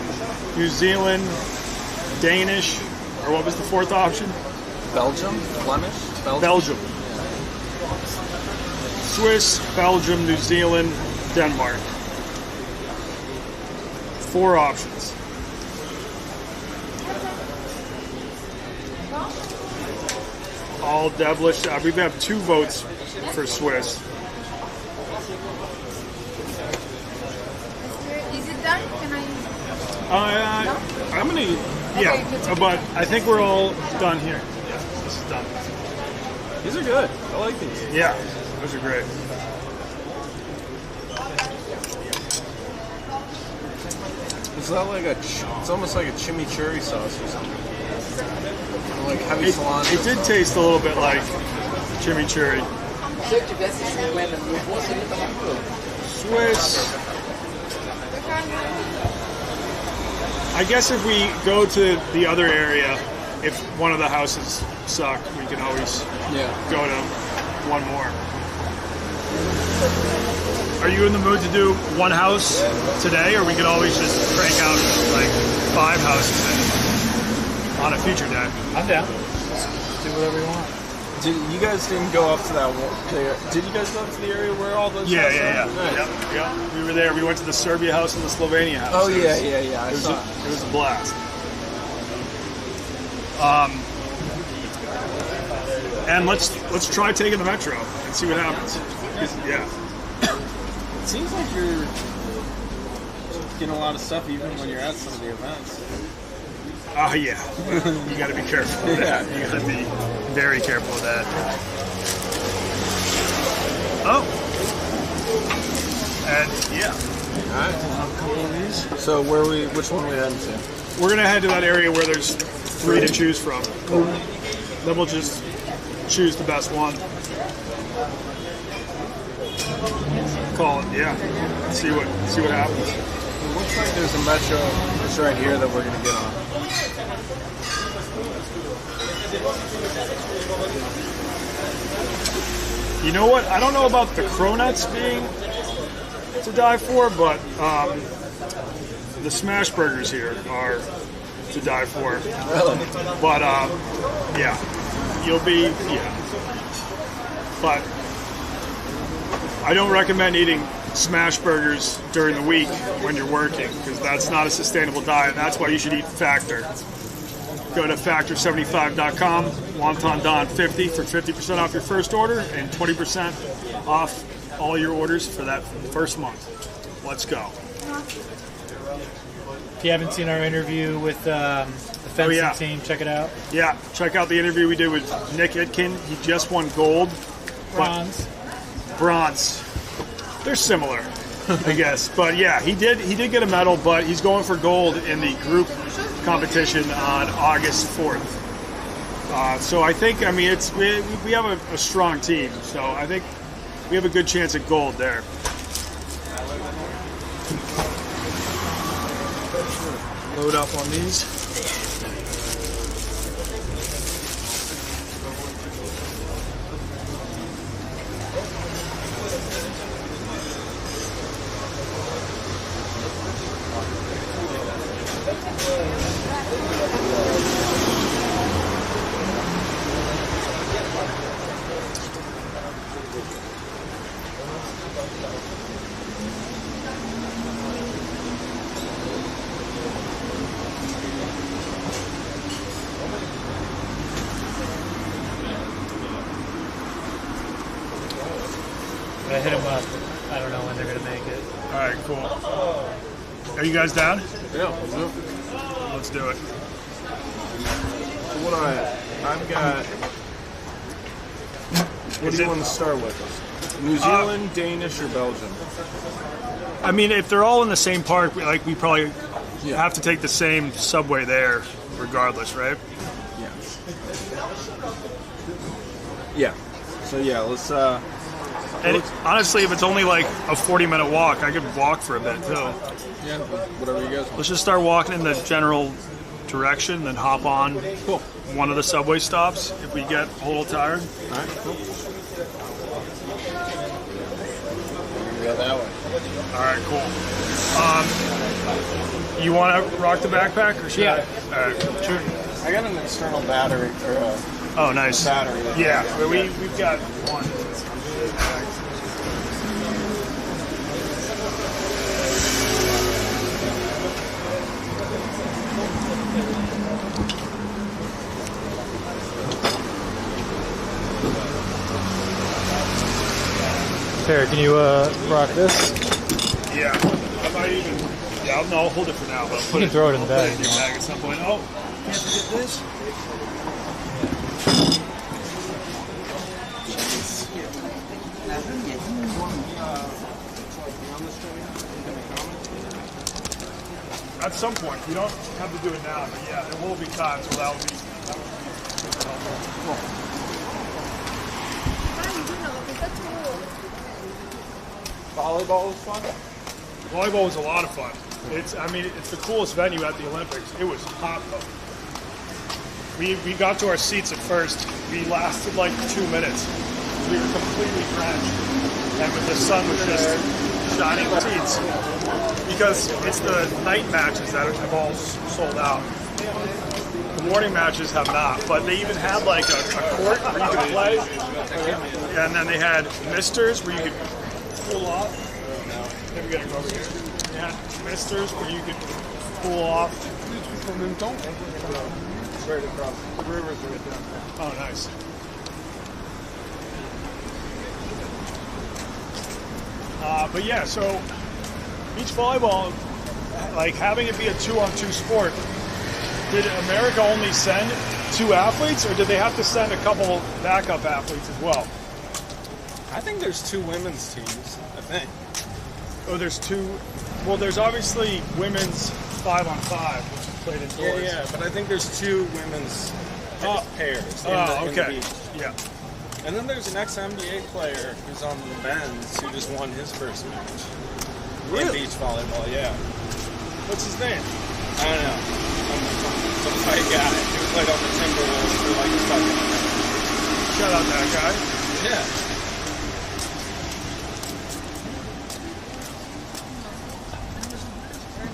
New Zealand, Danish, or what was the 4th option? Belgium? Flemish? Belgium. Swiss, Belgium, New Zealand, Denmark. 4 options. All devilish. We have 2 votes for Swiss. Is it done? Can I? I'm gonna. Yeah, Okay, but I think we're all done here. Yeah, this is done. These are good. I like these. Yeah, those are great. It's not like it's almost like a chimichurri sauce or something. Like heavy cilantro. It did taste a little bit like chimichurri. Swiss. I guess if we go to the other area, if one of the houses suck, we can always go to one more. Are you in the mood to do one house today, or we could always just crank out like 5 houses on a future day? I'm down. Let's do whatever you want. You guys didn't go up to that one? Did you guys go up to the area where all those? Yeah. Nice. Yep. We were there. We went to the Serbia house and the Slovenia house. Oh It was- yeah. It was a blast. And let's try taking the metro and see what happens. Yeah. It seems like you're getting a lot of stuff even when you're at some of the events. Yeah. You got to be careful with that. You got to be very careful with that. Oh. And yeah. All right. A couple of these. So which one are we heading to? We're gonna head to that area where there's 3 to choose from. Then we'll just choose the best one. Call it, yeah. See what happens. It looks like there's a metro that's right here that we're gonna get on. You know what? I don't know about the cronuts being to die for, but the smash burgers here are to die for. Really? But yeah, But I don't recommend eating smash burgers during the week when you're working, because that's not a sustainable diet. That's why you should eat Factor. Go to factor75.com, WontonDon 50 for 50% off your first order and 20% off all your orders for that first month. Let's go. If you haven't seen our interview with the fencing team, check it out. Yeah, check out the interview we did with Nick Itkin. He just won gold. Bronze. They're similar, I guess. But yeah, he did get a medal, but he's going for gold in the group competition on August 4th. So I think, I mean, we have a strong team, so I think we have a good chance at gold there. Load up on these. I hit them up. I don't know when they're gonna make it. All right, cool. Are you guys down? Yeah. Let's do it. What I've got. What do you want to start with? New Zealand, Danish, or Belgium? I mean, if they're all in the same park, we probably have to take the same subway there, regardless, right? Yeah. Yeah. So yeah, let's. And honestly, if it's only like a 40-minute walk, I could walk for a bit too. Yeah, whatever you guys want. Let's just start walking in the general direction, then hop on one of the subway stops if we get a little tired. All right, cool. Go that way. All right, cool. You want to rock the backpack or should I? All right, sure. I got an external battery or Oh, nice. battery. Yeah, we've got one. Sarah, can you rock this? Yeah, I might even. Yeah, I'll hold it for now, but I'll put You can throw it in the I'll put bag it in if your you bag at some point. Oh, can't forget this. At some point, you don't have to do it now, but yeah, there will be times where that will be helpful. Volleyball was fun. Volleyball was a lot of fun. It's the coolest venue at the Olympics. It was hot though. We got to our seats at first. We lasted like 2 minutes. We were completely drenched, and with the sun was just shining the seats. Because it's the night matches that have all sold out. The morning matches have not, but they even had like a court where you could play, and then they had misters where you could cool off. Maybe get it over here. They had misters where you could cool off. Right across. The river's right there. Oh, nice. But yeah, so beach volleyball, like having it be a 2-on-2 sport, did America only send 2 athletes, or did they have to send a couple backup athletes as well? I think there's 2 women's teams. I think. Oh, there's 2. Well, there's obviously women's 5-on-5, which is played indoors. Yeah, but I think there's 2 women's pairs. In the beach. Yeah. And then there's an ex-NBA player who's on the Benz who just won his first match. In beach volleyball, yeah. What's his name? I don't know. Some white guy who played on the Timberwolves for like a second. Shout out that guy. Yeah.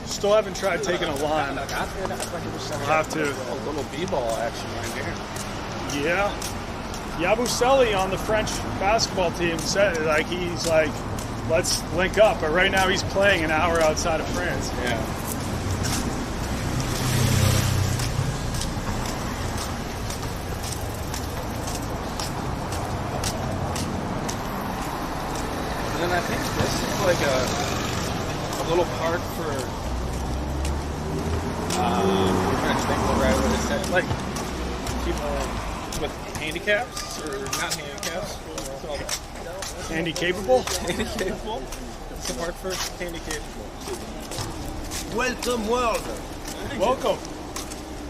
Still haven't tried taking a line. I'll have to. A little b-ball action right here. Yeah. Yabusele on the French basketball team said he's like, let's link up. But right now he's playing an hour outside of France. Yeah. And then I think this is like a little park for I'm trying to think of the right way to say it. Like people with handicaps or not handicaps. What's all that? Handy capable? Handy capable. It's a park for handy capable. Welcome, world. Welcome.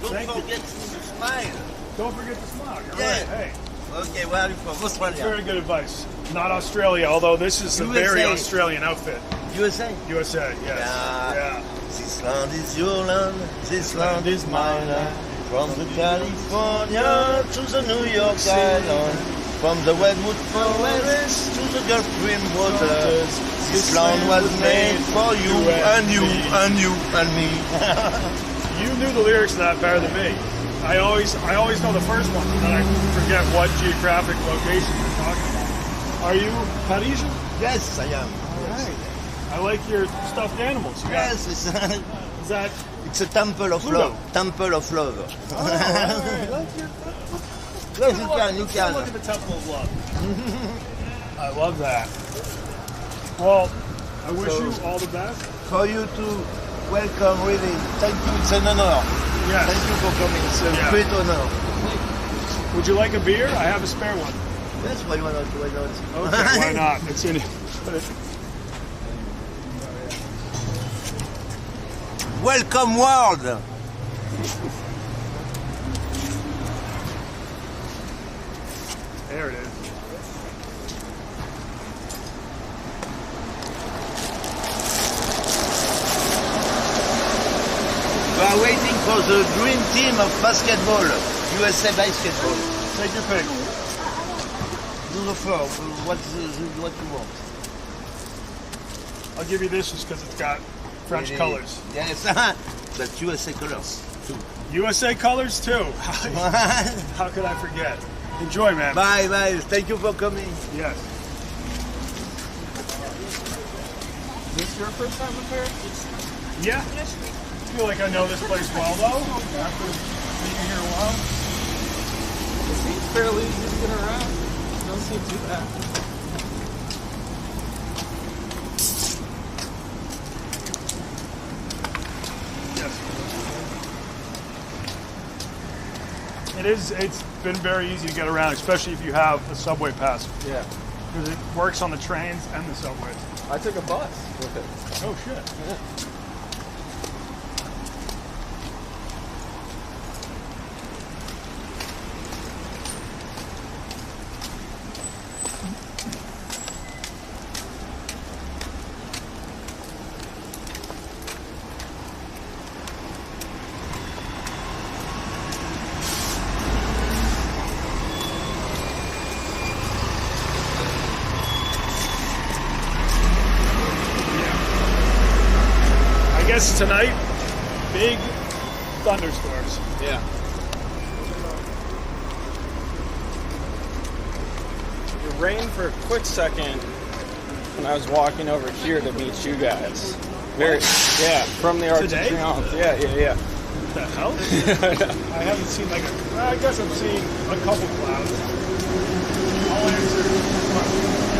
Don't Thank you. forget to smile. Don't forget to smile. You're Yeah. right. Hey, Okay, where are you from? Australia. very good advice. Not Australia, although this is a very USA. Australian outfit. USA. USA, yes. Yeah. Yeah. This land is your land, this land is my land. From the California to the New York Island, from the Redwood Forest to the Gulf Stream waters, this land was made for you and you and you and me. You knew the lyrics to that better than me. I always know the first one, and then I forget what geographic location you're talking about. Are you Parisian? Yes, I am. All right. I like your stuffed animals. You got- Yes, Is that? it's a temple of Pluto. love. Temple of love. Oh, all right. Yes, you can, you can. Look at the Temple of Love. I love that. Well, I wish you all the best. For you to welcome, really. Thank you. It's an honor. Yes. Thank you for coming. It's a Yeah. great honor. Would you like a beer? I have a spare one. Yes, why not? Why not? Okay, why not? It's in. Welcome, world. There it is. We are waiting for the dream team of basketball, USA basketball. Take your pick. Do the floor. What you want? I'll give you this just because it's got French Really? colors. Yes, but USA colors too. USA colors too. How could I forget? Enjoy, man. Bye, bye. Thank you for coming. Yes. Is this your first time in Paris? Yeah. I feel like I know this place well, though. After being here a while. It seems fairly easy to get around. It doesn't seem too bad. Yes. It's been very easy to get around, especially if you have a subway pass. Yeah. Because it works on the trains and the subways. I took a bus with it. Oh, shit. Yeah. I guess tonight, big thunderstorms. Yeah. It rained for a quick second when I was walking over here to meet you guys. Yeah, from the Arc de Today? Triomphe. Yeah. What the hell? I haven't seen I guess I've seen a couple clouds. I'll answer.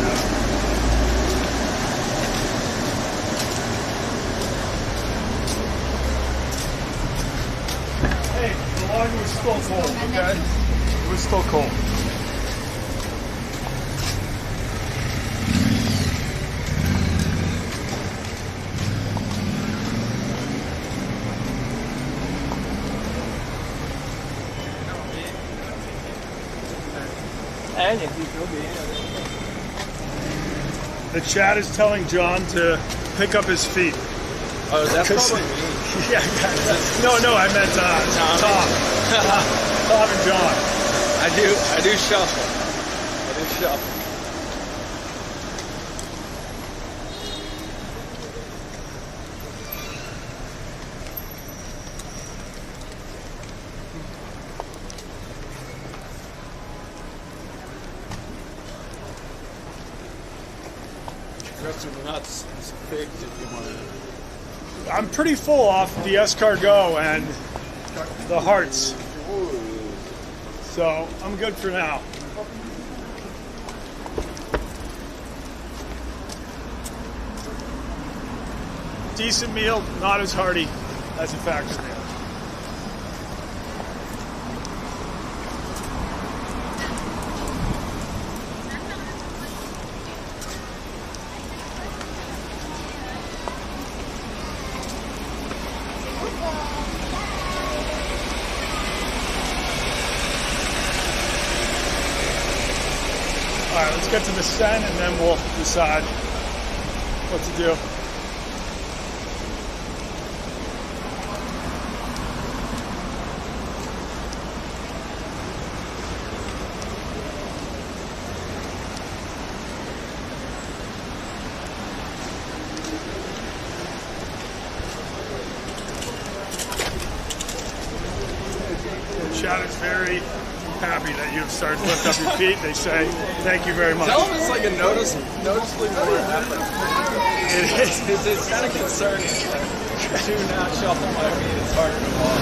Hey, the log was still cold, okay? It was still cold. The chat is telling John to pick up his feet. Oh, that's 'Cause- probably me. Yeah, no, I meant Tom. Tom and John. I do shuffle. I do shuffle. Dress your nuts. It's big if you want to. I'm pretty full off the escargot and the hearts, so I'm good for now. Decent meal, not as hearty as a factory meal. right, let's get to the scent and then we'll decide what to do. Chad is very happy that you have started to lift up your feet. They say, thank you very much. Tell them it's like a noticeably more effort. It is. It's kind of concerning. To not shuffle my feet, it's harder to walk.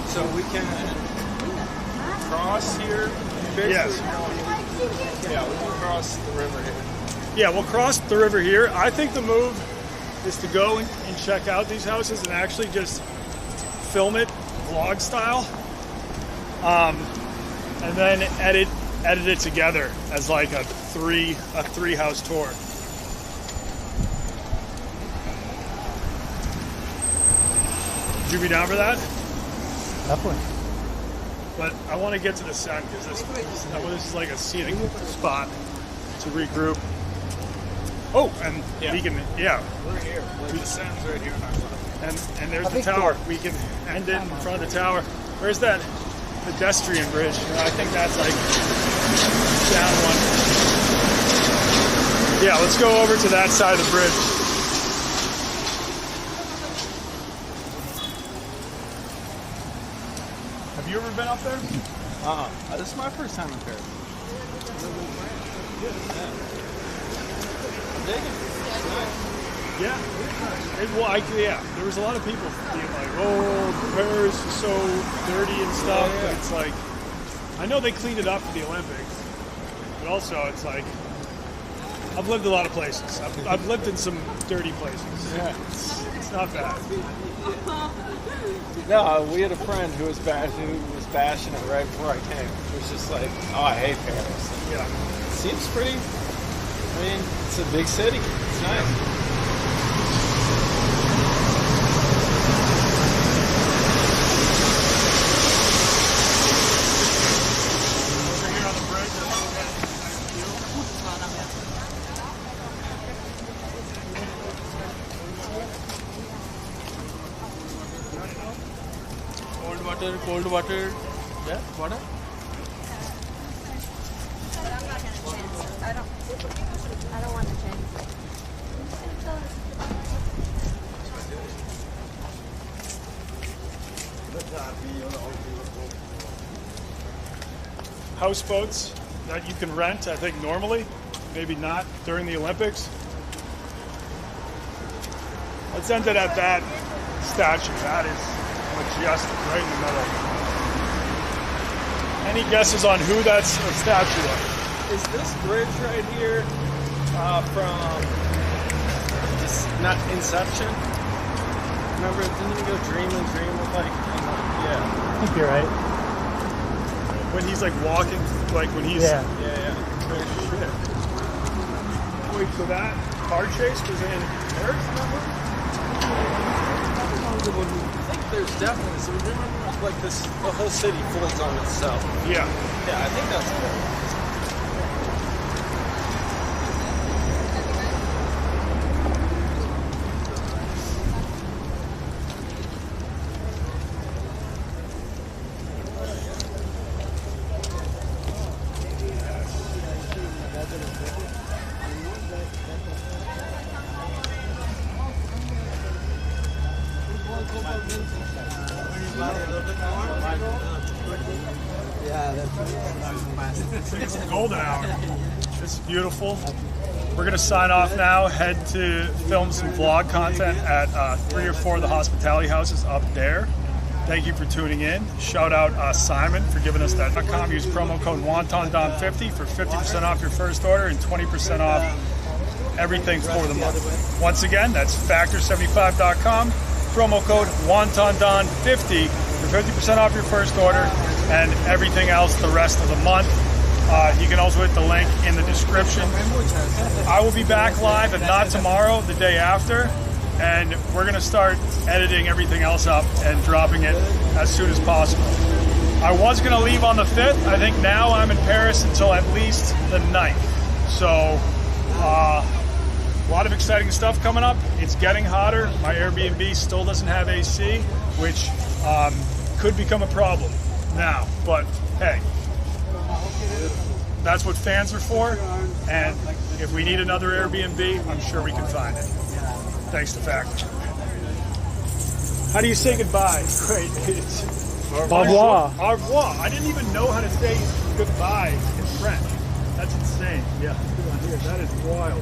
So we can cross here. Yes. Yeah, we can cross the river here. Yeah, we'll cross the river here. I think the move is to go and check out these houses and actually just film it vlog style, and then edit it together as like a three house tour. Would you be down for that? Definitely. But I want to get to the sun because this is like a scenic spot to regroup. Oh, and we can, We're here. Like the sun's right here on our left. and there's the tower. We can end it in front of the tower. Where's that pedestrian bridge? I think that's like down one. Yeah, let's go over to that side of the bridge. Have you ever been up there? This is my first time in Paris. Yeah. There was a lot of people being like, oh, Paris is so dirty and stuff. But it's like, I know they cleaned it up for the Olympics, but also it's like, I've lived a lot of places. I've lived in some dirty places. Yeah. It's not bad. No, we had a friend who was bashing it right before I came. It was just like, oh, I hate Paris. Yeah. It seems pretty. I mean, it's a big city. It's nice. Cold water. Yeah, water. I don't want to change. Houseboats that you can rent, I think normally, maybe not during the Olympics. Let's end it at that statue. That is majestic, right in the middle. Any guesses on who that's a statue of? Is this bridge right here from not Inception? Remember, didn't you go dream with like, yeah. I think you're right. When he's like walking, like when he's Yeah. shit. Wait, so that car chase was in Paris, remember? I think there's definitely, so remember, like this, the whole city folds on itself. Yeah. Yeah, I think that's cool. It's the golden hour. This is beautiful. We're going to sign off now, head to film some vlog content at 3 or 4 of the hospitality houses up there. Thank you for tuning in. Shout out Simon for giving us that. Use promo code WontonDon50 for 50% off your first order and 20% off everything for the month. Once again, that's factor75.com. Promo code WontonDon50 for 50% off your first order and everything else the rest of the month. You can also hit the link in the description. I will be back live, if not tomorrow, the day after, and we're going to start editing everything else up and dropping it as soon as possible. I was going to leave on the 5th. I think now I'm in Paris until at least the 9th. So, a lot of exciting stuff coming up. It's getting hotter. My Airbnb still doesn't have AC, which could become a problem now. But hey, that's what fans are for. And if we need another Airbnb, I'm sure we can find it. Thanks to Factor. How do you say goodbye? Great. Au revoir. Au revoir. I didn't even know how to say goodbye in French. That's insane. Yeah, look on here. That is wild.